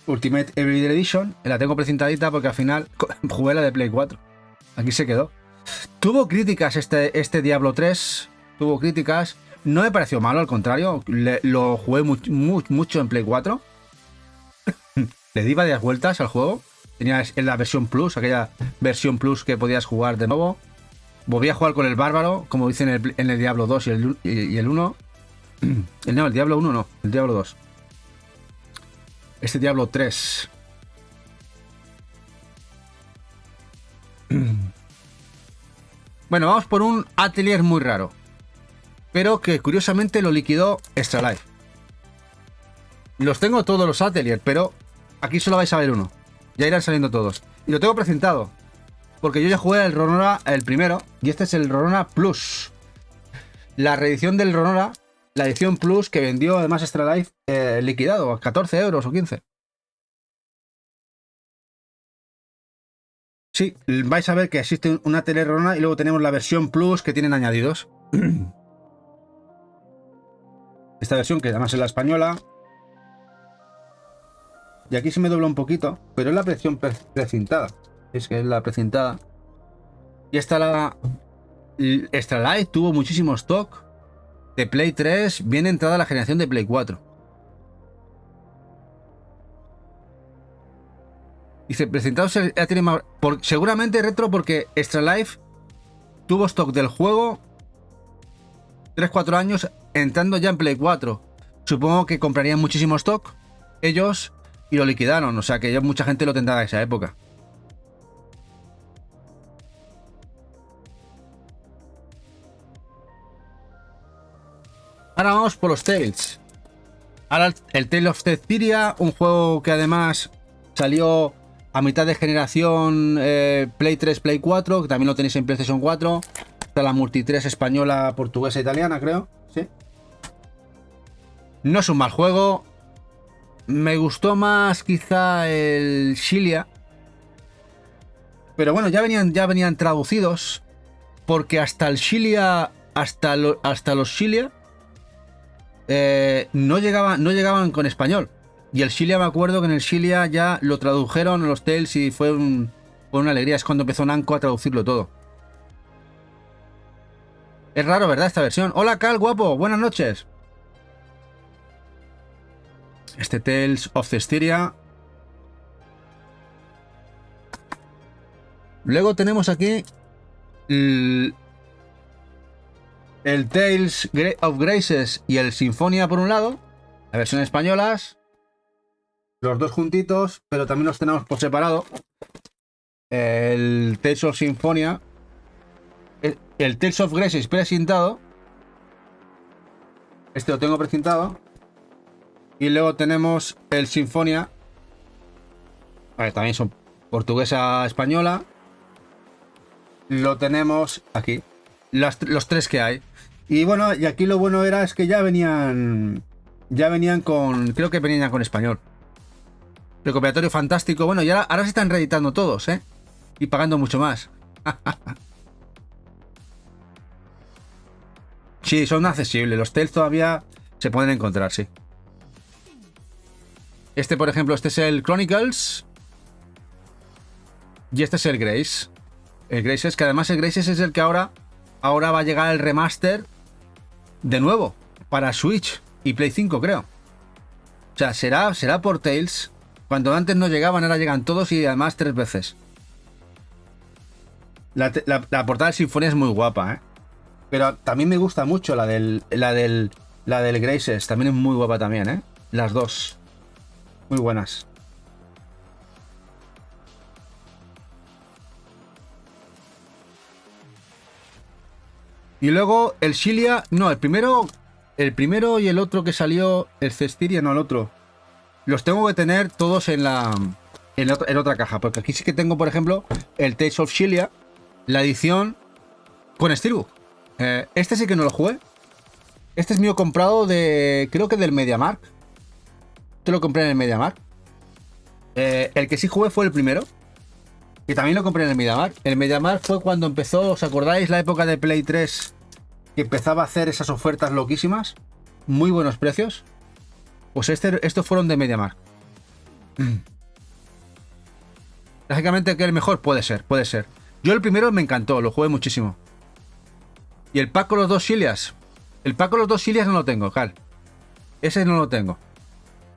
Speaker 1: Ultimate Evil Edition. La tengo precintadita porque al final jugué la de Play 4. Aquí se quedó. Tuvo críticas este Diablo 3. Tuvo críticas. No me pareció malo, al contrario. Lo jugué mucho en Play 4. Le di varias vueltas al juego. Tenías en la versión Plus, aquella versión Plus que podías jugar de nuevo. Volví a jugar con el Bárbaro, como dicen en el Diablo 2 y el 1. No, el Diablo 1 no, el Diablo 2. Este Diablo 3. Bueno, vamos por un Atelier muy raro. Pero que curiosamente lo liquidó Extra Life. Los tengo todos los Atelier, pero aquí solo vais a ver uno. Ya irán saliendo todos. Y lo tengo presentado. Porque yo ya jugué el Ronora, el primero. Y este es el Ronora Plus. La reedición del Ronora. La edición Plus que vendió además Extra Life liquidado a 14 euros o 15. Sí, vais a ver que existe una tele Ronora y luego tenemos la versión Plus que tienen añadidos. Esta versión que además es la española. Y aquí se me dobla un poquito, pero es la versión precintada. Es que es la precintada. Y esta Extra Life tuvo muchísimo stock. De Play 3 viene entrada la generación de Play 4. Dice, presentado ya tiene más... seguramente retro porque Extra Life tuvo stock del juego 3-4 años entrando ya en Play 4. Supongo que comprarían muchísimo stock ellos y lo liquidaron. O sea que ya mucha gente lo tendrá en esa época. Ahora vamos por los Tales. Ahora el Tale of Cestiria, un juego que además salió a mitad de generación Play 3, Play 4, que también lo tenéis en PlayStation 4. Está la multi 3 española, portuguesa, italiana, creo. Sí. No es un mal juego. Me gustó más quizá el Xilia. Pero bueno, ya venían traducidos. Porque hasta el Xilia, hasta los Xilia, no llegaban con español. Y el Xilia, me acuerdo que en el Xilia ya lo tradujeron a los Tales y fue una alegría. Es cuando empezó Namco a traducirlo todo. Es raro, ¿verdad? Esta versión. Hola, Cal, guapo. Buenas noches. Este Tales of Cestiria. Luego tenemos aquí el Tales of Graces y el Sinfonia por un lado, la versión españolas, los dos juntitos, pero también los tenemos por separado. El Tales of Sinfonia, el Tales of Graces precintado, este lo tengo precintado, y luego tenemos el Sinfonia, vale, también son portuguesa española, lo tenemos aquí, los tres que hay. Y bueno, y aquí lo bueno es que ya venían con, creo que venían con español. Recopilatorio fantástico. Bueno, y ahora se están reeditando todos, ¿eh? Y pagando mucho más. Sí, son accesibles. Los Tales todavía se pueden encontrar, sí. Este, por ejemplo, este es el Chronicles. Y este es el Grace. El Grace es que además el Grace es el que ahora va a llegar el remaster de nuevo para Switch y Play 5, creo. O sea, será por Tales. Cuando antes no llegaban, ahora llegan todos y además 3 veces. La portada de Sinfonía es muy guapa, ¿eh? Pero también me gusta mucho la del Graces. También es muy guapa también, ¿eh? Las dos. Muy buenas. Y luego el Xilia. No, el primero y el otro que salió. El Cestiria, no el otro. Los tengo que tener todos en otra caja. Porque aquí sí que tengo, por ejemplo, el Tales of Xilia. La edición con Steelbook. Este sí que no lo jugué. Este es mío comprado creo que del MediaMarkt. Este lo compré en el MediaMarkt. El que sí jugué fue el primero. Y también lo compré en el MediaMarkt. El MediaMarkt fue cuando empezó, ¿os acordáis? La época de Play 3. Que empezaba a hacer esas ofertas loquísimas. Muy buenos precios. Pues estos fueron de MediaMarkt. Lógicamente que el mejor puede ser. Yo el primero me encantó, lo jugué muchísimo. Y el pack con los dos Xilias. El pack con los dos Xilias no lo tengo, Cal. Ese no lo tengo.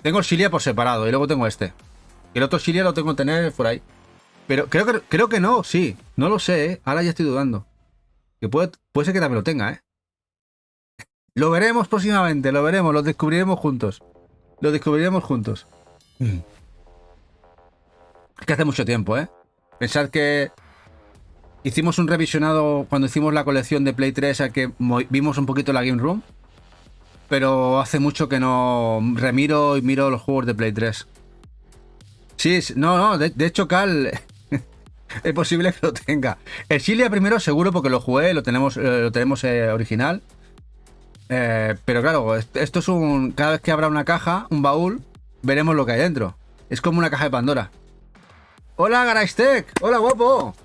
Speaker 1: Tengo el Xilia por separado y luego tengo este. El otro Xilia lo tengo que tener por ahí. Pero creo que no, sí. No lo sé, ¿eh? Ahora ya estoy dudando. Que puede ser que también lo tenga, ¿eh? Lo veremos próximamente, lo descubriremos juntos. Es que hace mucho tiempo, ¿eh? Pensar que hicimos un revisionado cuando hicimos la colección de Play 3 a que vimos un poquito la Game Room. Pero hace mucho que no remiro y miro los juegos de Play 3. Sí, no, de hecho, Cal, es posible que lo tenga. El Xilia primero seguro porque lo jugué, lo tenemos original. Pero claro, esto es cada vez que abra una caja, un baúl, veremos lo que hay dentro. Es como una caja de Pandora. Hola, Garaistec. Hola, guapo.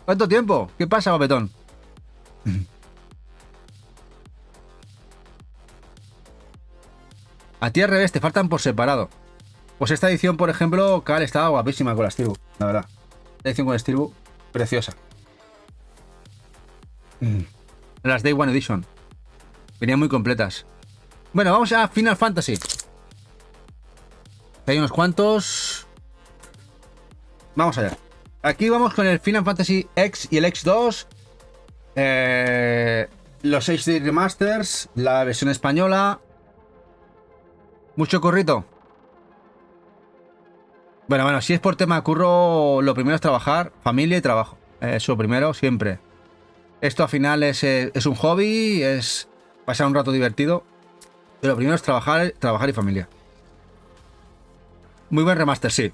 Speaker 1: ¿Cuánto tiempo? ¿Qué pasa, guapetón? A ti al revés, te faltan por separado. Pues esta edición, por ejemplo, Cal estaba guapísima con la Steelbook, la verdad. Esta edición con la Steelbook, preciosa. Las Day One Edition. Venían muy completas. Bueno, vamos a Final Fantasy. Hay unos cuantos. Vamos allá. Aquí vamos con el Final Fantasy X y el X2. Los HD Remasters. La versión española. Mucho corrito. Bueno, si es por tema de curro, lo primero es trabajar, familia y trabajo. Eso primero, siempre. Esto al final es un hobby, es pasar un rato divertido. Pero lo primero es trabajar y familia. Muy buen remaster, sí.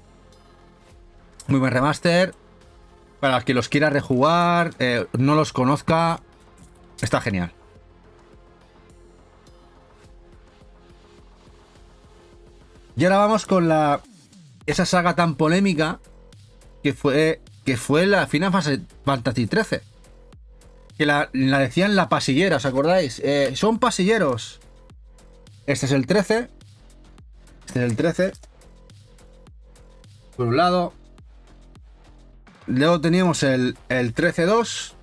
Speaker 1: Muy buen remaster. Para quien los quiera rejugar, no los conozca, está genial. Y ahora vamos con esa saga tan polémica que fue la Final Fantasy XIII. Que la decían la pasillera, ¿os acordáis? Son pasilleros. Este es el 13. Por un lado. Luego teníamos el 13-2.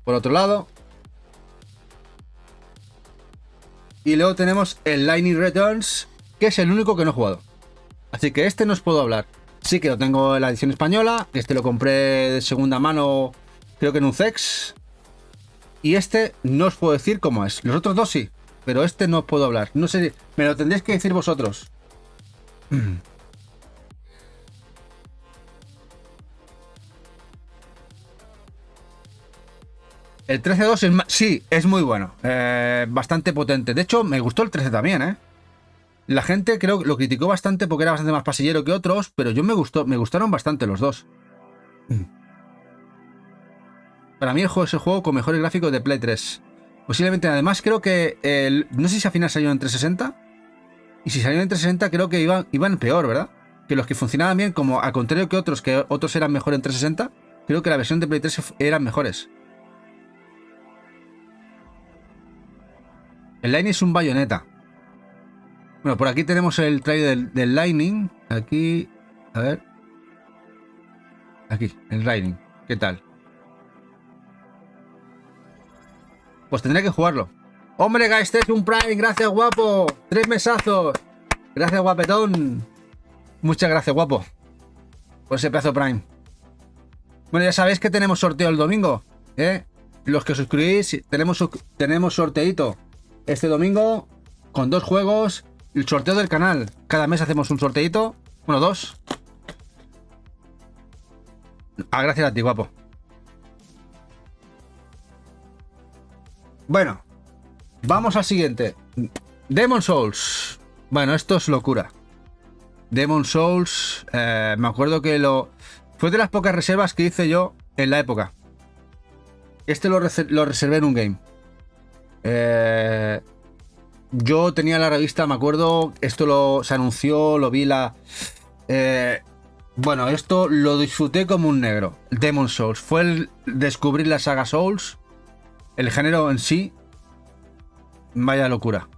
Speaker 1: Por otro lado. Y luego tenemos el Lightning Returns, que es el único que no he jugado. Así que este no os puedo hablar. Sí que lo tengo en la edición española. Este lo compré de segunda mano, creo que en un CEX. Y este no os puedo decir cómo es. Los otros dos sí, pero este no os puedo hablar. No sé, me lo tendréis que decir vosotros. El 13.2 es sí, es muy bueno. Bastante potente. De hecho, me gustó el 13 también, ¿eh? La gente creo que lo criticó bastante porque era bastante más pasillero que otros, pero yo me gustaron bastante los dos. Para mí el juego es el juego con mejores gráficos de Play 3. Posiblemente, además, creo que no sé si al final salió en 360. Y si salió en 360 creo que iban peor, ¿verdad? Que los que funcionaban bien, como al contrario que otros eran mejor en 360, creo que la versión de Play 3 eran mejores. El Lightning es un bayoneta. Bueno, por aquí tenemos el trailer del Lightning. Aquí, a ver. Aquí, el Lightning. ¿Qué tal? Pues tendré que jugarlo. ¡Hombre, Gaistes, un Prime! ¡Gracias, guapo! 3 mesazos. Gracias, guapetón. Muchas gracias, guapo, por ese pedazo Prime. Bueno, ya sabéis que tenemos sorteo el domingo, ¿eh? Los que os suscribís, tenemos sorteito este domingo con 2 juegos. El sorteo del canal. Cada mes hacemos un sorteito. Bueno, 2. Gracias a ti, guapo. Bueno, vamos al siguiente. Demon's Souls. Bueno, esto es locura. Demon's Souls, me acuerdo que fue de las pocas reservas que hice yo en la época. Este lo reservé en un game. Yo tenía la revista, me acuerdo, esto se anunció, lo vi bueno, esto lo disfruté como un negro. Demon's Souls. Fue el descubrir la saga Souls. El género en sí. Vaya locura.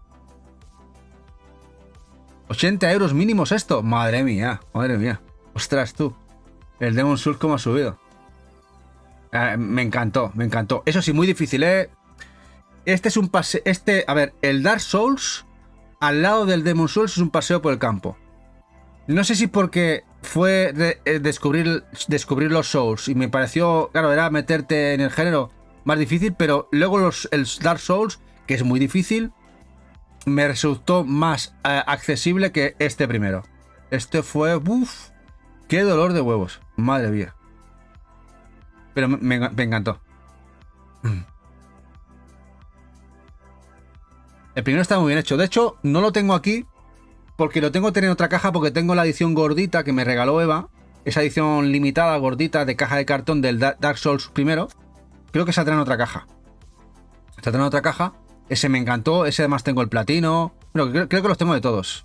Speaker 1: 80 euros mínimos esto. Madre mía, madre mía. Ostras, tú. El Demon's Souls como ha subido. Me encantó, me encantó. Eso sí, muy difícil, ¿eh? Este es un paseo. A ver, el Dark Souls al lado del Demon's Souls es un paseo por el campo. No sé si porque fue descubrir los Souls y me pareció, claro, era meterte en el género más difícil, pero luego el Dark Souls, que es muy difícil, me resultó más accesible que este primero. Este fue... ¡Uf! ¡Qué dolor de huevos! Madre mía. Pero me encantó. El primero está muy bien hecho. De hecho, no lo tengo aquí porque lo tengo que tener en otra caja porque tengo la edición gordita que me regaló Eva. Esa edición limitada, gordita, de caja de cartón del Dark Souls primero. Creo que saldrá en otra caja. Saldrá en otra caja. Ese me encantó. Ese además tengo el platino. Bueno, creo que los tengo de todos.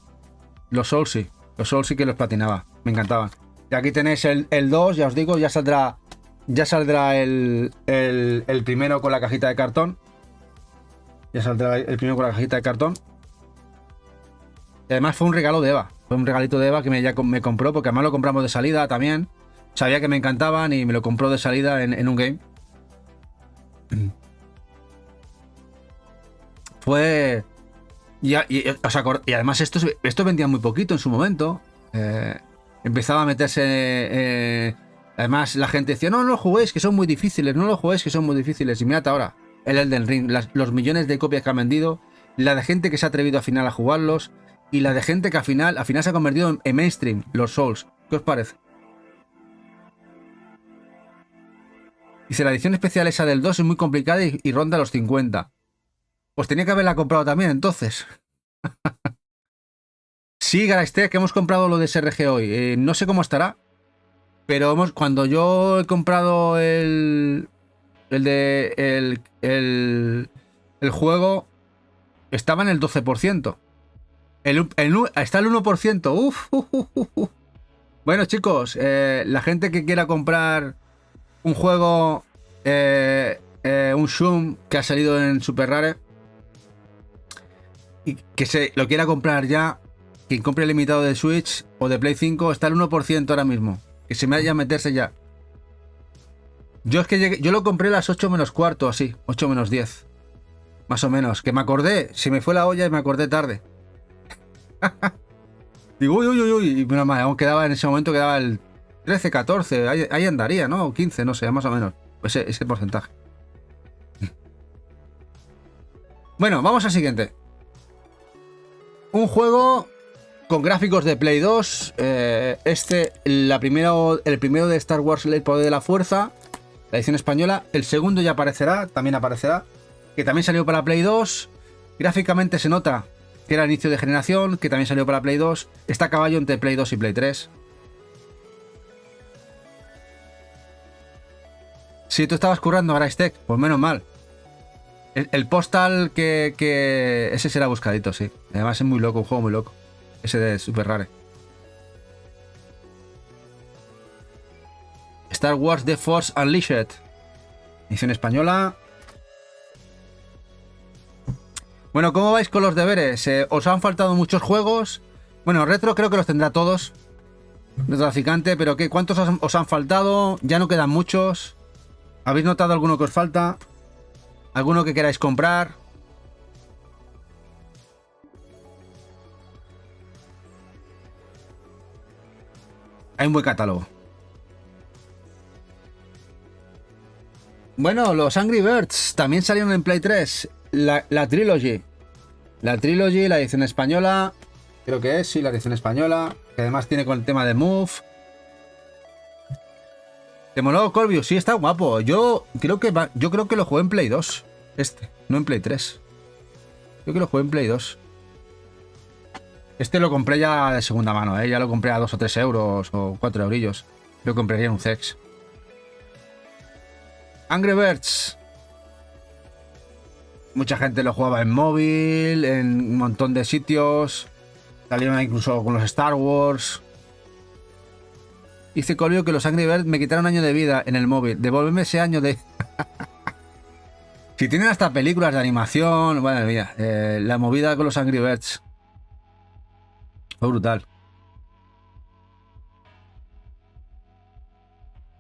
Speaker 1: Los Souls sí. Los Souls sí que los platinaba. Me encantaban. Y aquí tenéis el 2. Ya os digo, ya saldrá el primero con la cajita de cartón. Ya saldrá el primero con la cajita de cartón. Y además fue un regalo de Eva. Fue un regalito de Eva que me compró, porque además lo compramos de salida también. Sabía que me encantaban y me lo compró de salida en un game. Fue... Y además esto vendía muy poquito en su momento. Empezaba a meterse... además la gente decía, no lo juguéis, que son muy difíciles. No lo juguéis, que son muy difíciles. Y mirad ahora, el Elden Ring, los millones de copias que han vendido, la de gente que se ha atrevido al final a jugarlos, y la de gente que al final se ha convertido en mainstream, los Souls. ¿Qué os parece? Dice, la edición especial esa del 2 es muy complicada y ronda los 50. Pues tenía que haberla comprado también, entonces. Sí, Galaxter, que hemos comprado lo de SRG hoy. No sé cómo estará, pero cuando yo he comprado el juego, estaba en el 12%. Está el 1%. Uf. Bueno, chicos, la gente que quiera comprar un juego, un Shum que ha salido en Super Rare y que se lo quiera comprar ya, quien compre el limitado de Switch o de Play 5, está el 1% ahora mismo. Que se me vaya a meterse ya. Yo lo compré a las 8 menos cuarto, así, 8 menos 10. Más o menos. Que me acordé, se me fue la olla y me acordé tarde. Digo, uy, uy, uy, uy. Y menos mal, aún quedaba en ese momento, quedaba el 13, 14. Ahí andaría, ¿no? 15, no sé, más o menos. Ese porcentaje. Bueno, vamos al siguiente. Un juego con gráficos de Play 2. El primero de Star Wars, el poder de la fuerza. La edición española. El segundo ya aparecerá, también aparecerá. Que también salió para Play 2. Gráficamente se nota que era inicio de generación, que también salió para Play 2. Está a caballo entre Play 2 y Play 3. Si tú estabas currando Garage Tech, pues menos mal. El Postal que... Ese será buscadito, sí. Además es muy loco, un juego muy loco. Ese de Super Rare. Star Wars The Force Unleashed. Edición española. Bueno, ¿cómo vais con los deberes? ¿Os han faltado muchos juegos? Bueno, Retro creo que los tendrá todos. Retrotraficante, pero ¿qué? ¿Cuántos os han faltado? Ya no quedan muchos. ¿Habéis notado alguno que os falta? ¿Alguno que queráis comprar? Hay un buen catálogo. Bueno, los Angry Birds también salieron en Play 3. La Trilogy. La Trilogy, la edición española. Creo que es, sí, la edición española. Que además tiene con el tema de Move. ¿Te moló Corvius? Sí, está guapo. Yo creo que lo jugué en Play 2. No en Play 3. Creo que lo jugué en Play 2. Lo compré ya de segunda mano, ¿eh? Ya lo compré a 2 o 3 euros o 4 eurillos. Lo compraría en un CEX. Angry Birds. Mucha gente lo jugaba en móvil, en un montón de sitios. Salieron incluso con los Star Wars. Dice Colvio que los Angry Birds me quitaron un año de vida en el móvil. Devuélveme ese año de... Si tienen hasta películas de animación... Bueno, mira, la movida con los Angry Birds. Fue brutal.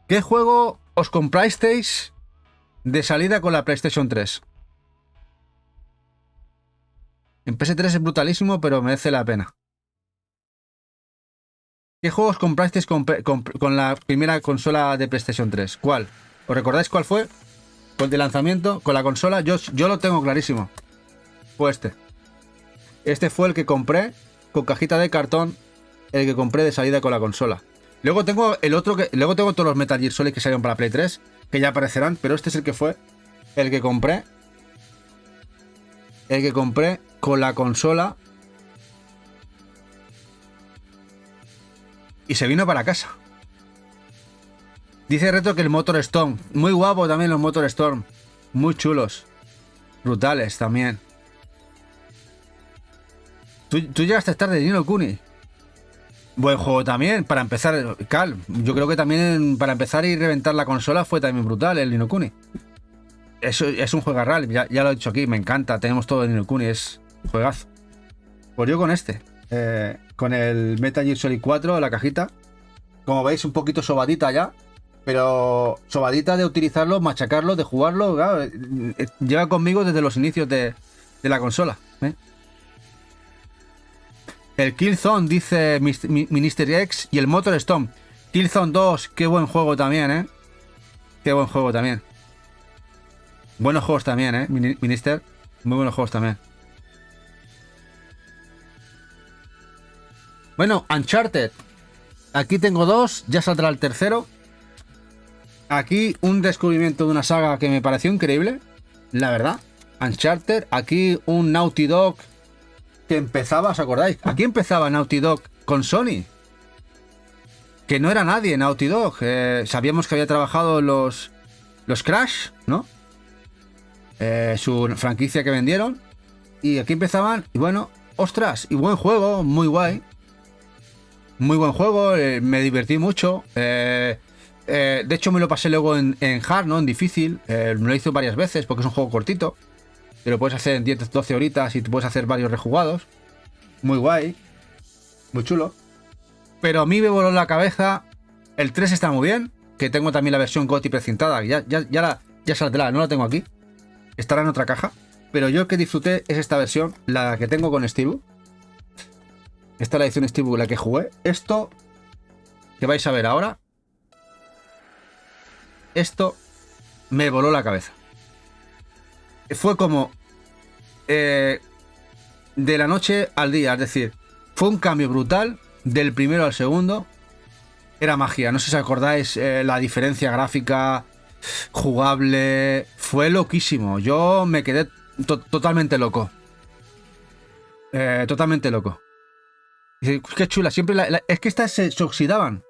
Speaker 1: ¿Qué juego os comprasteis de salida con la PlayStation 3? En PS3 es brutalísimo, pero merece la pena. ¿Qué juegos comprasteis con la primera consola de PlayStation 3? ¿Cuál? ¿Os recordáis cuál fue? ¿Con el de lanzamiento? ¿Con la consola? Yo lo tengo clarísimo. Fue este. Este fue el que compré con cajita de cartón. El que compré de salida con la consola. Luego tengo el otro que... Luego tengo todos los Metal Gear Solid que salieron para Play 3. Que ya aparecerán. Pero este es el que fue. El que compré. El que compré con la consola. Y se vino para casa. Dice Retro que el Motor Storm. Muy guapo también los Motor Storm. Muy chulos. Brutales también. Tú llegaste a estar de Ni no Kuni. Buen juego también. Para empezar, Cal. Yo creo que también para empezar y reventar la consola fue también brutal el Ni no Kuni. Eso es un juego real. Ya lo he dicho aquí. Me encanta. Tenemos todo de Ni no Kuni. Es un juegazo. Pues yo con este. Con el Metal Gear Solid 4, la cajita. Como veis, un poquito sobadita ya. Pero sobadita de utilizarlo, machacarlo, de jugarlo. Claro, lleva conmigo desde los inicios de la consola. El Killzone, dice Minister X. Y el Motor Storm. Killzone 2, qué buen juego también, Qué buen juego también. Buenos juegos también, Minister. Muy buenos juegos también. Bueno, Uncharted. Aquí tengo dos, ya saldrá el tercero. Aquí un descubrimiento de una saga que me pareció increíble, la verdad. Uncharted, aquí un Naughty Dog que empezaba, ¿os acordáis? Aquí empezaba Naughty Dog con Sony. Que no era nadie Naughty Dog. Sabíamos que había trabajado los Crash, ¿no? Su franquicia que vendieron. Y aquí empezaban, y bueno, ostras, y buen juego, muy guay. Muy buen juego, me divertí mucho. De hecho, me lo pasé luego en hard, ¿no? En difícil. Me lo hice varias veces porque es un juego cortito. Te lo puedes hacer en 10-12 horitas y te puedes hacer varios rejugados. Muy guay. Muy chulo. Pero a mí me voló la cabeza. El 3 está muy bien. Que tengo también la versión GOTY precintada. Ya saldrá, no la tengo aquí. Estará en otra caja. Pero yo el que disfruté es esta versión, la que tengo con Steve. Esta es la edición Steelbook la que jugué. Esto que vais a ver ahora, esto me voló la cabeza. Fue como de la noche al día, es decir, fue un cambio brutal del primero al segundo. Era magia, no sé si os acordáis la diferencia gráfica, jugable, fue loquísimo. Yo me quedé totalmente loco. Totalmente loco. Qué chula, siempre es que estas se oxidaban.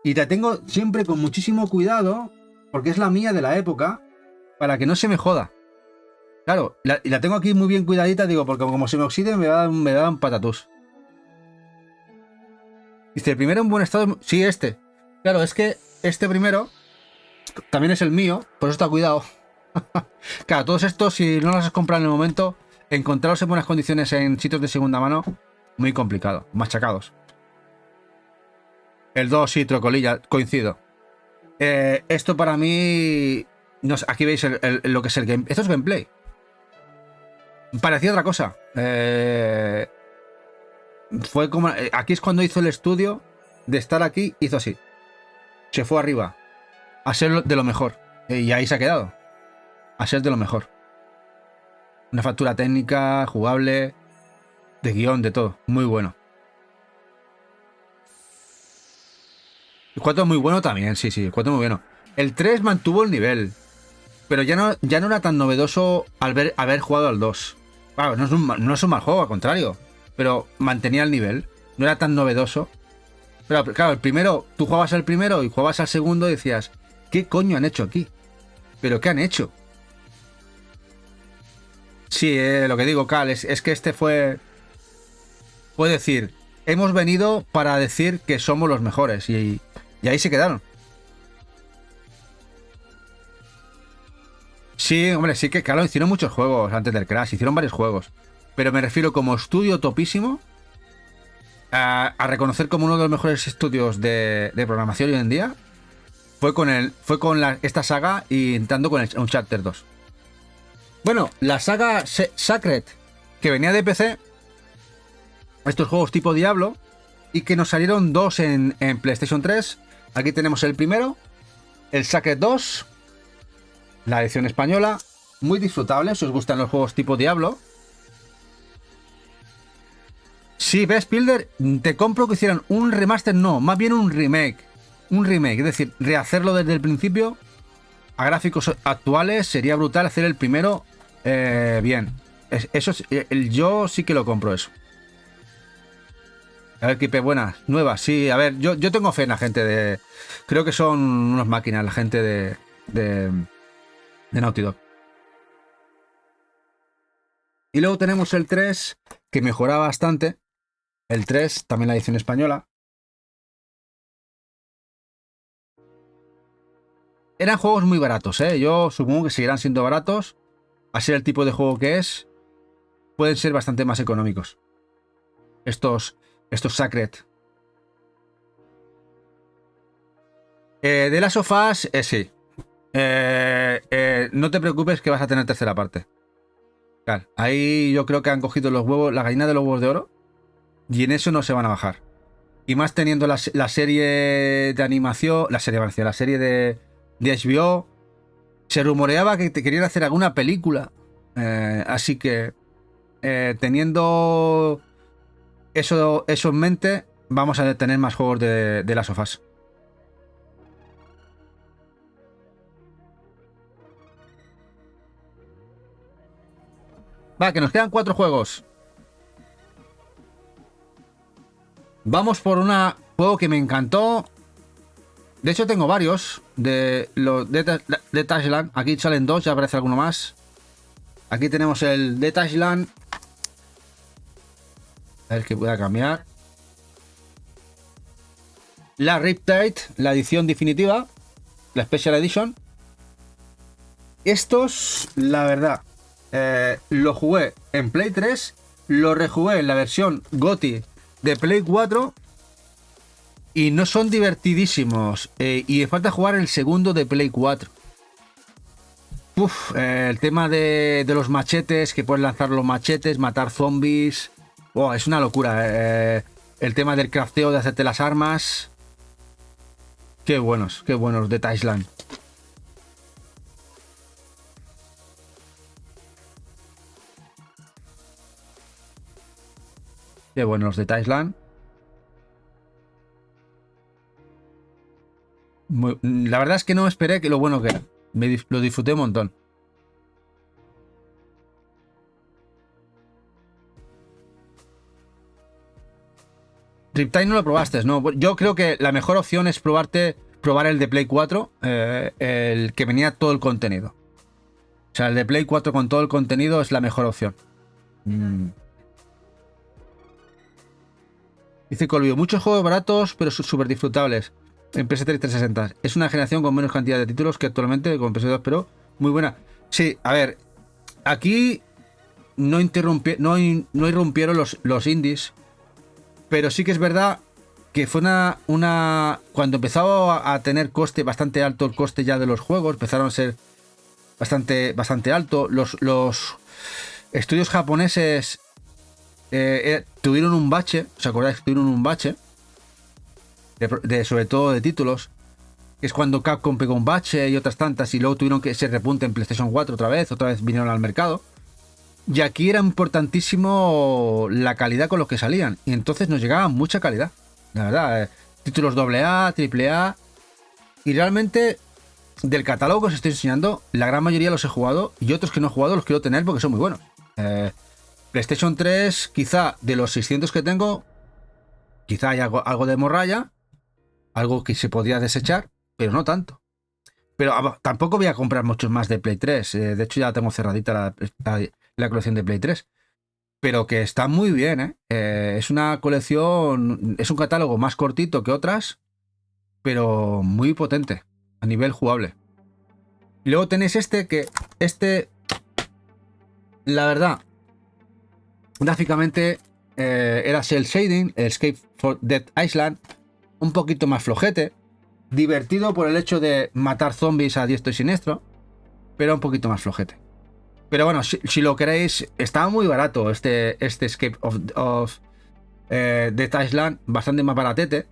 Speaker 1: Y la tengo siempre con muchísimo cuidado, porque es la mía de la época, para que no se me joda. Claro, y la tengo aquí muy bien cuidadita, digo, porque como se me oxide me da un patatús. Dice, el primero en buen estado... Sí, este. Claro, es que este primero también es el mío, por eso está cuidado. Claro, todos estos, si no los has comprado en el momento, encontrarlos en buenas condiciones en sitios de segunda mano, muy complicado, machacados. El 2 sí, trocolilla, coincido. Esto para mí... No sé, aquí veis lo que es el game. Esto es gameplay. Parecía otra cosa. Fue como... aquí es cuando hizo el estudio de estar aquí, hizo así. Se fue arriba. A ser de lo mejor. Y ahí se ha quedado. A ser de lo mejor. Una factura técnica, jugable, de guión, de todo. Muy bueno. El 4 muy bueno también, sí, el 4 muy bueno. El 3 mantuvo el nivel. Pero ya no era tan novedoso al haber jugado al 2. Claro, no es un mal juego, al contrario. Pero mantenía el nivel. No era tan novedoso. Pero claro, el primero, tú jugabas al primero y jugabas al segundo y decías, ¿qué coño han hecho aquí? ¿Pero qué han hecho? Sí, lo que digo, Cal, es que este fue decir, hemos venido para decir que somos los mejores. Y ahí se quedaron. Sí, hombre, sí que, claro, hicieron muchos juegos antes del Crash, hicieron varios juegos. Pero me refiero como estudio topísimo a reconocer como uno de los mejores estudios de programación hoy en día. Fue con esta saga y entrando con el Uncharted 2. Bueno, la saga Sacred, que venía de PC, estos juegos tipo Diablo, y que nos salieron dos en PlayStation 3. Aquí tenemos el primero, el Sacred 2, la edición española, muy disfrutable si os gustan los juegos tipo Diablo. Sí, ves, Builder, te compro que hicieran un remaster, no, más bien un remake. Un remake, es decir, rehacerlo desde el principio a gráficos actuales. Sería brutal hacer el primero bien. Eso yo sí que lo compro eso. A ver, Kipe, buenas, nuevas, sí, a ver, yo tengo fe en la gente de... Creo que son unas máquinas, la gente de Naughty Dog. Y luego tenemos el 3, que mejora bastante. El 3, también la edición española. Eran juegos muy baratos, ¿eh? Yo supongo que seguirán siendo baratos. A ser el tipo de juego que es, pueden ser bastante más económicos. Estos Sacred. De las sofás, sí. No te preocupes que vas a tener tercera parte. Claro, ahí yo creo que han cogido los huevos, la gallina de los huevos de oro, y en eso no se van a bajar. Y más teniendo la serie de animación, la serie de HBO. Se rumoreaba que te querían hacer alguna película. Así que teniendo eso en mente, vamos a tener más juegos de las sofás. Va, que nos quedan 4 juegos. Vamos por un juego que me encantó. De hecho, tengo varios de los de Tashland. Aquí salen 2, ya aparece alguno más. Aquí tenemos el de Tashland. A ver que voy a cambiar. La Riptide, la edición definitiva. La Special Edition. Estos, la verdad, lo jugué en Play 3. Lo rejugué en la versión GOTY de Play 4. Y no son divertidísimos. Y me falta jugar el segundo de Play 4. El tema de los machetes, que puedes lanzar los machetes, matar zombies. Oh, es una locura. El tema del crafteo, de hacerte las armas. Qué buenos de Thailand. Qué buenos los de Thailand. La verdad es que no esperé que lo bueno que era. Lo disfruté un montón. Riptide no lo probaste, ¿no? Yo creo que la mejor opción es probar el de Play 4, el que venía todo el contenido. O sea, el de Play 4 con todo el contenido es la mejor opción. Dice Colvio, muchos juegos baratos, pero súper disfrutables. En PS3 y 360. Es una generación con menos cantidad de títulos que actualmente con PS2, pero muy buena. Sí, a ver, aquí no irrumpieron los indies, pero sí que es verdad que fue cuando empezaba a tener coste bastante alto, el coste ya de los juegos, empezaron a ser bastante alto. Los estudios japoneses tuvieron un bache, ¿os acordáis? Tuvieron un bache, sobre todo de títulos, que es cuando Capcom pegó un bache y otras tantas, y luego tuvieron que se repunte en PlayStation 4 otra vez vinieron al mercado. Y aquí era importantísimo la calidad con los que salían. Y entonces nos llegaba mucha calidad. La verdad, títulos AA, AAA. Y realmente, del catálogo que os estoy enseñando, la gran mayoría los he jugado. Y otros que no he jugado los quiero tener porque son muy buenos. PlayStation 3, quizá de los 600 que tengo, quizá hay algo de morralla. Algo que se podría desechar, pero no tanto. Pero tampoco voy a comprar muchos más de Play 3. De hecho, ya tengo cerradita la colección de Play 3. Pero que está muy bien, ¿eh? Es una colección, es un catálogo más cortito que otras, pero muy potente a nivel jugable. Y luego tenéis la verdad, gráficamente era cel shading, el Escape from Dead Island, un poquito más flojete, divertido por el hecho de matar zombies a diestro y siniestro, pero un poquito más flojete. Pero bueno, si lo queréis, está muy barato este Escape of Dead Island, bastante más baratete.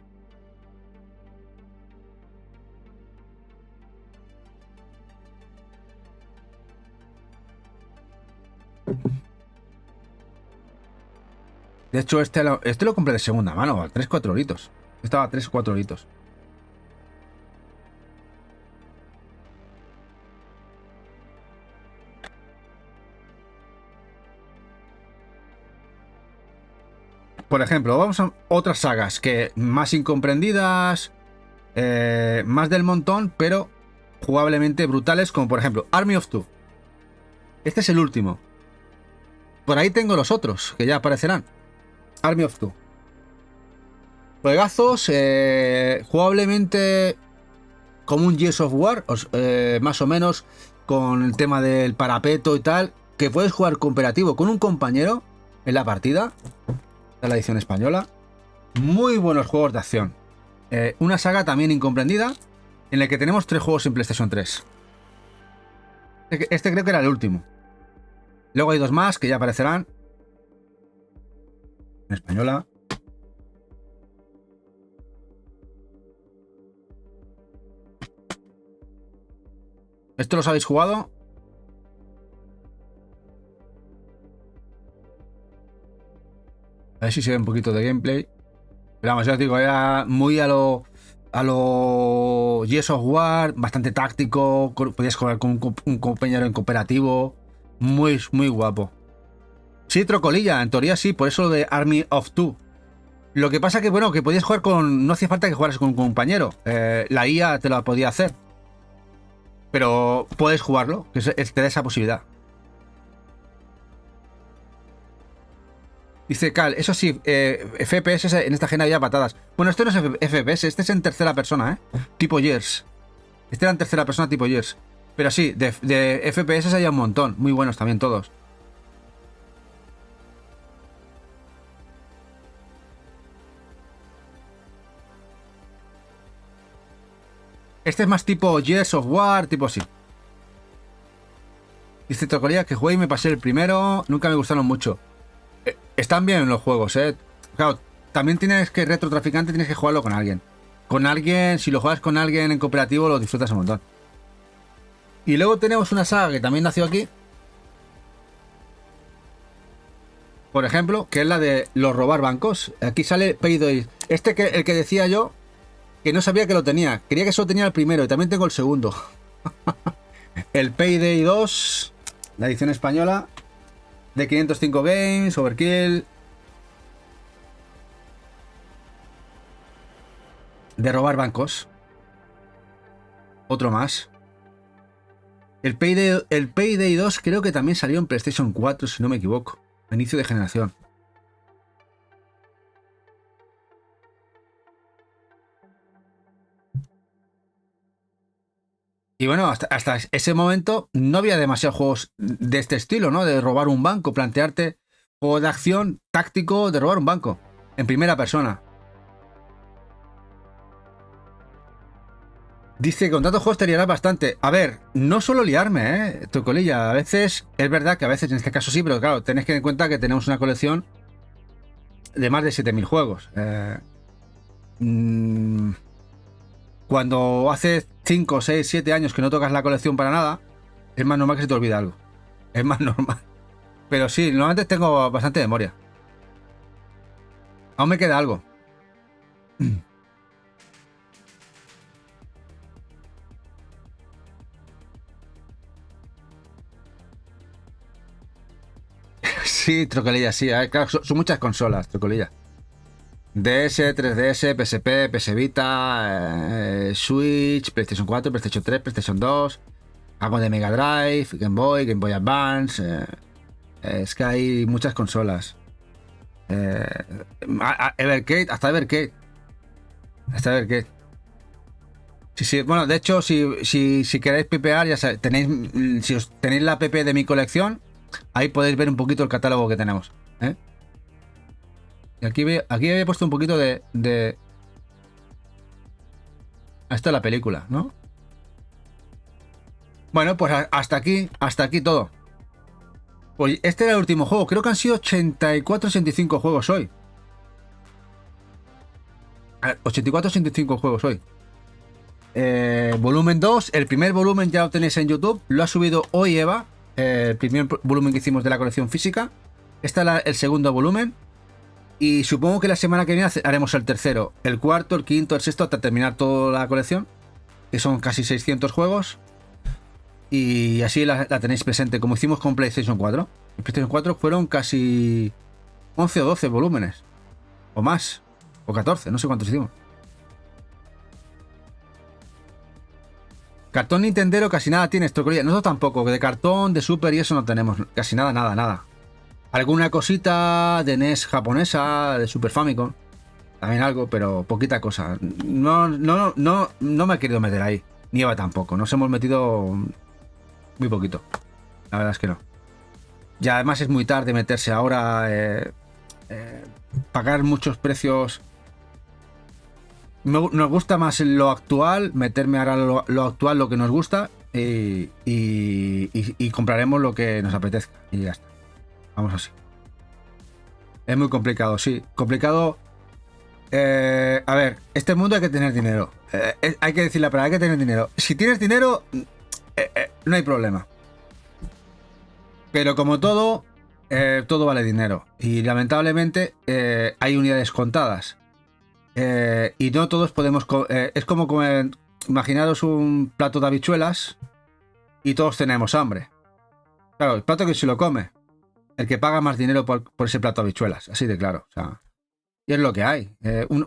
Speaker 1: De hecho, este lo compré de segunda mano, a 3-4 euritos. Estaba a 3 o 4 euritos. Por ejemplo, vamos a otras sagas que más incomprendidas, más del montón, pero jugablemente brutales, como por ejemplo Army of Two. Este es el último. Por ahí tengo los otros, que ya aparecerán. Army of Two. Juegazos, jugablemente como un Gears of War, más o menos, con el tema del parapeto y tal, que puedes jugar cooperativo con un compañero en la partida. De la edición española. Muy buenos juegos de acción. Una saga también incomprendida, en la que tenemos 3 juegos en PlayStation 3. Este creo que era el último. Luego hay 2 más que ya aparecerán en española. ¿Esto los habéis jugado? A ver si se ve un poquito de gameplay. Pero vamos, ya os digo, era muy a lo Gears of War, bastante táctico. Podías jugar con un compañero en cooperativo. Muy, muy guapo. Sí, trocolilla, en teoría sí, por eso lo de Army of Two. Lo que pasa que, bueno, que podías jugar con... No hacía falta que jugaras con un compañero. La IA te lo podía hacer. Pero puedes jugarlo, que te da esa posibilidad. Dice Cal, eso sí, FPS en esta generación había patadas. Bueno, esto no es FPS, este es en tercera persona, tipo Gears. Este era en tercera persona tipo Gears. Pero sí, de FPS había un montón, muy buenos también todos. Este es más tipo Gears of War, tipo así. Dice Trocolía que jugué y me pasé el primero, nunca me gustaron mucho. Están bien los juegos, ¿eh? Claro, también tienes que, Retrotraficante, tienes que jugarlo con alguien. Con alguien, si lo juegas con alguien en cooperativo, lo disfrutas un montón. Y luego tenemos una saga que también nació aquí. Por ejemplo, que es la de los robar bancos. Aquí sale Payday. El que decía yo, que no sabía que lo tenía. Quería que solo tenía el primero y también tengo el segundo. El Payday 2, la edición española, de 505 Games, Overkill. De robar bancos. Otro más. El Payday 2 creo que también salió en PlayStation 4, si no me equivoco. A inicio de generación. Y bueno, hasta ese momento no había demasiados juegos de este estilo, ¿no? De robar un banco, plantearte juego de acción táctico de robar un banco. En primera persona. Dice que con tantos juegos te liarás bastante. A ver, no suelo liarme, Trocolilla. A veces, es verdad que a veces en este caso sí, pero claro, tenés que tener en cuenta que tenemos una colección de más de 7000 juegos. Cuando hace 5, 6, 7 años que no tocas la colección para nada, es más normal que se te olvide algo. Es más normal. Pero sí, normalmente tengo bastante memoria. Aún me queda algo. Sí, Trocolilla, sí. Claro, son muchas consolas, Trocolilla. DS, 3DS, PSP, PS Vita, Switch, PlayStation 4, PlayStation 3, PlayStation 2, algo de Mega Drive, Game Boy Advance, es que hay muchas consolas. Evercade, hasta Evercade. Hasta Evercade. Sí, sí, bueno, de hecho, si queréis pipear, ya sabéis, si os tenéis la app de mi colección, ahí podéis ver un poquito el catálogo que tenemos. Y aquí había puesto un poquito de... Esta es la película, ¿no? Bueno, pues hasta aquí todo. Pues este era el último juego. Creo que han sido 84-85 juegos hoy. 84-85 juegos hoy. Volumen 2. El primer volumen ya lo tenéis en YouTube. Lo ha subido hoy Eva. El primer volumen que hicimos de la colección física. Este es el segundo volumen. Y supongo que la semana que viene haremos el tercero, el cuarto, el quinto, el sexto, hasta terminar toda la colección. Que son casi 600 juegos. Y así la tenéis presente, como hicimos con PlayStation 4. En PlayStation 4 fueron casi 11 o 12 volúmenes. O más. O 14, no sé cuántos hicimos. Cartón Nintendero casi nada tienes, Trocolilla. Nosotros tampoco, que de cartón, de Super y eso no tenemos. Casi nada. Alguna cosita de NES japonesa, de Super Famicom. También algo, pero poquita cosa. No me he querido meter ahí. Ni Eva tampoco. Nos hemos metido muy poquito. La verdad es que no. Y además es muy tarde meterse ahora. Pagar muchos precios. Nos gusta más lo actual. Meterme ahora lo actual, lo que nos gusta. Y compraremos lo que nos apetezca. Y ya está. Vamos así. Es muy complicado, sí. Complicado. A ver, este mundo hay que tener dinero. Hay que decir la palabra, hay que tener dinero. Si tienes dinero, no hay problema. Pero como todo vale dinero. Y lamentablemente hay unidades contadas. Y no todos podemos... es como comer... Imaginaros un plato de habichuelas y todos tenemos hambre. Claro, el plato que se lo come. El que paga más dinero por ese plato de habichuelas. Así de claro. O sea, y es lo que hay.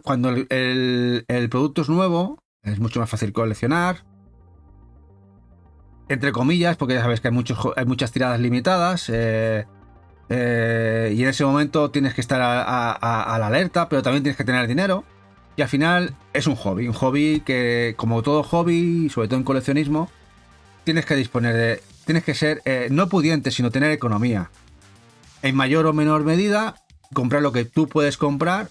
Speaker 1: Cuando el producto es nuevo, es mucho más fácil coleccionar. Entre comillas, porque ya sabes que hay muchas tiradas limitadas. Y en ese momento tienes que estar a la alerta, pero también tienes que tener dinero. Y al final es un hobby. Un hobby que, como todo hobby, sobre todo en coleccionismo, tienes que disponer de... Tienes que ser no pudiente, sino tener economía. En mayor o menor medida, comprar lo que tú puedes comprar.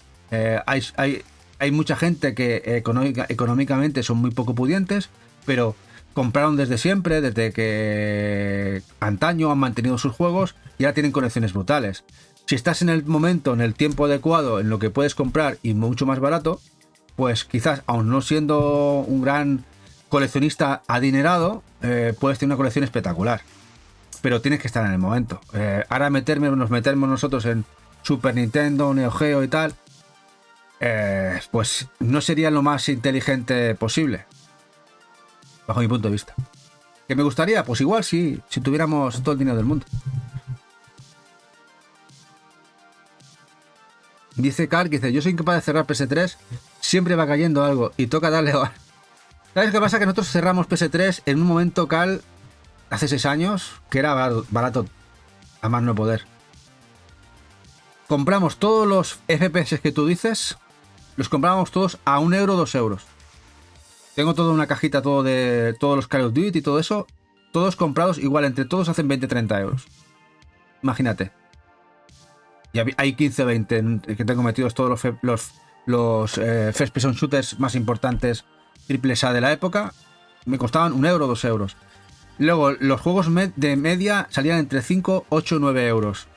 Speaker 1: Hay mucha gente que económicamente son muy poco pudientes, pero compraron desde siempre, desde que antaño han mantenido sus juegos y ahora tienen colecciones brutales. Si estás en el momento, en el tiempo adecuado, en lo que puedes comprar y mucho más barato, pues quizás, aun no siendo un gran coleccionista adinerado, puedes tener una colección espectacular. Pero tienes que estar en el momento. Ahora nos metemos nosotros en Super Nintendo, Neo Geo y tal, pues no sería lo más inteligente posible, bajo mi punto de vista. ¿Que me gustaría? Pues igual sí, si tuviéramos todo el dinero del mundo. Dice Carl, que dice, yo soy incapaz de cerrar PS3, siempre va cayendo algo y toca darle... ¿Sabes qué pasa? Que nosotros cerramos PS3 en un momento, Carl, hace 6 años, que era barato a más no poder. Compramos todos los FPS que tú dices, los comprábamos todos a 1 euro, 2 euros. Tengo toda una cajita todo de todos los Call of Duty y todo eso, todos comprados igual, entre todos hacen 20-30 euros. Imagínate. Y hay 15 o 20 que tengo metidos todos los first person shooters más importantes AAA de la época. Me costaban 1 euro, 2 euros. Luego los juegos de media salían entre 5, 8, 9 euros.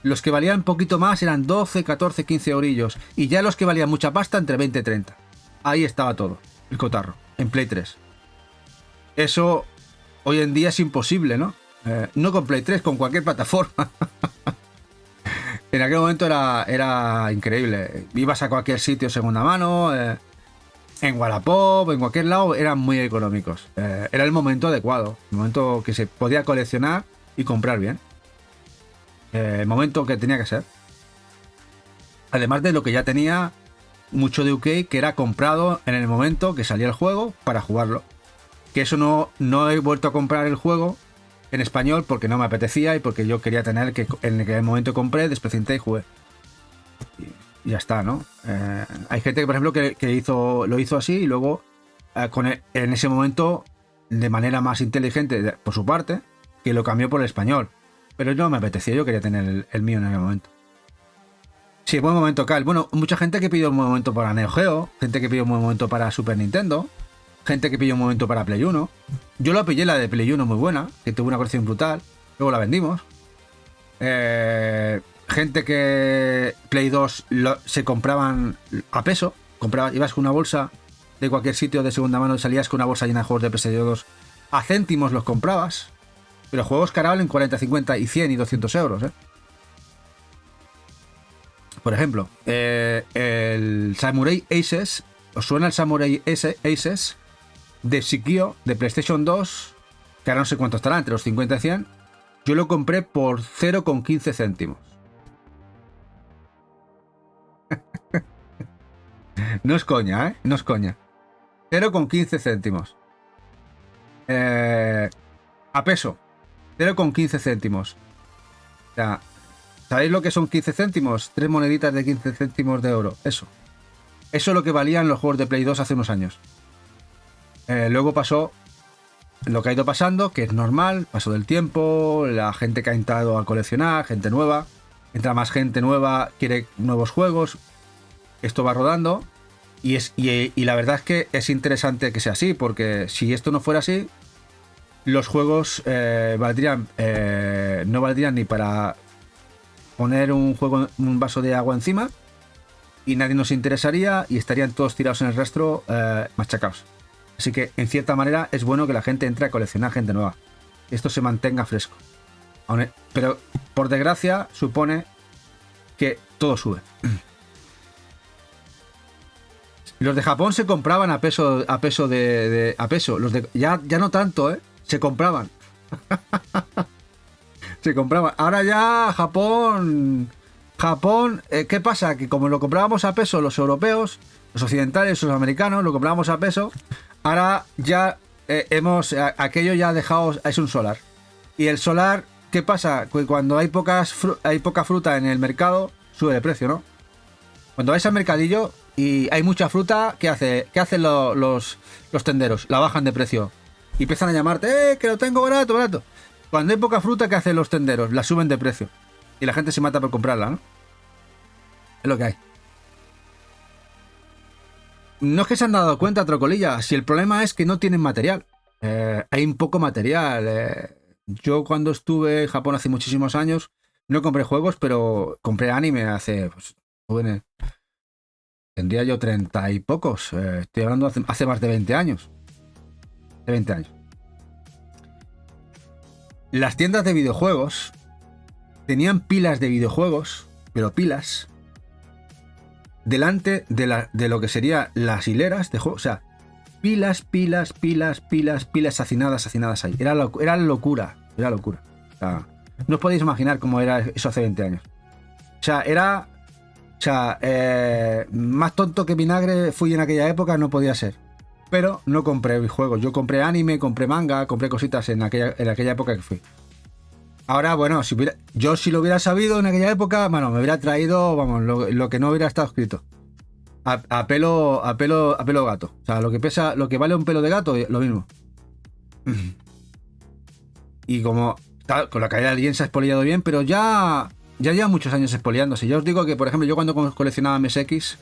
Speaker 1: Los que valían un poquito más eran 12, 14, 15 eurillos. Y ya los que valían mucha pasta entre 20 y 30. Ahí estaba todo, el cotarro, en Play 3. Eso hoy en día es imposible, ¿no? No con Play 3, con cualquier plataforma. En aquel momento era increíble. Ibas a cualquier sitio segunda mano, en Wallapop, en cualquier lado, eran muy económicos. Era el momento adecuado, el momento que se podía coleccionar y comprar bien. El momento que tenía que ser. Además de lo que ya tenía mucho de UK, que era comprado en el momento que salía el juego para jugarlo. Que eso no he vuelto a comprar el juego en español porque no me apetecía y porque yo quería tener que en el momento compré, desprecinté y jugué. Y ya está, ¿no? Hay gente que, por ejemplo, que lo hizo así y luego en ese momento, de manera más inteligente por su parte, que lo cambió por el español. Pero no me apetecía, yo quería tener el mío en ese momento. Sí, buen momento, Cal. Bueno, mucha gente que pidió un buen momento para Neo Geo, gente que pidió un buen momento para Super Nintendo, gente que pidió un momento para Play 1. Yo la pillé, la de Play 1 muy buena, que tuvo una colección brutal. Luego la vendimos. Gente que Play 2 se compraban a peso. Ibas con una bolsa de cualquier sitio de segunda mano y salías con una bolsa llena de juegos de PS2. A céntimos los comprabas. Pero juegos que ahora valen 40, 50 y 100 y 200 euros, ¿eh? Por ejemplo, el Samurai Aces. ¿Os suena el Samurai Aces? De Shikio, de PlayStation 2, que ahora no sé cuánto estará, entre los 50 y 100. Yo lo compré por 0,15 céntimos. No es coña, ¿eh? No es coña. 0,15 céntimos. A peso. 0,15 céntimos. O sea, ¿sabéis lo que son 15 céntimos? 3 moneditas de 15 céntimos de euro. Eso es lo que valían los juegos de Play 2 hace unos años. Luego pasó lo que ha ido pasando, que es normal, pasó del tiempo, la gente que ha entrado a coleccionar, gente nueva, entra más gente nueva, quiere nuevos juegos, esto va rodando y la verdad es que es interesante que sea así, porque si esto no fuera así, los juegos no valdrían ni para poner un vaso de agua encima y nadie nos interesaría y estarían todos tirados en el rastro, machacados. Así que, en cierta manera, es bueno que la gente entre a coleccionar gente nueva. Que esto se mantenga fresco. Pero, por desgracia, supone que todo sube. Los de Japón se compraban a peso. Los ya no tanto, ¿eh? Se compraban. Se compraban. Ahora ya Japón... ¿qué pasa? Que como lo comprábamos a peso los europeos, los occidentales, los americanos, lo comprábamos a peso... Ahora ya aquello ya ha dejado, es un solar. Y el solar, ¿qué pasa? Que cuando hay poca fruta en el mercado, sube de precio, ¿no? Cuando vais al mercadillo y hay mucha fruta, ¿qué hacen los tenderos? La bajan de precio. Y empiezan a llamarte, que lo tengo barato. Cuando hay poca fruta, ¿qué hacen los tenderos? La suben de precio. Y la gente se mata por comprarla, ¿no? Es lo que hay. No es que se han dado cuenta, trocolilla, si el problema es que no tienen material. Hay un poco material. Yo cuando estuve en Japón hace muchísimos años, No compré juegos, pero compré anime hace... Pues, jóvenes. Tendría yo 30 y pocos. Estoy hablando hace más de 20 años. De 20 años. Las tiendas de videojuegos tenían pilas de videojuegos, pero pilas, delante de lo que serían las hileras de juegos. O sea, pilas hacinadas ahí. Era locura. O sea, no os podéis imaginar cómo era eso hace 20 años. O sea, más tonto que vinagre fui en aquella época, no podía ser. Pero no compré juegos. Yo compré anime, compré manga, compré cositas en aquella época que fui. Ahora, bueno, si lo hubiera sabido en aquella época, bueno, me hubiera traído, vamos, lo que no hubiera estado escrito. A pelo gato. O sea, lo que vale un pelo de gato, lo mismo. Y como con la caída del yen se ha expoliado bien, pero ya lleva muchos años expoliándose. Ya os digo que, por ejemplo, yo cuando coleccionaba MSX,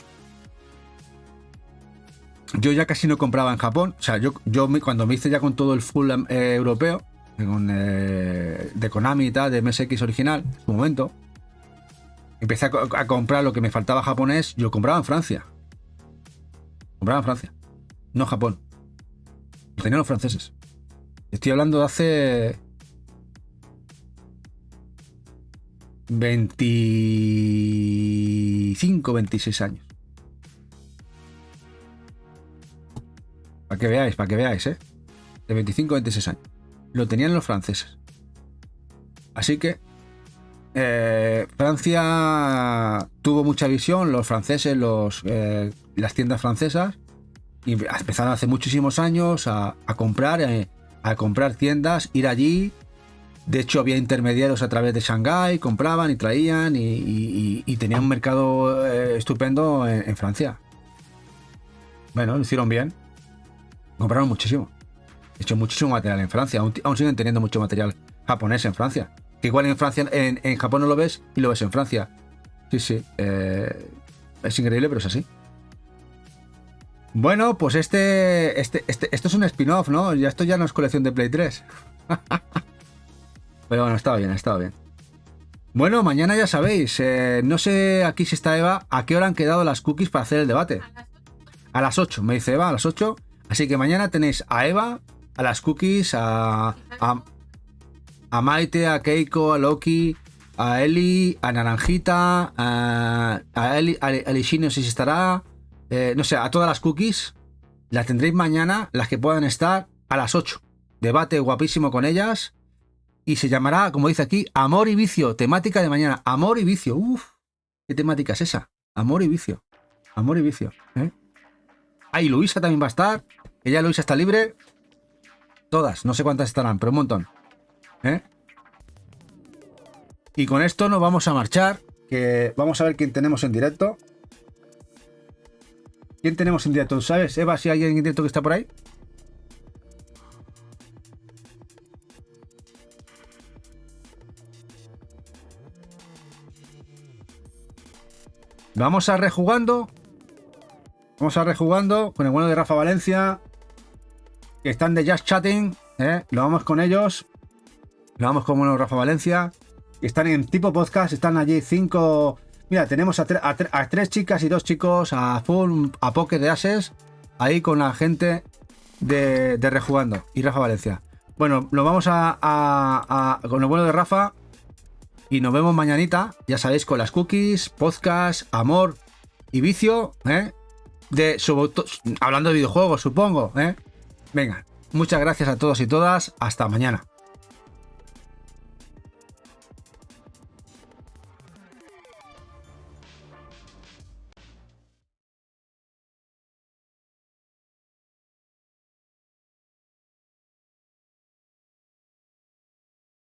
Speaker 1: yo ya casi no compraba en Japón. O sea, yo cuando me hice ya con todo el full europeo, de Konami y tal, de MSX original, en su momento, empecé a comprar lo que me faltaba japonés. Yo compraba en Francia. No en Japón. Lo tenían los franceses. Estoy hablando de hace 25, 26 años. Para que veáis, De 25, 26 años. Lo tenían los franceses. Así que Francia tuvo mucha visión, los franceses, las tiendas francesas, y empezaron hace muchísimos años a comprar tiendas, ir allí. De hecho, había intermediarios a través de Shanghái, compraban y traían y tenían un mercado estupendo en Francia. Bueno, lo hicieron bien. Compraron muchísimo. De hecho, muchísimo material en Francia. Aún siguen teniendo mucho material japonés en Francia. Que igual en Francia, en Japón no lo ves y lo ves en Francia. Sí. Es increíble, pero es así. Bueno, pues esto es un spin-off, ¿no? Esto ya no es colección de Play 3. Pero bueno, estaba bien. Bueno, mañana ya sabéis. No sé aquí si está Eva. ¿A qué hora han quedado las cookies para hacer el debate? A las 8, me dice Eva, a las 8. Así que mañana tenéis a Eva, a las cookies, a Maite, a Keiko, a Loki, a Eli, a Naranjita, a Elishi, no sé si estará. No sé, a todas las cookies. Las tendréis mañana, las que puedan estar, a las 8. Debate guapísimo con ellas. Y se llamará, como dice aquí, Amor y Vicio. Temática de mañana. Amor y Vicio. Uf, ¿qué temática es esa? Amor y Vicio. Y Luisa también va a estar. Ella, Luisa, está libre. Todas, no sé cuántas estarán, pero un montón. Y con esto nos vamos a marchar. Que vamos a ver quién tenemos en directo. ¿Quién tenemos en directo? ¿Sabes, Eva, si hay alguien en directo que está por ahí? Vamos a rejugando. Vamos a rejugando con el bueno de Rafa Valencia. Que están de Just Chatting. Lo vamos con ellos. Lo vamos con bueno de Rafa Valencia. Que están en tipo podcast. Están allí 5. Mira, tenemos a 3 chicas y 2 chicos a full, a Poker de Ases. Ahí con la gente de Rejugando. Y Rafa Valencia. Bueno, lo vamos con el bueno de Rafa. Y nos vemos mañanita. Ya sabéis, con las cookies, podcast, amor y vicio. Hablando de videojuegos, supongo. Venga, muchas gracias a todos y todas. Hasta mañana.